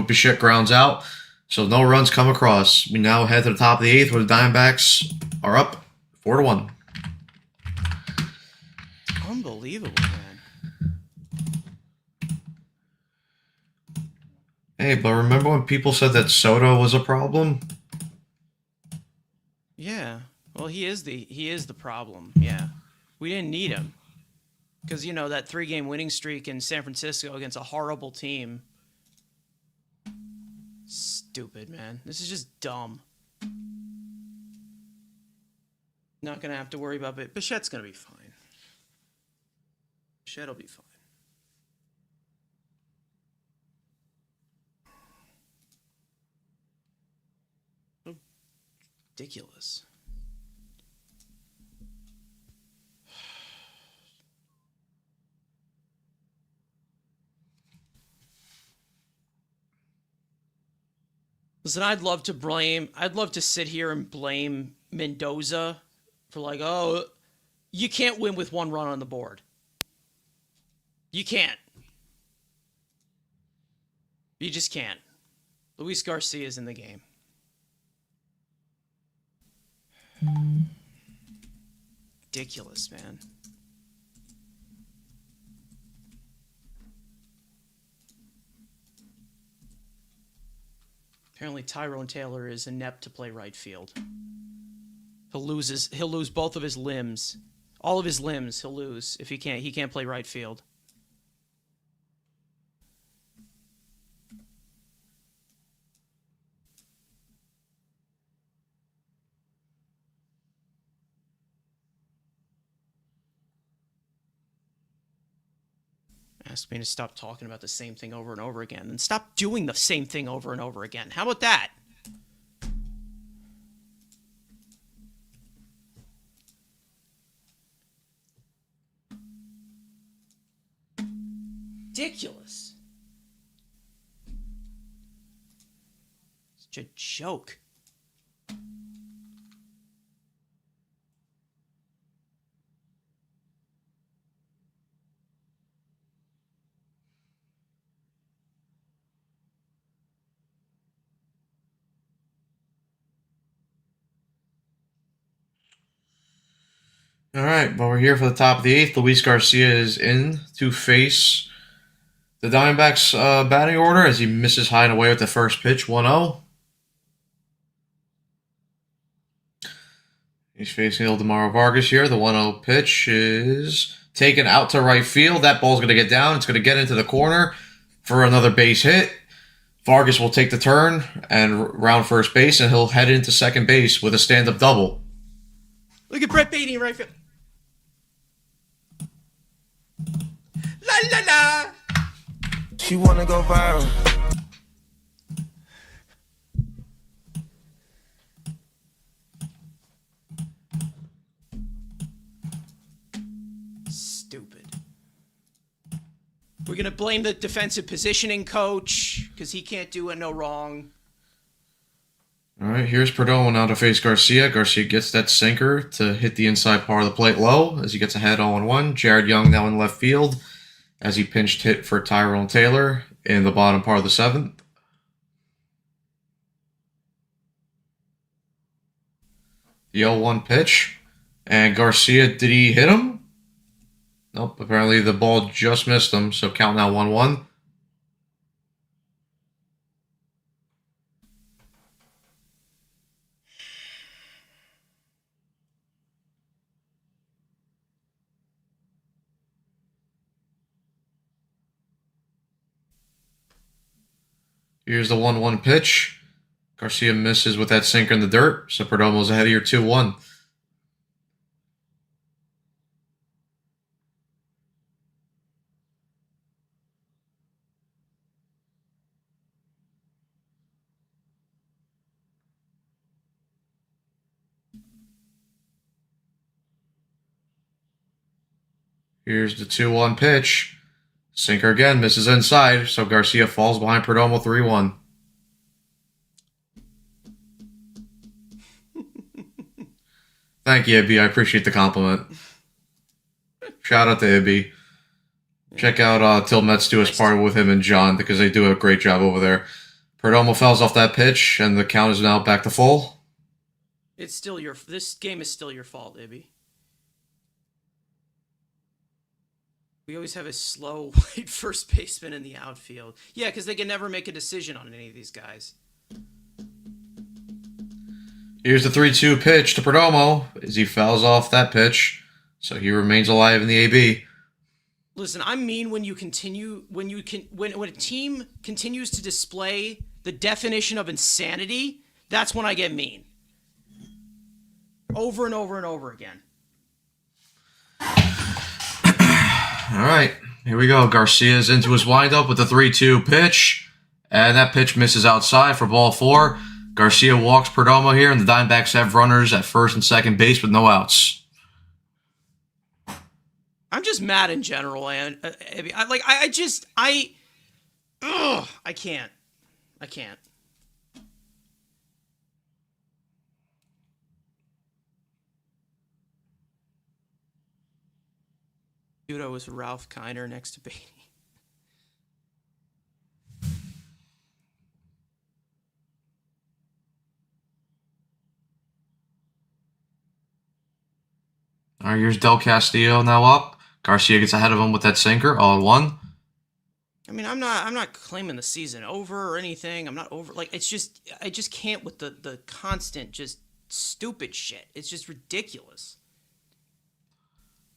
Bichette grounds out. So no runs come across. We now head to the top of the 8th where the Diamondbacks are up 4-1. Unbelievable, man. Hey, but remember when people said that Soto was a problem? Yeah. Well, he is the problem. Yeah. We didn't need him. Because, you know, that 3-game winning streak in San Francisco against a horrible team. Stupid, man. This is just dumb. Not going to have to worry about it. Bichette's going to be fine. Bichette will be fine. Ridiculous. Listen, I'd love to sit here and blame Mendoza for like, oh, you can't win with 1 run on the board. You can't. You just can't. Luis Garcia's in the game. Ridiculous, man. Apparently Tyrone Taylor is inept to play right field. He'll lose both of his limbs. All of his limbs he'll lose if he can't play right field. Ask me to stop talking about the same thing over and over again. And stop doing the same thing over and over again. How about that? Ridiculous. Such a joke. All right, well, we're here for the top of the 8th. Luis Garcia is in to face the Diamondbacks batting order as he misses high and away with the first pitch, 1-0. He's facing Ildemaro Vargas here. The 1-0 pitch is taken out to right field. That ball's going to get down. It's going to get into the corner for another base hit. Vargas will take the turn and round first base, and he'll head into second base with a stand-up double. Look at Brett Beatty in right field. La la la. She wanna go viral. Stupid. We're going to blame the defensive positioning coach because he can't do it no wrong. All right, here's Perdomo now to face Garcia. Garcia gets that sinker to hit the inside part of the plate low as he gets ahead 0-1. Jared Young now in left field as he pinched hit for Tyrone Taylor in the bottom part of the 7th. The 0-1 pitch. And Garcia, did he hit him? Nope, apparently the ball just missed him, so count now 1-1. Here's the 1-1 pitch. Garcia misses with that sinker in the dirt, so Perdomo's ahead of your 2-1. Here's the 2-1 pitch. Sinker again, misses inside, so Garcia falls behind Perdomo 3-1. Thank you, Ibby. I appreciate the compliment. Shout out to Ibby. Check out Till Mets do his part with him and John because they do a great job over there. Perdomo fouls off that pitch, and the count is now back to full. It's still this game is still your fault, Ibby. We always have a slow white first baseman in the outfield. Yeah, because they can never make a decision on any of these guys. Here's the 3-2 pitch to Perdomo as he fouls off that pitch, so he remains alive in the AB. Listen, I mean when a team continues to display the definition of insanity, that's when I get mean. Over and over and over again. All right, here we go. Garcia's into his windup with the 3-2 pitch, and that pitch misses outside for ball 4. Garcia walks Perdomo here, and the Diamondbacks have runners at first and second base with no outs. I'm just mad in general, and I can't. Judo was Ralph Kiner next to Beatty. All right, here's Del Castillo now up. Garcia gets ahead of him with that sinker, 0-1. I mean, I'm not claiming the season over or anything. I'm not over. Like, it's just, I just can't with the constant just stupid shit. It's just ridiculous.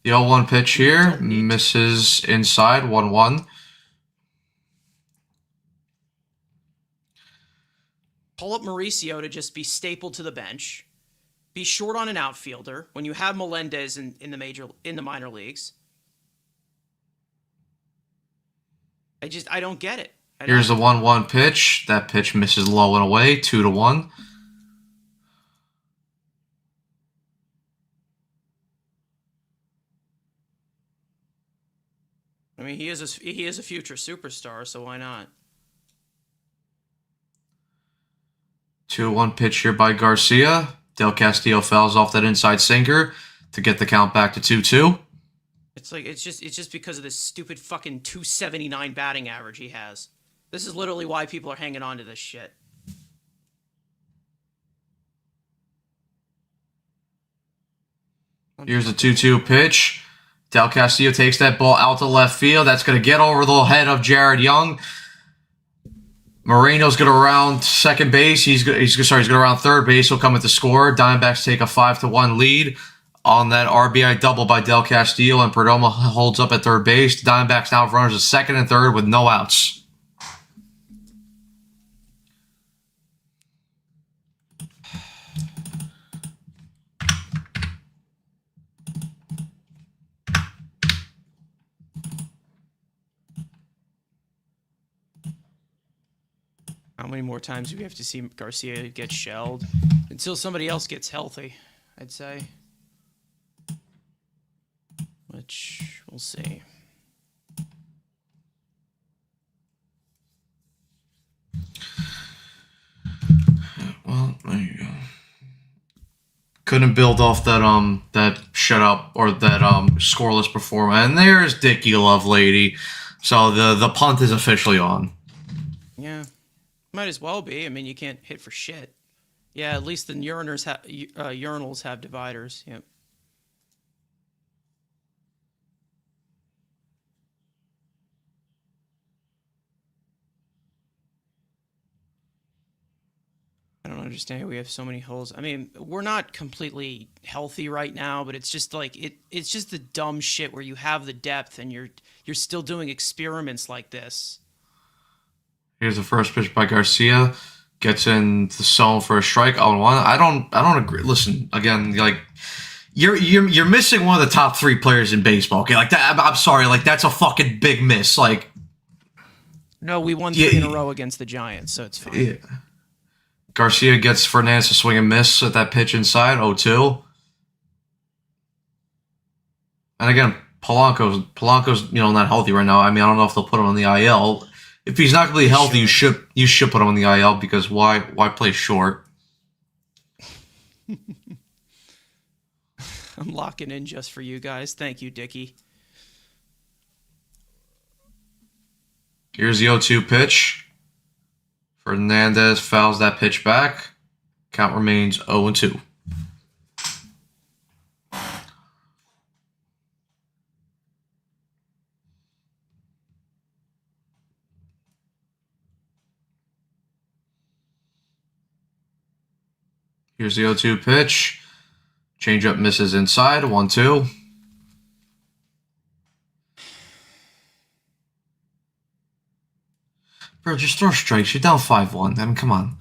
The 0-1 pitch here misses inside, 1-1. Pull up Mauricio to just be stapled to the bench. Be short on an outfielder when you have Melendez in the minor leagues. I don't get it. Here's the 1-1 pitch. That pitch misses low and away, 2-1. I mean, he is a future superstar, so why not? 2-1 pitch here by Garcia. Del Castillo fouls off that inside sinker to get the count back to 2-2. It's just because of this stupid fucking 279 batting average he has. This is literally why people are hanging on to this shit. Here's the 2-2 pitch. Del Castillo takes that ball out to left field. That's going to get over the head of Jared Young. Moreno's going to round second base. He's going to round third base. He'll come at the score. Diamondbacks take a 5-1 lead on that RBI double by Del Castillo, and Perdomo holds up at third base. Diamondbacks now have runners at second and third with no outs. How many more times do we have to see Garcia get shelled? Until somebody else gets healthy, I'd say. Which, we'll see. Well, there you go. Couldn't build off that shutout or that scoreless performance. And there's Dickie Lovelady. So the punt is officially on. Yeah. Might as well be. I mean, you can't hit for shit. Yeah, at least the urinals have dividers. Yep. I don't understand. We have so many holes. I mean, we're not completely healthy right now, but it's just like it's just the dumb shit where you have the depth and you're still doing experiments like this. Here's the first pitch by Garcia. Gets in the zone for a strike, 0-1. I don't agree. Listen, again, like you're missing one of the top 3 players in baseball. Okay, like that. I'm sorry, like that's a fucking big miss. Like, no, we won 3 in a row against the Giants, so it's fine. Yeah. Garcia gets Fernandez to swing and miss at that pitch inside, 0-2. And again, Polanco's not healthy right now. I mean, I don't know if they'll put him on the IL. If he's not completely healthy, you should put him on the IL because why play short? I'm locking in just for you guys. Thank you, Dickie. Here's the 0-2 pitch. Fernandez fouls that pitch back. Count remains 0-2. Here's the 0-2 pitch. Changeup misses inside. 1-2. Bro, just throw strikes. You're down 5-1. I mean, come on.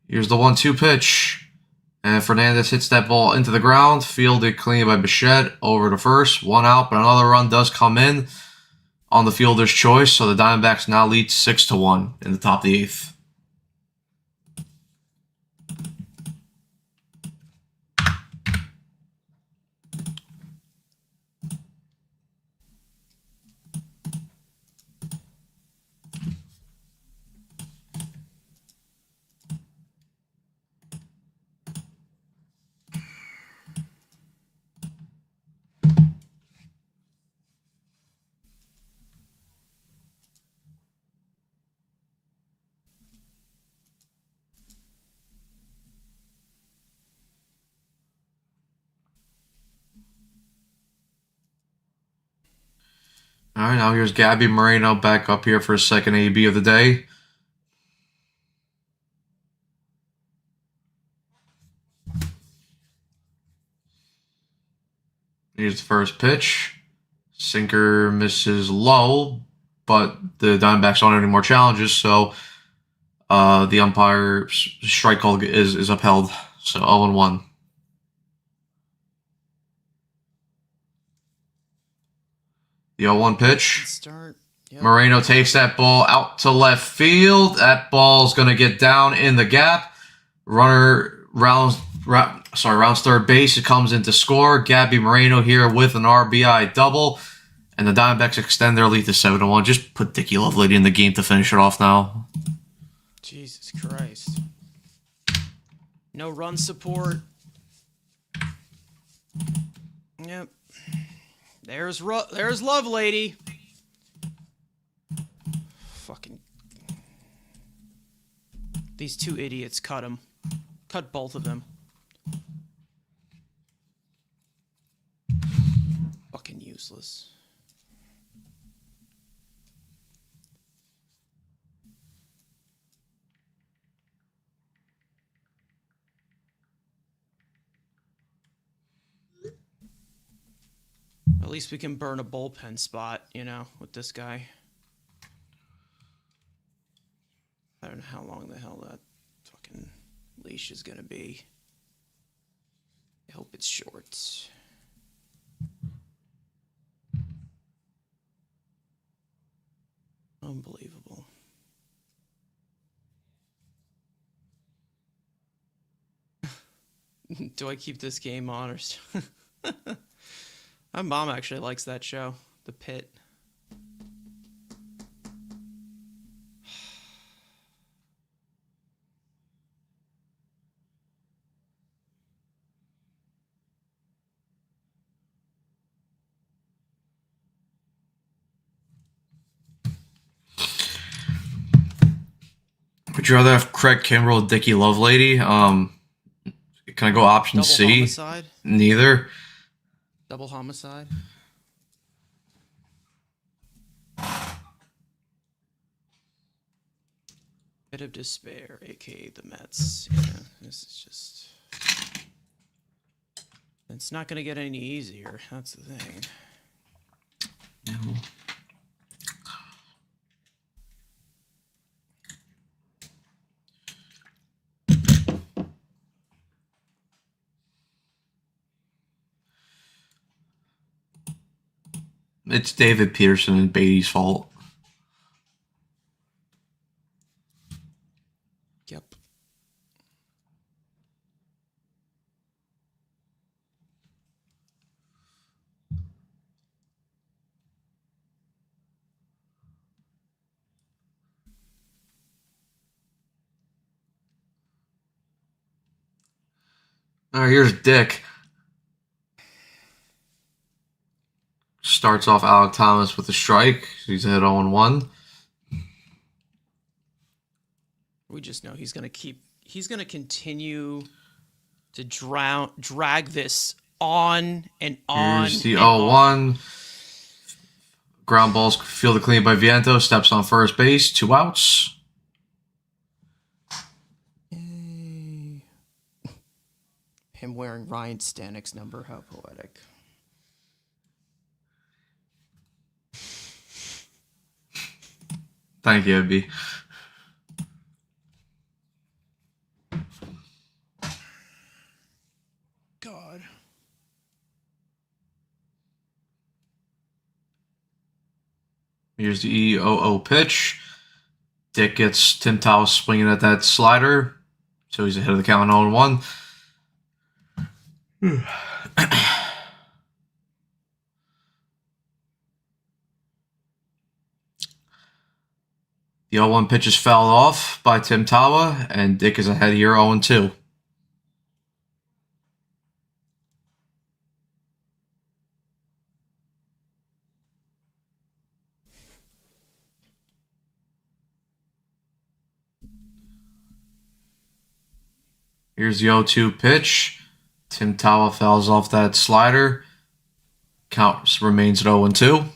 Here's the 1-2 pitch. And Fernandez hits that ball into the ground. Fielded clean by Bichette. Over to first. 1 out, but another run does come in on the fielder's choice. So the Diamondbacks now lead 6-1 in the top of the 8th. All right, now here's Gabby Moreno back up here for his second AB of the day. Here's the first pitch. Sinker misses low, but the Diamondbacks don't have any more challenges, so the umpire's strike call is upheld. So 0-1. The 0-1 pitch. Start. Yep. Moreno takes that ball out to left field. That ball's going to get down in the gap. Runner rounds third base. It comes in to score. Gabby Moreno here with an RBI double. And the Diamondbacks extend their lead to 7-1. Just put Dickie Lovelady in the game to finish it off now. Jesus Christ. No run support. Yep. There's Love Lady. Fucking. These two idiots cut him. Cut both of them. Fucking useless. At least we can burn a bullpen spot, you know, with this guy. I don't know how long the hell that fucking leash is gonna be. I hope it's short. Unbelievable. Do I keep this game on or? My mom actually likes that show, The Pit. Would you rather have Craig Kimbrell or Dickie Lovelady? Can I go option Double C? homicide? Neither. Double homicide? Bit of despair, aka the Mets. Yeah, this is just. It's not going to get any easier. That's the thing. It's David Peterson and Beatty's fault. Yep. All right, here's Dick. Starts off Alec Thomas with a strike. He's ahead 0-1. We just know he's going to continue to drag this on and on. Here's the and on. 0-1. Ground balls fielded clean by Viento. Steps on first base. 2 outs. Him wearing Ryan Stanek's number. How poetic. Thank you, Abby. God. Here's the 0-0 pitch. Dick gets Tim Towers swinging at that slider. So he's ahead of the count 0-1. The 0-1 pitch is fouled off by Tim Tawa, and Dick is ahead here 0-2. Here's the 0-2 pitch. Tim Tawa fouls off that slider. Count remains at 0-2.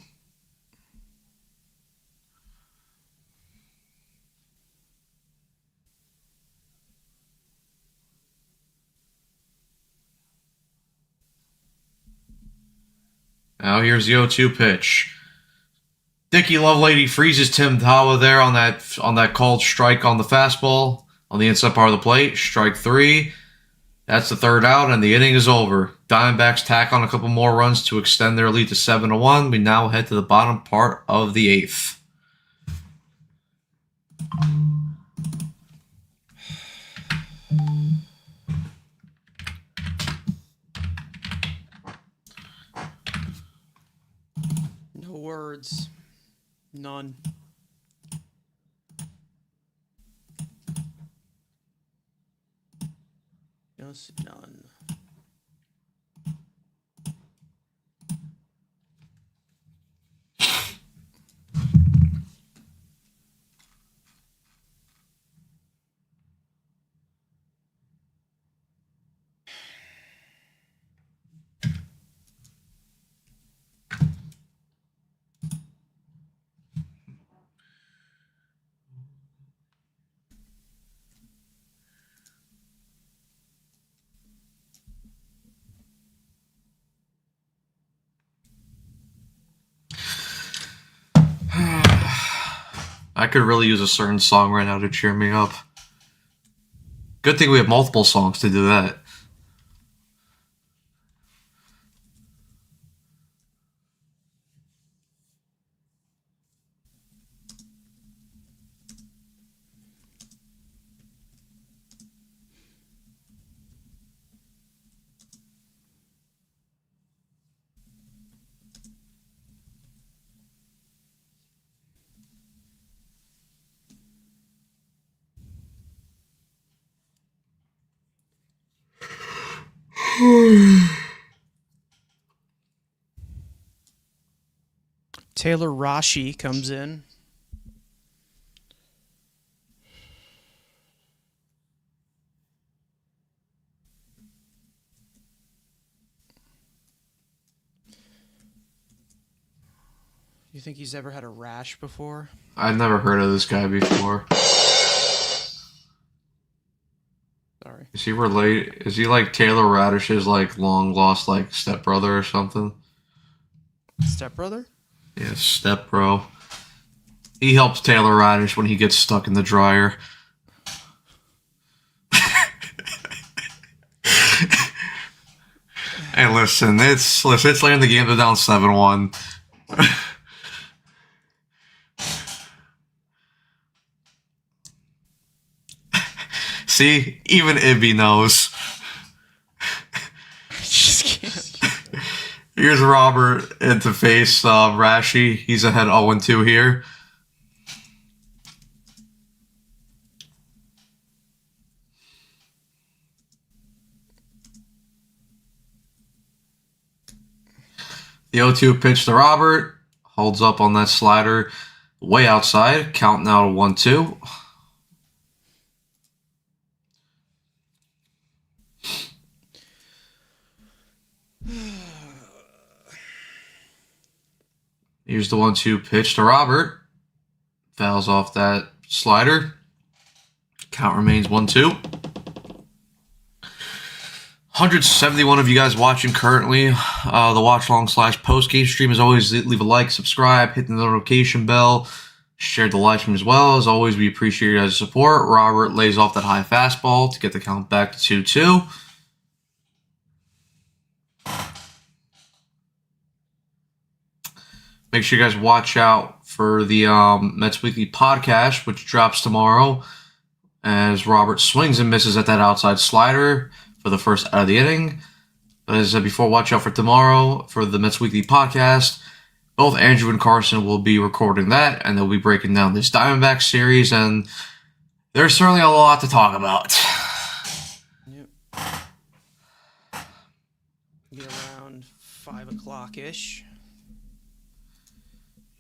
Now here's the 0-2 pitch. Dickie Lovelady freezes Tim Tawa there on that called strike on the fastball on the inside part of the plate. Strike 3. That's the third out, and the inning is over. Diamondbacks tack on a couple more runs to extend their lead to 7-1. We now head to the bottom part of the 8th. No words. None. Just none. I could really use a certain song right now to cheer me up. Good thing we have multiple songs to do that. Taylor Rashi comes in. You think he's ever had a rash before? I've never heard of this guy before. Sorry. Is he related? Is he like Taylor Radish's like long lost like stepbrother or something? Stepbrother? Yeah, stepbro. He helps Taylor Radish when he gets stuck in the dryer. Hey, listen, it's laying the game to down 7-1. See, even Ibby knows. Just can't. Here's Robert to face Rashi. He's ahead 0-2 here. The 0-2 pitch to Robert. Holds up on that slider way outside. Count now to 1-2. Here's the 1-2 pitch to Robert. Fouls off that slider. Count remains 1-2. 171 of you guys watching currently. The watch along / postgame stream. As always, leave a like, subscribe, hit the notification bell, share the live stream as well. As always, we appreciate your guys' support. Robert lays off that high fastball to get the count back to 2-2. Make sure you guys watch out for the Mets Weekly podcast, which drops tomorrow, as Robert swings and misses at that outside slider for the first out of the inning. But as I said before, watch out for tomorrow for the Mets Weekly podcast. Both Andrew and Carson will be recording that, and they'll be breaking down this Diamondbacks series, and there's certainly a lot to talk about. Yep. Be around 5 o'clock-ish.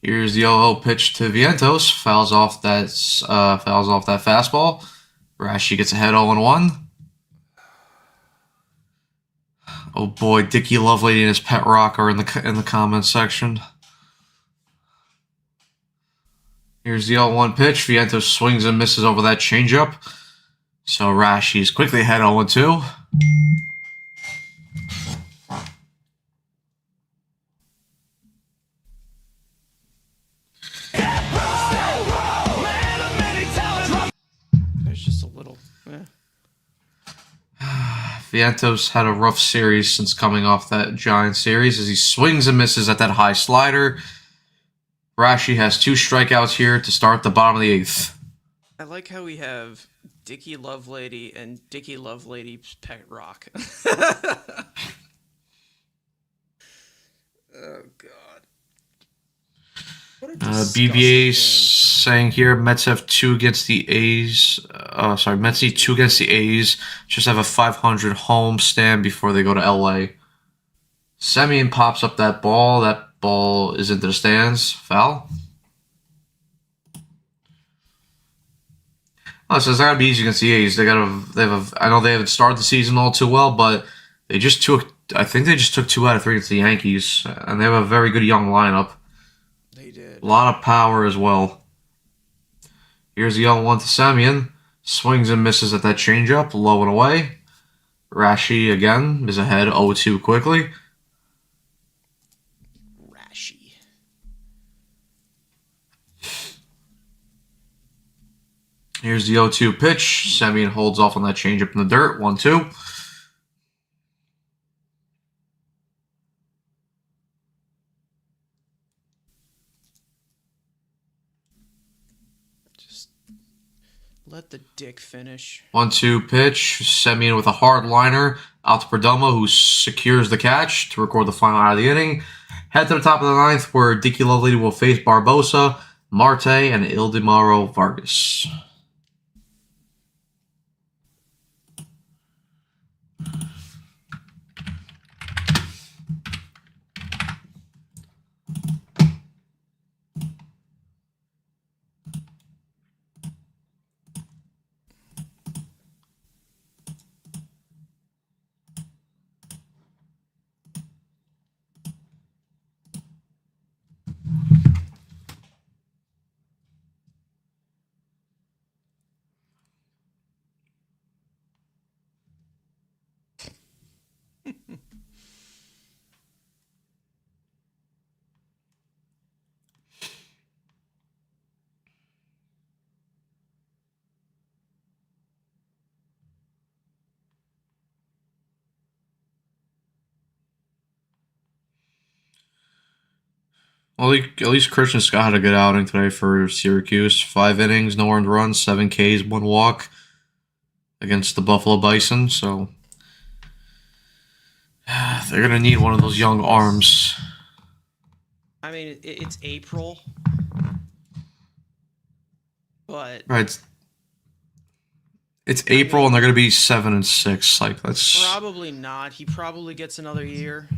Here's the 0-0 pitch to Vientos. Fouls off that fastball. Rashi gets ahead 0-1. Oh boy, Dickie Lovelady and his pet rock are in the comments section. Here's the 0-1 pitch. Vientos swings and misses over that changeup. So Rashi's quickly ahead 0-2. There's just a little... Vientos had a rough series since coming off that Giants series as he swings and misses at that high slider. Rashi has 2 strikeouts here to start the bottom of the 8th. I like how we have Dickie Lovelady and Dickie Lovelady's pet rock. Oh, God. What a disgusting BBA game. saying here Mets have 2 against the A's. Mets need 2 against the A's. Just have a 500 home stand before they go to LA. Semien pops up that ball. That ball is into the stands. Foul. Oh, so it's not gonna be easy against the A's. I know they haven't started the season all too well, but I think they just took 2 out of 3 against the Yankees, and they have a very good young lineup. They did. A lot of power as well. Here's the 0-1 to Semien. Swings and misses at that changeup, low and away. Rashi again is ahead 0-2 quickly. Rashy. Here's the 0-2 pitch. Semien holds off on that changeup in the dirt. 1-2. Just let the dick finish. 1-2 pitch. Semien with a hard liner out to Perdomo, who secures the catch to record the final out of the inning. Head to the top of the 9th, where Dickie Lovelady will face Barbosa, Marte, and Ildemaro Vargas. Well, at least Christian Scott had a good outing today for Syracuse. 5 innings, no earned runs, 7 Ks, 1 walk against the Buffalo Bison. So they're going to need one of those young arms. I mean, it's April. But Right. It's April and they're going to be 7-6. Like, that's probably not. He probably gets another year.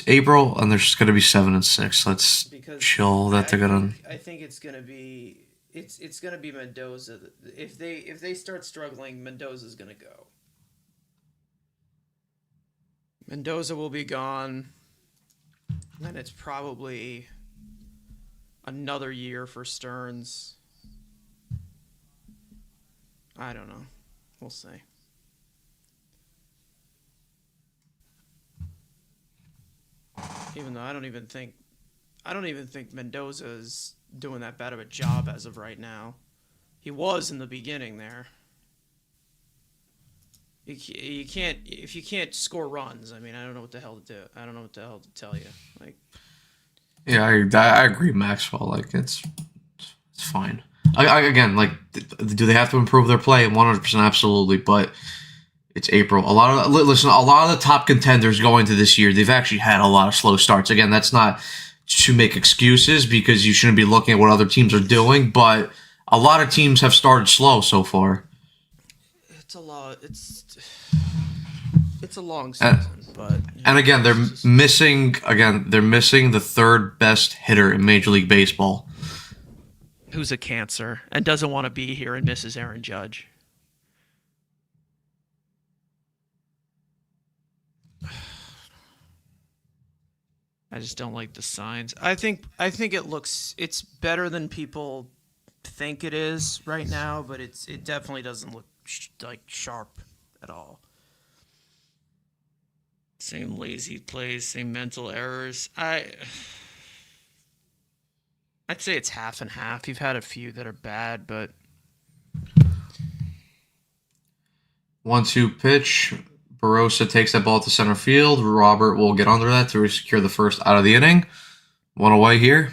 It's April, and they're just gonna be 7-6. Let's chill. That they're gonna. I think it's gonna be it's gonna be Mendoza. If they start struggling, Mendoza's gonna go. Mendoza will be gone. Then it's probably another year for Stearns. I don't know. We'll see. Even though I don't even think Mendoza is doing that bad of a job as of right now. He was in the beginning there. You can't if you can't score runs. I mean, I don't know what the hell to do. I don't know what the hell to tell you. Like, Yeah, I agree, Maxwell. Like it's fine. Again, like, do they have to improve their play? 100%, absolutely. But it's April. A lot of the top contenders going to this year, they've actually had a lot of slow starts. Again, that's not to make excuses because you shouldn't be looking at what other teams are doing. But a lot of teams have started slow so far. it's a lot. It's a long season, but And again, they're missing the third best hitter in Major League Baseball. who's a cancer and doesn't want to be here and misses Aaron Judge. I just don't like the signs. I think it's better than people think it is right now, but it definitely doesn't look like sharp at all. Same lazy plays, same mental errors. I'd say it's half and half. You've had a few that are bad, but 1-2 pitch. Barossa takes that ball to center field. Robert will get under that to secure the first out of the inning. One away here.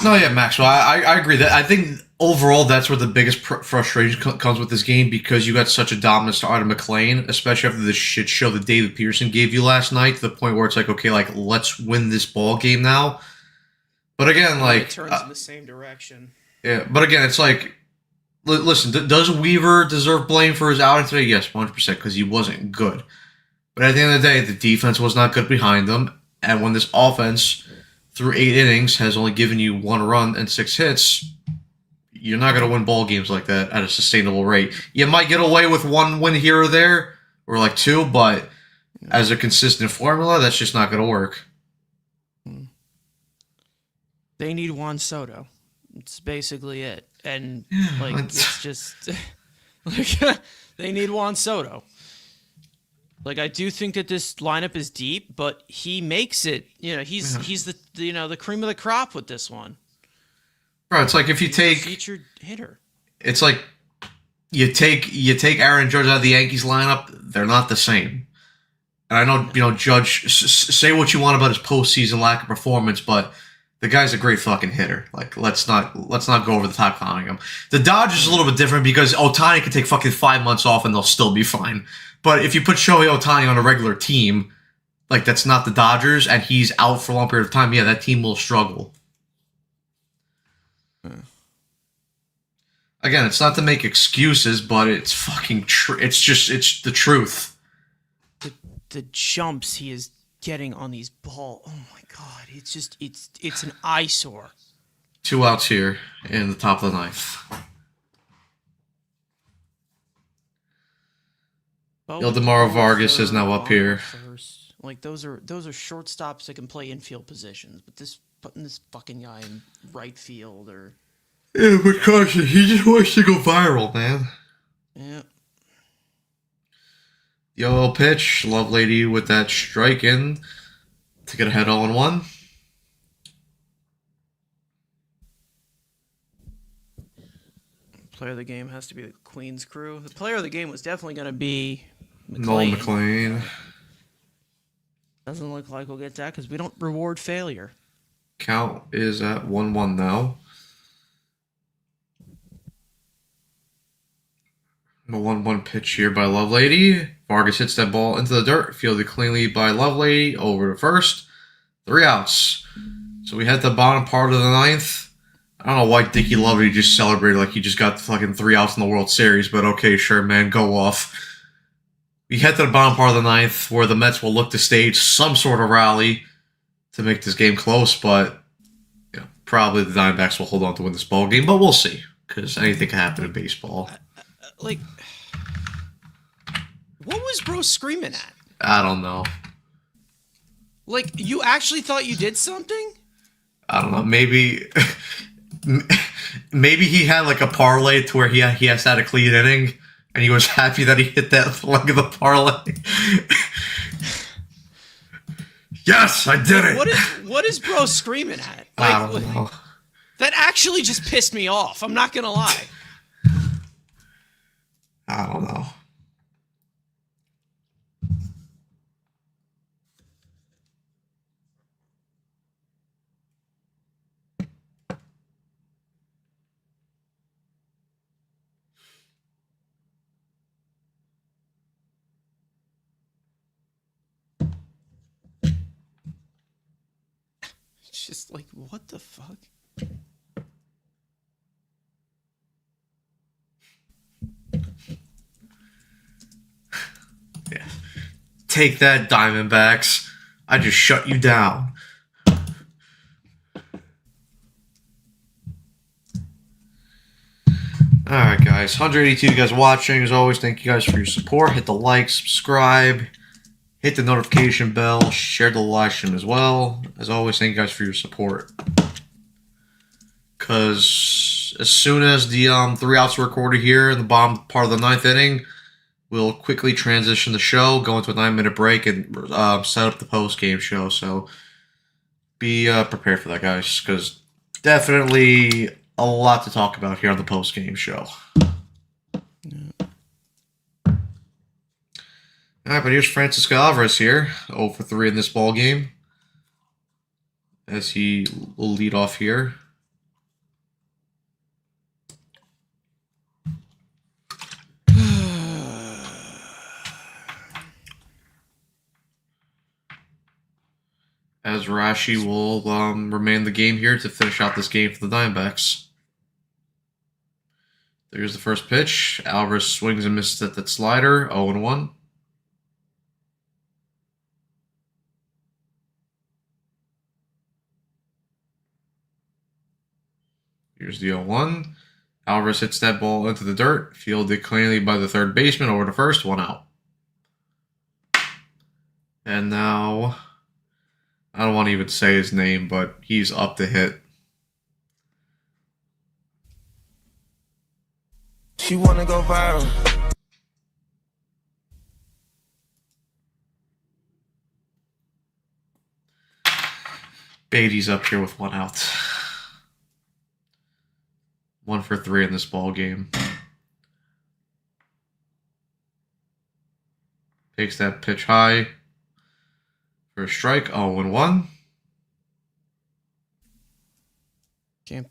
No, yeah, Maxwell, I agree. That I think overall that's where the biggest frustration comes with this game because you got such a dominant start out of McLean, especially after the shit show that David Peterson gave you last night, to the point where it's like, okay, like, let's win this ball game now. But again, like, it turns in the same direction. Yeah, but again, it's like, listen, does Weaver deserve blame for his outing today? Yes, 100%, because he wasn't good. But at the end of the day, the defense was not good behind them, and when this offense, through 8 innings, has only given you 1 run and 6 hits, you're not going to win ball games like that at a sustainable rate. You might get away with 1 win here or there, or like 2, but as a consistent formula, that's just not going to work. They need Juan Soto. It's basically it. And like it's just like they need Juan Soto. Like, I do think that this lineup is deep, but he makes it. You know, he's the the cream of the crop with this one. Bro, it's like if you take featured hitter. It's like you take Aaron Judge out of the Yankees lineup, they're not the same. And I know, Judge, say what you want about his postseason lack of performance, but the guy's a great fucking hitter. Like, let's not go over the top clowning him. The Dodgers is a little bit different because Ohtani can take fucking 5 months off and they'll still be fine. But if you put Shohei Ohtani on a regular team, like, that's not the Dodgers, and he's out for a long period of time, yeah, that team will struggle. Again, it's not to make excuses, but it's fucking true. It's the truth. The jumps he is getting on these balls. Oh my god, it's an eyesore. 2 outs here in the top of the ninth. Ildemaro Vargas is now up here. First. Like, those are shortstops that can play infield positions, but putting this fucking guy in right field or yeah, but Carson, he just wants to go viral, man. yeah. Yellow pitch, Lovelady with that strike in to get ahead 0-1. Player of the game has to be the Queens crew. The player of the game was definitely going to be Nolan McLean. Doesn't look like we'll get that because we don't reward failure. Count is at 1-1 now. The 1-1 pitch here by Lovelady. Vargas hits that ball into the dirt, fielded cleanly by Lovelady over to first. 3 outs. So we had the bottom part of the ninth. I don't know why Dickie Lovelady just celebrated like he just got fucking 3 outs in the World Series, but okay, sure, man, go off. we head to the bottom part of the ninth, where the Mets will look to stage some sort of rally to make this game close, but probably the Diamondbacks will hold on to win this ball game, but we'll see, because anything can happen in baseball. Like, what was bro screaming at? I don't know. Like, you actually thought you did something? I don't know. Maybe he had like a parlay to where he has had a clean inning, and he was happy that he hit that leg of the parlay. Yes, I did it. What is bro screaming at? I don't know. That actually just pissed me off. I'm not gonna lie. I don't know. It's just like, what the fuck? Yeah. Take that, Diamondbacks. I just shut you down. Alright, guys. 182 you guys watching. As always, thank you guys for your support. Hit the like, subscribe, hit the notification bell, share the live stream as well. As always, thank you guys for your support. Because as soon as the 3 outs are recorded here in the bottom part of the ninth inning, we'll quickly transition the show, go into a 9-minute break, and set up the post-game show. So be prepared for that, guys, because definitely a lot to talk about here on the post-game show. All right, but here's Francisco Alvarez here, 0 for 3 in this ball game, as he will lead off here. As Rashi will remain the game here to finish out this game for the Diamondbacks. There's the first pitch. Alvarez swings and misses at that slider. 0-1. Here's the 0-1. Alvarez hits that ball into the dirt. Fielded cleanly by the third baseman over to first. 1 out. And now, I don't want to even say his name, but he's up to hit. She wanna go viral. Beatty's up here with 1 out. 1 for 3 in this ball game. Takes that pitch high for a strike. 0-1. Can't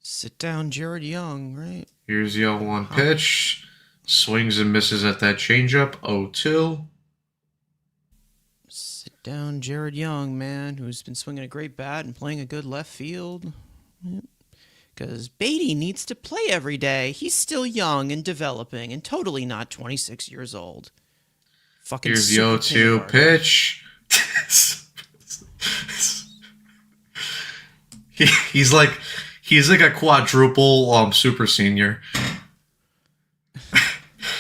sit down, Jared Young, right? Here's the 0-1 pitch. Swings and misses at that changeup. 0-2. Sit down, Jared Young, man, who's been swinging a great bat and playing a good left field. Because Beatty needs to play every day. He's still young and developing and totally not 26 years old. Fucking Here's the super 0-2 kindergarten. pitch. He's like a quadruple super senior.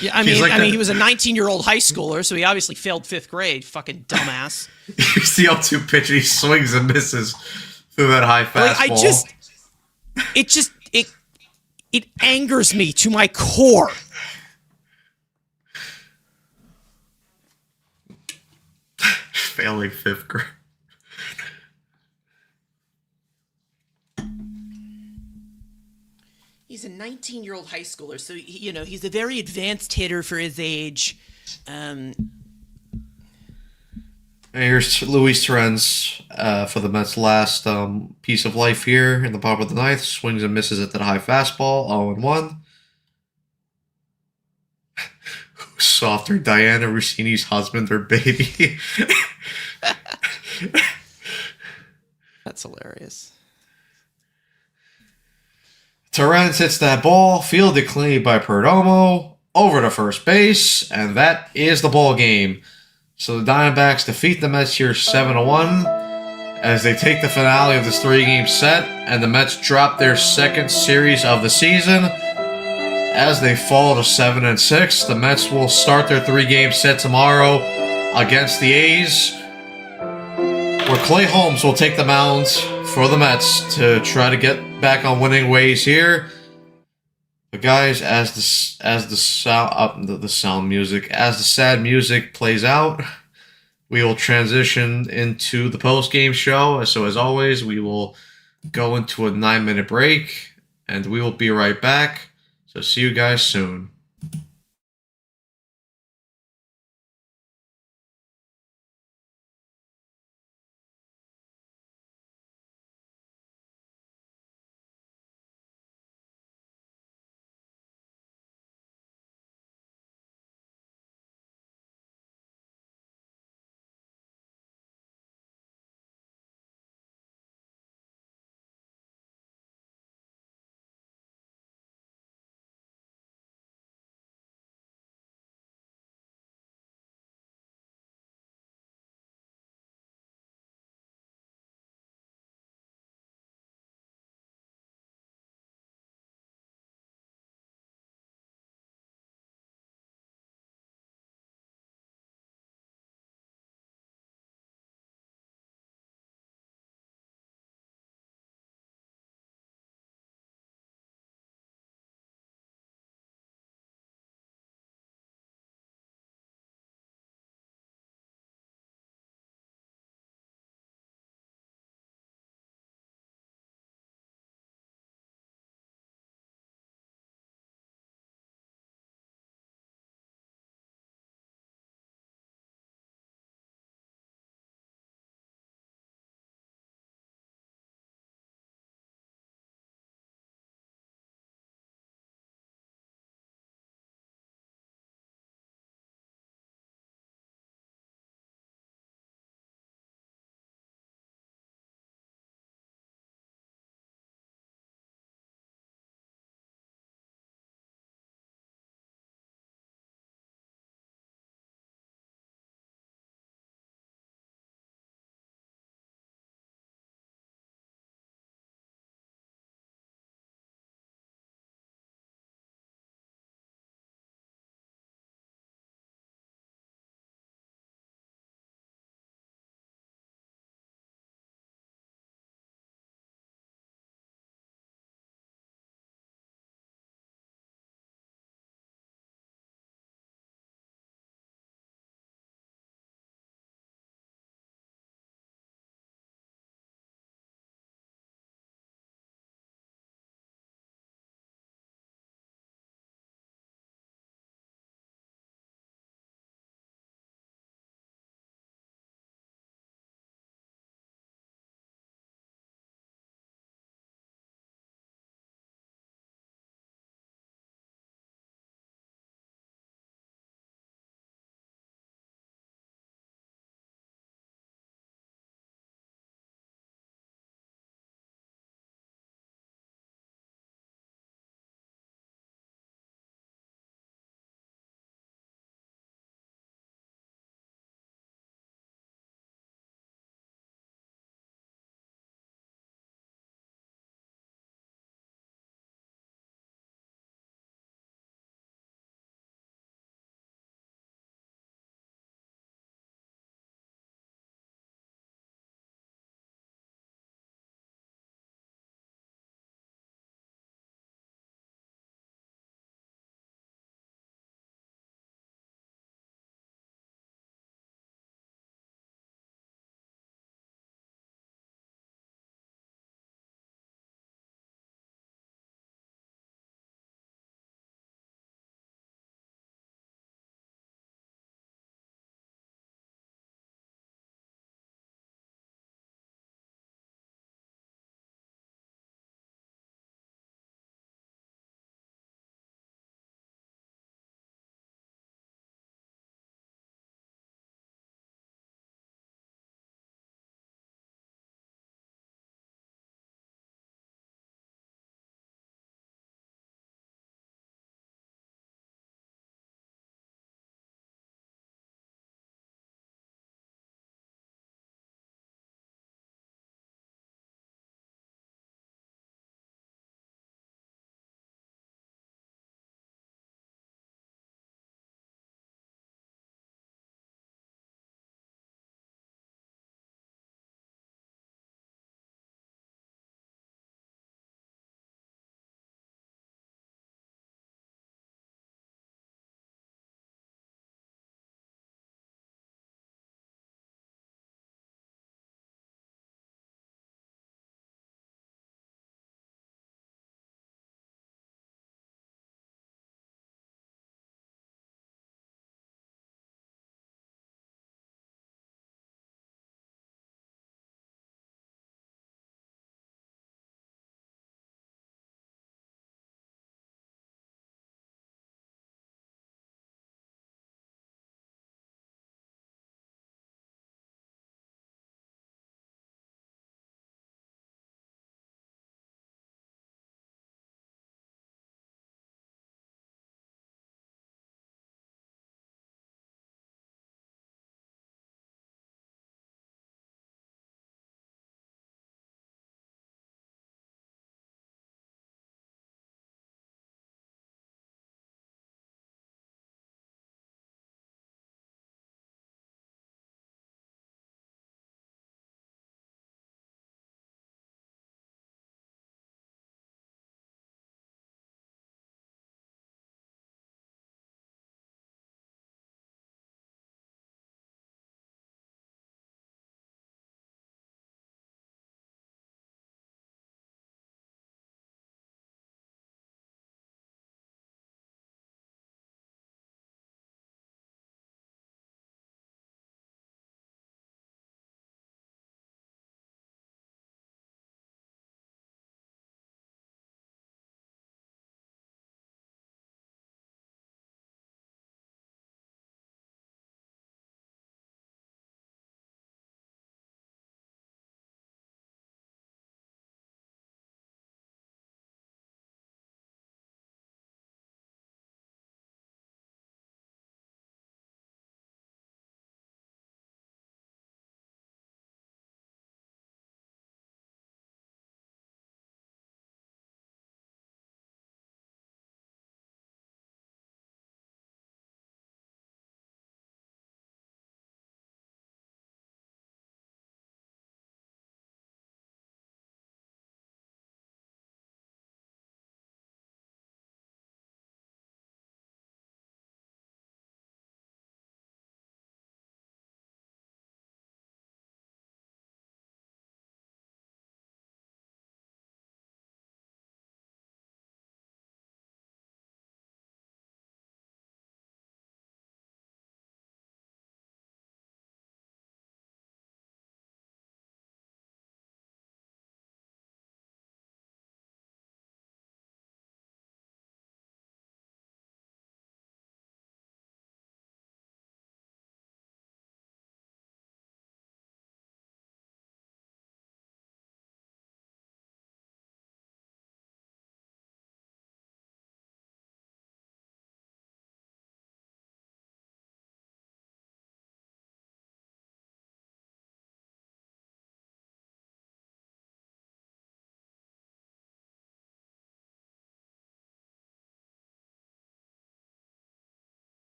Yeah, I He's mean, like he was a 19-year-old high schooler, so he obviously failed 5th grade. Fucking dumbass. Here's the 0-2 pitch, and he swings and misses through that high fastball. It angers me to my core. Failing 5th grade. He's a 19-year-old high schooler, so he's a very advanced hitter for his age. And here's Luis Torrens for the Mets' last piece of life here in the bottom of the ninth. Swings and misses at that high fastball. 0-1. Who's softer, Diana Rossini's husband or baby? That's hilarious. Torrens hits that ball, fielded cleanly by Perdomo. over to first base, and that is the ball game. So the Diamondbacks defeat the Mets here 7-1 as they take the finale of this 3-game set, and the Mets drop their second series of the season as they fall to 7-6. The Mets will start their 3-game set tomorrow against the A's, where Clay Holmes will take the mound for the Mets to try to get back on winning ways here. But guys, as the sad music plays out, we will transition into the post-game show. So as always, we will go into a 9-minute break, and we will be right back. So see you guys soon.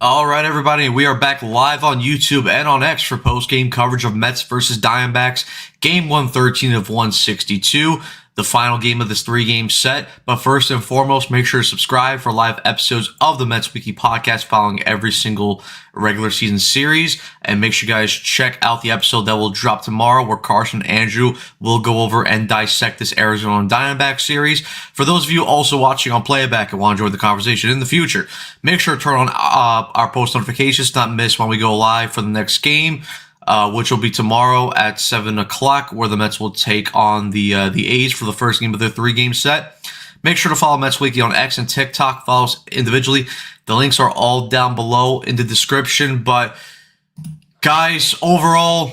All right, everybody, we are back live on YouTube and on X for post-game coverage of Mets versus Diamondbacks, Game 113 of 162, the final game of this three-game set. But first and foremost, make sure to subscribe for live episodes of the Mets Weekly Podcast following every single regular season series. And make sure you guys check out the episode that will drop tomorrow where Carson and Andrew will go over and dissect this Arizona Diamondbacks series. For those of you also watching on playback and want to join the conversation in the future, make sure to turn on our post notifications to not miss when we go live for the next game. Which will be tomorrow at 7 o'clock, where the Mets will take on the A's for the first game of their three-game set. Make sure to follow Mets Weekly on X and TikTok. Follow us individually. The links are all down below in the description. But, guys, overall,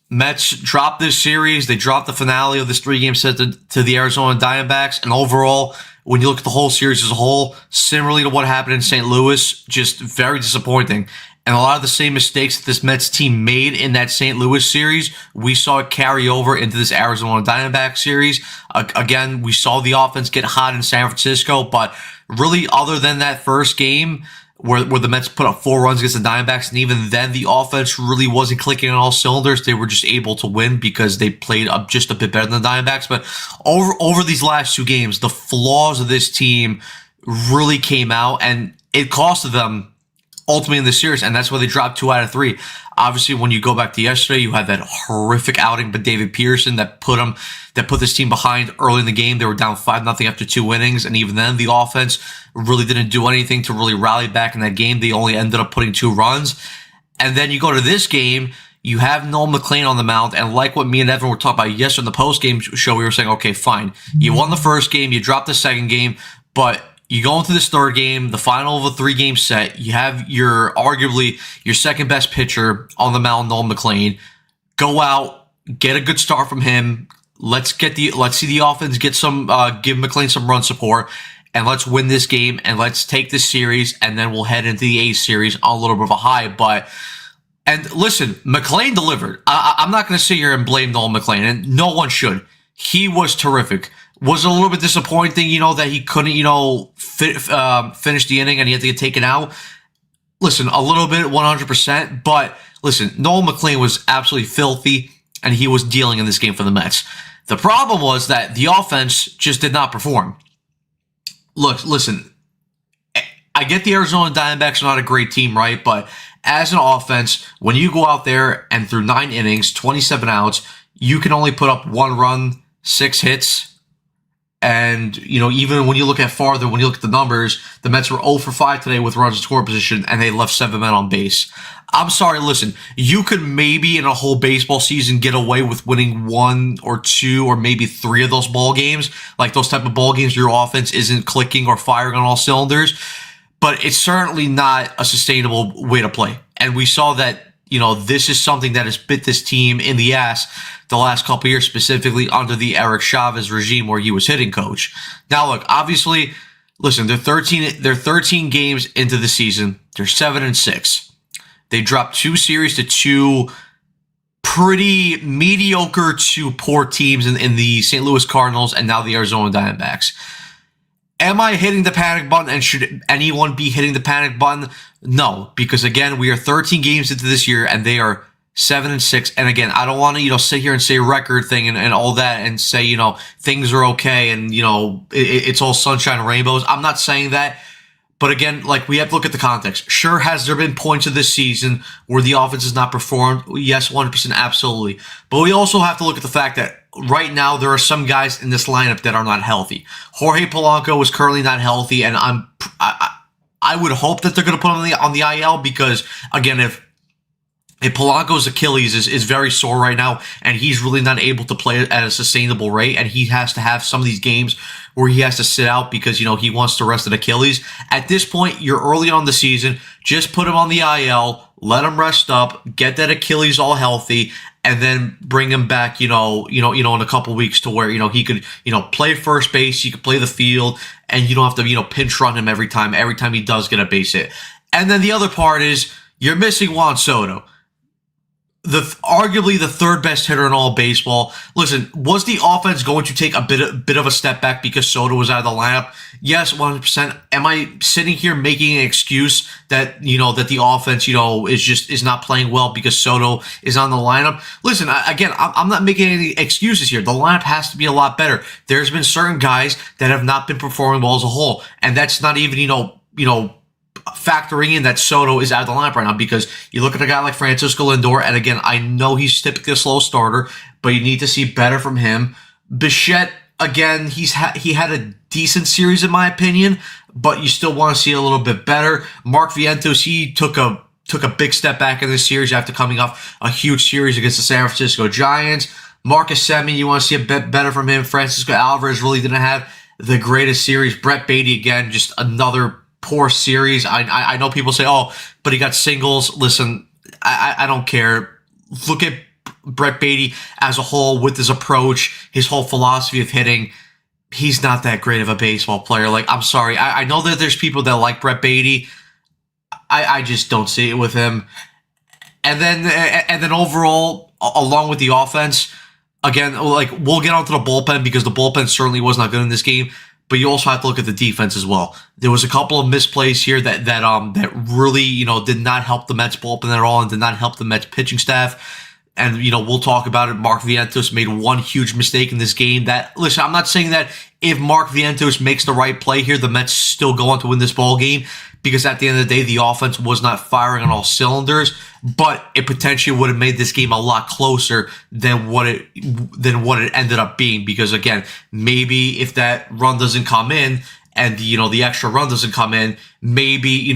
Mets dropped this series. They dropped the finale of this three-game set to the Arizona Diamondbacks. And overall, when you look at the whole series as a whole, similarly to what happened in St. Louis, just very disappointing. And a lot of the same mistakes that this Mets team made in that St. Louis series, we saw it carry over into this Arizona Diamondbacks series. Again, we saw the offense get hot in San Francisco, but really other than that first game where the Mets put up 4 runs against the Diamondbacks, and even then the offense really wasn't clicking on all cylinders. They were just able to win because they played up just a bit better than the Diamondbacks. But over these last 2 games, the flaws of this team really came out, and it costed them ultimately in the series, and that's why they dropped 2 out of 3. Obviously, when you go back to yesterday, you had that horrific outing by David Pearson that put this team behind early in the game. They were down 5-0 after 2 innings, and even then, the offense really didn't do anything to really rally back in that game. They only ended up putting 2 runs. And then you go to this game, you have Noel McLean on the mound, and like what me and Evan were talking about yesterday in the post-game show, we were saying, okay, fine. You won the first game, you dropped the second game, but you go into this third game, the final of a 3-game set. You have arguably your second best pitcher on the mound, Noel McLean. Go out, get a good start from him. Let's see the offense get give McLean some run support, and let's win this game and let's take this series, and then we'll head into the A's series on a little bit of a high. And listen, McLean delivered. I'm not going to sit here and blame Noel McLean, and no one should. He was terrific. Was a little bit disappointing, that he couldn't, finish the inning and he had to get taken out. Listen, a little bit, 100%. But listen, Noel McLean was absolutely filthy, and he was dealing in this game for the Mets. The problem was that the offense just did not perform. Look, listen, I get the Arizona Diamondbacks are not a great team, right? But as an offense, when you go out there and through 9 innings, 27 outs, you can only put up 1 run, 6 hits. And, even when you look at farther, when you look at the numbers, the Mets were 0 for 5 today with runs in scoring position, and they left 7 men on base. I'm sorry, listen, you could maybe in a whole baseball season get away with winning 1 or 2 or maybe 3 of those ball games, like those type of ball games where your offense isn't clicking or firing on all cylinders. But it's certainly not a sustainable way to play. And we saw that, this is something that has bit this team in the ass the last couple of years, specifically under the Eric Chavez regime where he was hitting coach. Now, look, obviously, listen, they're 13 games into the season. They're 7-6. They dropped 2 series to 2 pretty mediocre to poor teams in the St. Louis Cardinals and now the Arizona Diamondbacks. Am I hitting the panic button, and should anyone be hitting the panic button? No, because again, we are 13 games into this year and they are 7-6. And again, I don't want to, sit here and say record thing and all that and say, things are okay and, it's all sunshine and rainbows. I'm not saying that. But again, we have to look at the context. Sure, has there been points of this season where the offense has not performed? Yes, 100%, absolutely. But we also have to look at the fact that right now there are some guys in this lineup that are not healthy. Jorge Polanco is currently not healthy, and I would hope that they're going to put him on the IL because, again, if Polanco's Achilles is very sore right now, and he's really not able to play at a sustainable rate, and he has to have some of these games where he has to sit out because, he wants to rest an Achilles. At this point, you're early on the season. Just put him on the IL, let him rest up, get that Achilles all healthy, and then bring him back, in a couple weeks to where, he could, play first base, he could play the field, and you don't have to, pinch run him every time he does get a base hit. And then the other part is you're missing Juan Soto. arguably the third best hitter in all of baseball. Listen, was the offense going to take a bit of a step back because Soto was out of the lineup? Yes, 100%. Am I sitting here making an excuse that that the offense is not playing well because Soto is on the lineup? Listen, I'm not making any excuses here. The lineup has to be a lot better. There's been certain guys that have not been performing well as a whole, and that's not even factoring in that Soto is out of the lineup right now, because you look at a guy like Francisco Lindor, and again, I know he's typically a slow starter, but you need to see better from him. Bichette, again, he had a decent series in my opinion, but you still want to see a little bit better. Mark Vientos, he took a big step back in this series after coming off a huge series against the San Francisco Giants. Marcus Semien, you want to see a bit better from him. Francisco Alvarez really didn't have the greatest series. Brett Beatty, again, just another poor series. I know people say, oh, but he got singles. Listen, I don't care. Look at Brett Beatty as a whole with his approach, his whole philosophy of hitting. He's not that great of a baseball player. Like, I'm sorry. I know that there's people that like Brett Beatty. I just don't see it with him. And then overall, along with the offense, again, like, we'll get onto the bullpen because the bullpen certainly was not good in this game. But you also have to look at the defense as well. There was a couple of misplays here that really did not help the Mets bullpen at all, and did not help the Mets pitching staff. And we'll talk about it. Mark Vientos made one huge mistake in this game. Listen, I'm not saying that if Mark Vientos makes the right play here, the Mets still go on to win this ball game, because at the end of the day, the offense was not firing on all cylinders. But it potentially would have made this game a lot closer than what it ended up being. Because again, maybe if that run doesn't come in, and the extra run doesn't come in, maybe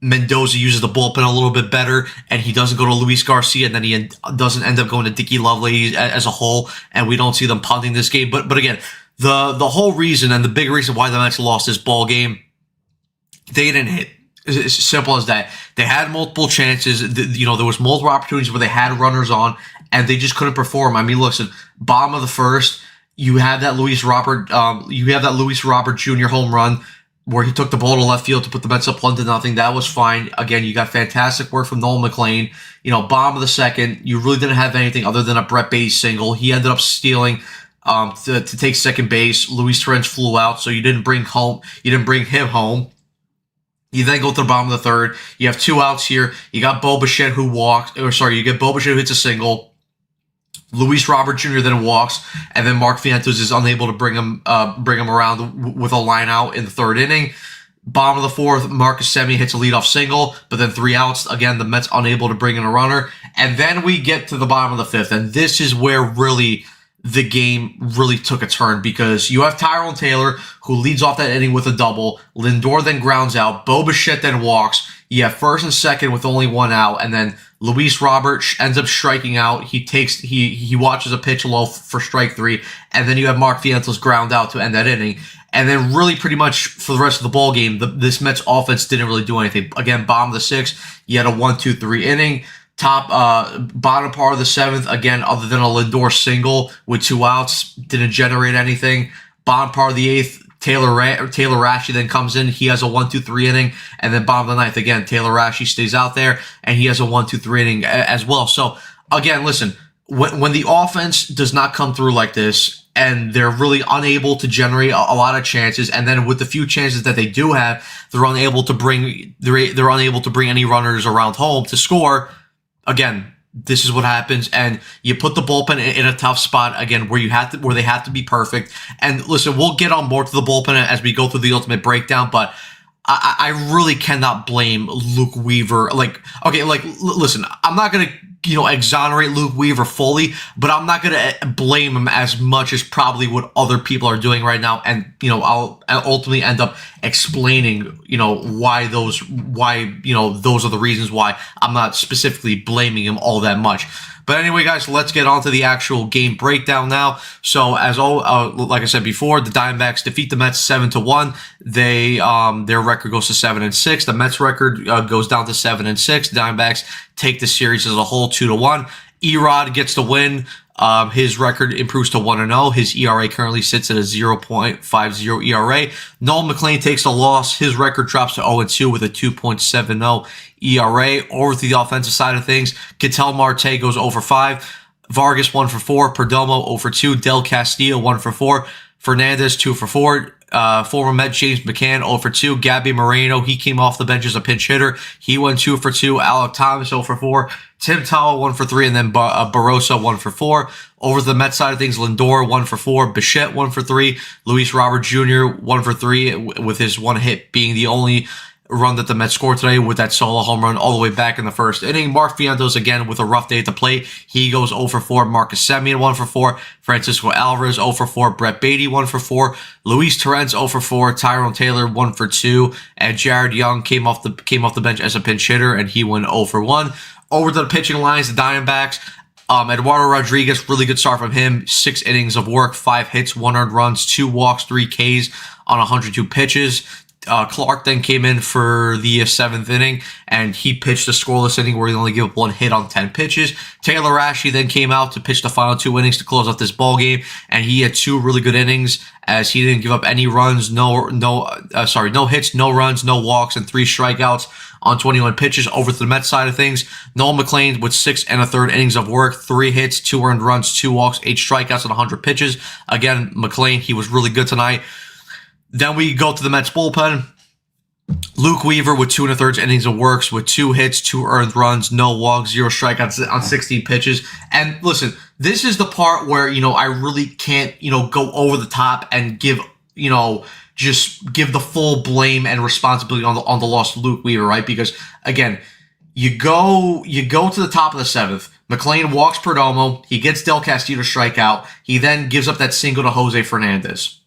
Mendoza uses the bullpen a little bit better, and he doesn't go to Luis Garcia, and then he doesn't end up going to Dickie Lovely as a whole, and we don't see them punting this game. But again, the whole reason, and the big reason why the Mets lost this ball game, they didn't hit. It's as simple as that. They had multiple chances. There was multiple opportunities where they had runners on, and they just couldn't perform. I mean, listen, bottom of the first, you have that Luis Robert Jr. home run where he took the ball to left field to put the Mets up 1-0. That was fine. Again, you got fantastic work from Nolan McLean. Bottom of the second, you really didn't have anything other than a Brett Beatty single. He ended up stealing to take second base. Luis Torrens flew out, so you didn't bring him home. You then go to the bottom of the third. You have two outs here. You got Bo Bichette who hits a single. Luis Robert Jr. then walks, and then Mark Vientos is unable to bring him around with a line out in the third inning. Bottom of the fourth, Marcus Semien hits a leadoff single, but then 3 outs. Again, the Mets unable to bring in a runner. And then we get to the bottom of the fifth, and this is where really the game really took a turn, because you have Tyrone Taylor, who leads off that inning with a double. Lindor then grounds out. Bo Bichette then walks. You have first and second with only 1 out, and then Luis Robert ends up striking out. He watches a pitch low for strike 3, and then you have Mark Vientos ground out to end that inning. And then really pretty much for the rest of the ball game, this Mets offense didn't really do anything. Again, bottom of the sixth, you had a 1-2-3 inning. Bottom part of the seventh, again, other than a Lindor single with 2 outs, didn't generate anything. Bottom part of the eighth, Taylor Rashi then comes in. He has a 1-2-3 inning. And then bottom of the ninth, again, Taylor Rashi stays out there, and he has a 1-2-3 inning as well. So, again, listen, when the offense does not come through like this, and they're really unable to generate a lot of chances, and then with the few chances that they do have, they're unable to bring any runners around home to score. Again, this is what happens, and you put the bullpen in a tough spot again, where they have to be perfect. And listen, we'll get on more to the bullpen as we go through the ultimate breakdown, but I really cannot blame Luke Weaver. Listen, I'm not gonna exonerate Luke Weaver fully, but I'm not gonna blame him as much as probably what other people are doing right now. And I'll ultimately end up explaining why those are the reasons why I'm not specifically blaming him all that much. But anyway, guys, let's get on to the actual game breakdown now. So, like I said before, the Diamondbacks defeat the Mets 7-1. Their record goes to 7-6. The Mets record goes down to 7-6. The Diamondbacks take the series as a whole 2-1. Erod gets the win. His record improves to 1-0. His ERA currently sits at a 0.50 ERA. Nolan McLean takes a loss. His record drops to 0-2 with a 2.70 ERA. Over to the offensive side of things, Ketel Marte goes 0-5. Vargas 1-4. Perdomo 0-2. Del Castillo 1-4. Fernandez 2-4. Former Met James McCann 0-2. Gabby Moreno, he came off the bench as a pinch hitter. He went 2-2. Alec Thomas 0-4. Tim Tawa 1-3, and then Barossa 1-4. Over to the Mets side of things, Lindor 1-4. Bichette 1-3. Luis Robert Jr. 1-3, with his one hit being the only run that the Mets scored today with that solo home run all the way back in the first inning. Mark Vientos again with a rough day at the plate. He goes 0-4. Marcus Semien 1-4. Francisco Alvarez 0-4. Brett Beatty 1-4. Luis Torrens 0-4. Tyrone Taylor 1-2. And Jared Young came off the bench as a pinch hitter, and he went 0-1. Over to the pitching lines, the Diamondbacks. Eduardo Rodriguez, really good start from him. 6 innings of work, 5 hits, 1 earned runs, 2 walks, 3 Ks on 102 pitches. Clark then came in for the 7th inning, and he pitched a scoreless inning where he only gave up 1 hit on 10 pitches. Taylor Ashley then came out to pitch the final 2 innings to close out this ball game, and he had 2 really good innings as he didn't give up any runs, no hits, no runs, no walks, and 3 strikeouts on 21 pitches. Over to the Mets side of things, Nolan McLean with 6 1/3 innings of work, 3 hits, 2 earned runs, 2 walks, 8 strikeouts on 100 pitches. Again, McLean, he was really good tonight. Then we go to the Mets bullpen. Luke Weaver with 2 1/3 innings of works with 2 hits, 2 earned runs, no walks, 0 strikeouts on 16 pitches. And listen, this is the part where, I really can't, go over the top and give, just give the full blame and responsibility on the loss to Luke Weaver, right? Because again, you go to the top of the 7th. McLean walks Perdomo. He gets Del Castillo to strike out. He then gives up that single to Jose Fernandez.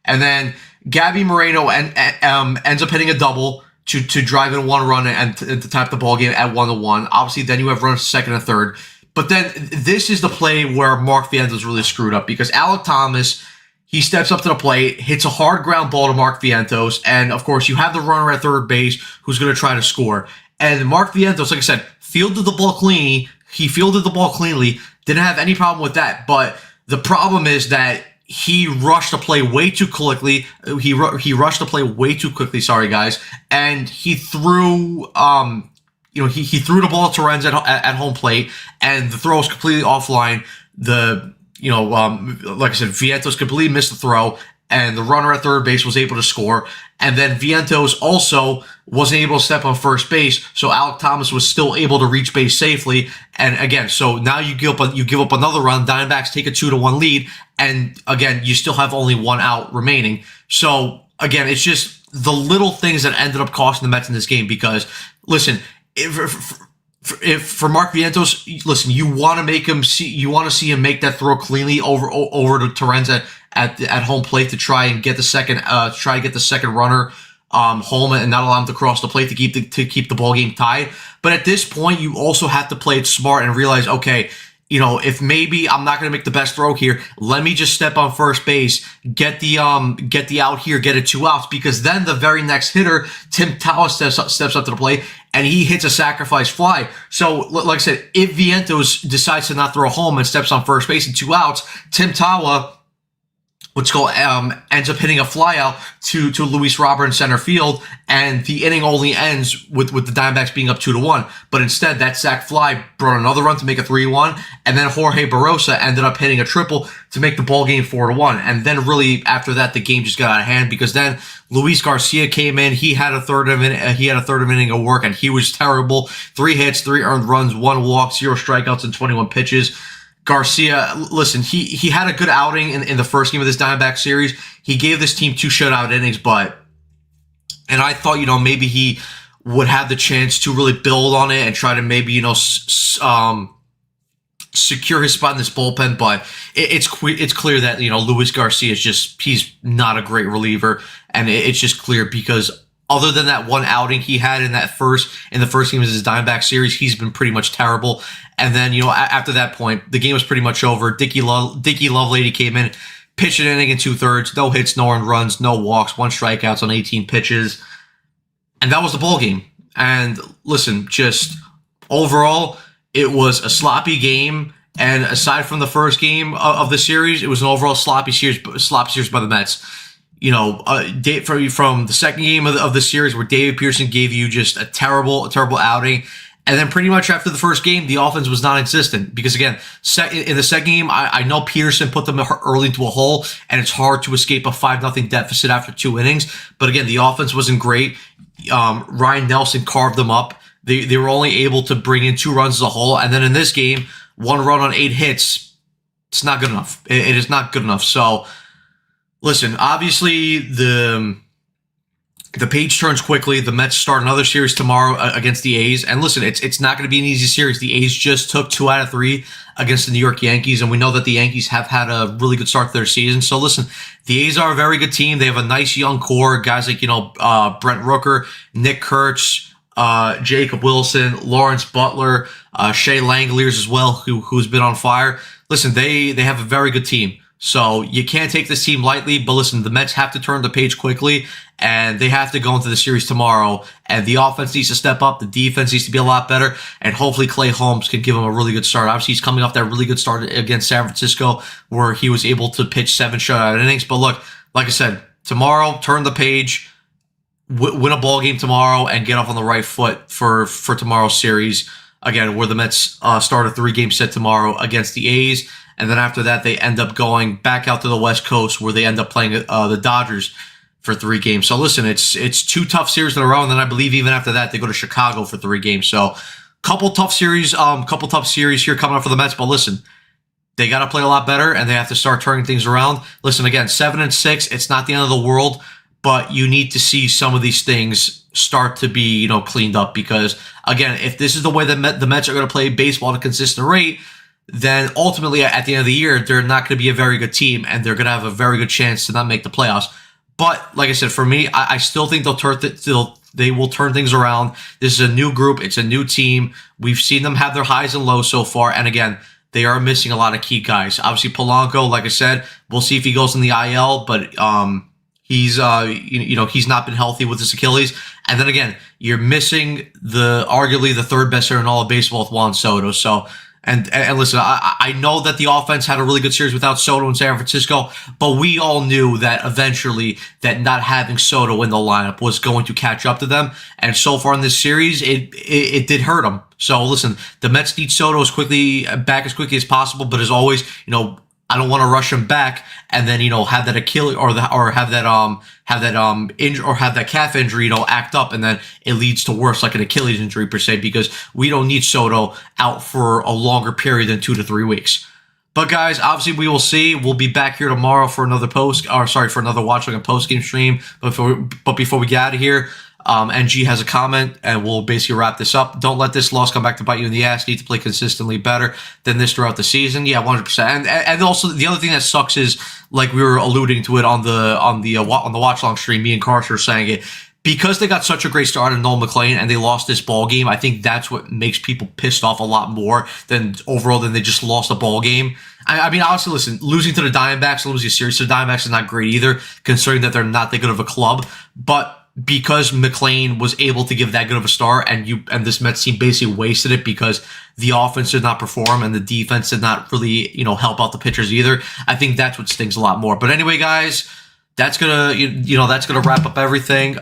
And then Gabby Moreno ends up hitting a double to drive in 1 run and to tie up the ball game at 1-1. Obviously, then you have runs to 2nd and 3rd. But then this is the play where Mark Vientos really screwed up, because Alec Thomas, he steps up to the plate, hits a hard ground ball to Mark Vientos, and of course you have the runner at 3rd base who's going to try to score. And Mark Vientos, like I said, fielded the ball cleanly. He fielded the ball cleanly. Didn't have any problem with that. But the problem is that he rushed the play way too quickly. He rushed the play way too quickly. Sorry, guys. And he threw, he threw the ball to Torrens at home plate, and the throw was completely offline. Like I said, Vientos completely missed the throw, and the runner at 3rd base was able to score. And then Vientos also wasn't able to step on first base, so Alec Thomas was still able to reach base safely. And again, so now you give up another run. Diamondbacks take a 2-1 lead, and again, you still have only 1 out remaining. So again, it's just the little things that ended up costing the Mets in this game. Because listen, if for Mark Vientos, listen, you want to see him make that throw cleanly over to Torrens at home plate to try and get the second runner home and not allow him to cross the plate to keep the ball game tied. But at this point, you also have to play it smart and realize, okay, if maybe I'm not going to make the best throw here, let me just step on first base, get the out here, get it 2 outs, because then the very next hitter, Tim Tawa, steps up to the plate and he hits a sacrifice fly. So, like I said, if Vientos decides to not throw home and steps on first base and 2 outs, Tim Tawa, ends up hitting a fly out to Luis Robert in center field, and the inning only ends with the Diamondbacks being up 2-1. But instead, that sac fly brought another run to make it 3-1, and then Jorge Barossa ended up hitting a triple to make the ball game 4-1. And then really after that, the game just got out of hand, because then Luis Garcia came in. He had a third of an inning of work, and he was terrible. 3 hits, 3 earned runs, 1 walk, 0 strikeouts, and 21 pitches. Garcia, listen, he had a good outing in the first game of this Diamondback series. He gave this team 2 shutout innings, and I thought, maybe he would have the chance to really build on it and try to maybe, secure his spot in this bullpen. But it's clear that, Luis Garcia he's not a great reliever, and it's just clear because other than that one outing he had in the first game of his Diamondback series, he's been pretty much terrible. And then, after that point, the game was pretty much over. Dickie Lovelady came in, pitched an inning in 2/3, no hits, no earned runs, no walks, 1 strikeouts on 18 pitches. And that was the ball game. And listen, just overall, it was a sloppy game. And aside from the first game of the series, it was an overall sloppy series by the Mets. You know, from the second game of the series where David Pearson gave you just a terrible outing. And then pretty much after the first game, the offense was non-existent because, again, in the second game, I know Peterson put them early into a hole, and it's hard to escape a 5-0 deficit after 2 innings. But again, the offense wasn't great. Ryan Nelson carved them up. They were only able to bring in 2 runs as a whole. And then in this game, 1 run on 8 hits, it's not good enough. It is not good enough. So, listen, obviously the page turns quickly. The Mets start another series tomorrow against the A's. And listen, it's not going to be an easy series. The A's just took 2 out of 3 against the New York Yankees, and we know that the Yankees have had a really good start to their season. So listen, the A's are a very good team. They have a nice young core. Guys like, Brent Rooker, Nick Kurtz, Jacob Wilson, Lawrence Butler, Shea Langoliers as well, who's been on fire. Listen, they have a very good team. So you can't take this team lightly, but listen, the Mets have to turn the page quickly, and they have to go into the series tomorrow, and the offense needs to step up, the defense needs to be a lot better, and hopefully Clay Holmes can give them a really good start. Obviously, he's coming off that really good start against San Francisco, where he was able to pitch 7 shutout innings. But look, like I said, tomorrow, turn the page, win a ball game tomorrow, and get off on the right foot for tomorrow's series. Again, where the Mets start a 3-game set tomorrow against the A's. And then after that, they end up going back out to the West Coast where they end up playing the Dodgers for 3 games. So listen, it's 2 tough series in a row. And then I believe even after that, they go to Chicago for 3 games. So couple tough series here coming up for the Mets. But listen, they got to play a lot better and they have to start turning things around. Listen, again, 7-6, it's not the end of the world, but you need to see some of these things start to be, cleaned up because, again, if this is the way that the Mets are going to play baseball at a consistent rate, then ultimately at the end of the year, they're not going to be a very good team and they're going to have a very good chance to not make the playoffs. But like I said, for me, I still think they will turn things around. This is a new group. It's a new team. We've seen them have their highs and lows so far. And again, they are missing a lot of key guys. Obviously, Polanco, like I said, we'll see if he goes in the IL, but he's not been healthy with his Achilles. And then again, you're missing arguably the 3rd best hitter in all of baseball with Juan Soto. So, and listen, I know that the offense had a really good series without Soto in San Francisco, but we all knew that eventually that not having Soto in the lineup was going to catch up to them. And so far in this series, it did hurt them. So listen, the Mets need Soto back as quickly as possible, but as always, I don't want to rush him back and then have that Achilles or have that calf injury act up and then it leads to worse like an Achilles injury per se because we don't need Soto out for a longer period than 2 to 3 weeks. But guys, obviously we will see. We'll be back here tomorrow for another watch like a post-game stream. But before we get out of here, NG has a comment, and we'll basically wrap this up. Don't let this loss come back to bite you in the ass. You need to play consistently better than this throughout the season. Yeah, 100%. And also the other thing that sucks is, like we were alluding to it on the watch long stream, me and Carter are saying it. Because they got such a great start in Noel McLean and they lost this ball game, I think that's what makes people pissed off a lot more than they just lost a ball game. I mean, honestly, listen, losing to the Diamondbacks, losing a series to the Diamondbacks is not great either, considering that they're not that good of a club. But because McLean was able to give that good of a start and this Mets team basically wasted it because the offense did not perform and the defense did not really, help out the pitchers either. I think that's what stings a lot more. But anyway, guys, that's gonna wrap up everything.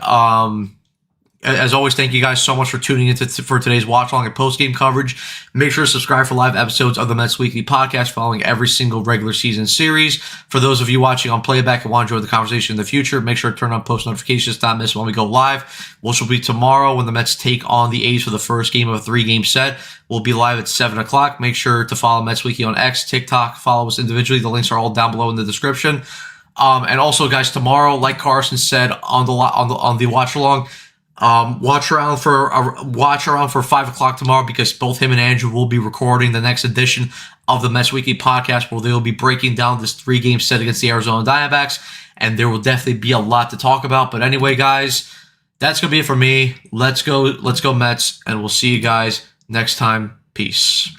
As always, thank you guys so much for tuning in for today's watch along and post game coverage. Make sure to subscribe for live episodes of the Mets Weekly Podcast following every single regular season series. For those of you watching on playback and want to enjoy the conversation in the future, make sure to turn on post notifications to not miss when we go live, which will be tomorrow when the Mets take on the A's for the first game of a 3-game set. We'll be live at 7 o'clock. Make sure to follow Mets Weekly on X, TikTok. Follow us individually. The links are all down below in the description. And also, guys, tomorrow, like Carson said on the watch along, watch around for 5 o'clock tomorrow because both him and Andrew will be recording the next edition of the Mets Weekly Podcast where they will be breaking down this 3-game set against the Arizona Diamondbacks, and there will definitely be a lot to talk about. But anyway, guys, that's gonna be it for me. Let's go Mets, and we'll see you guys next time. Peace.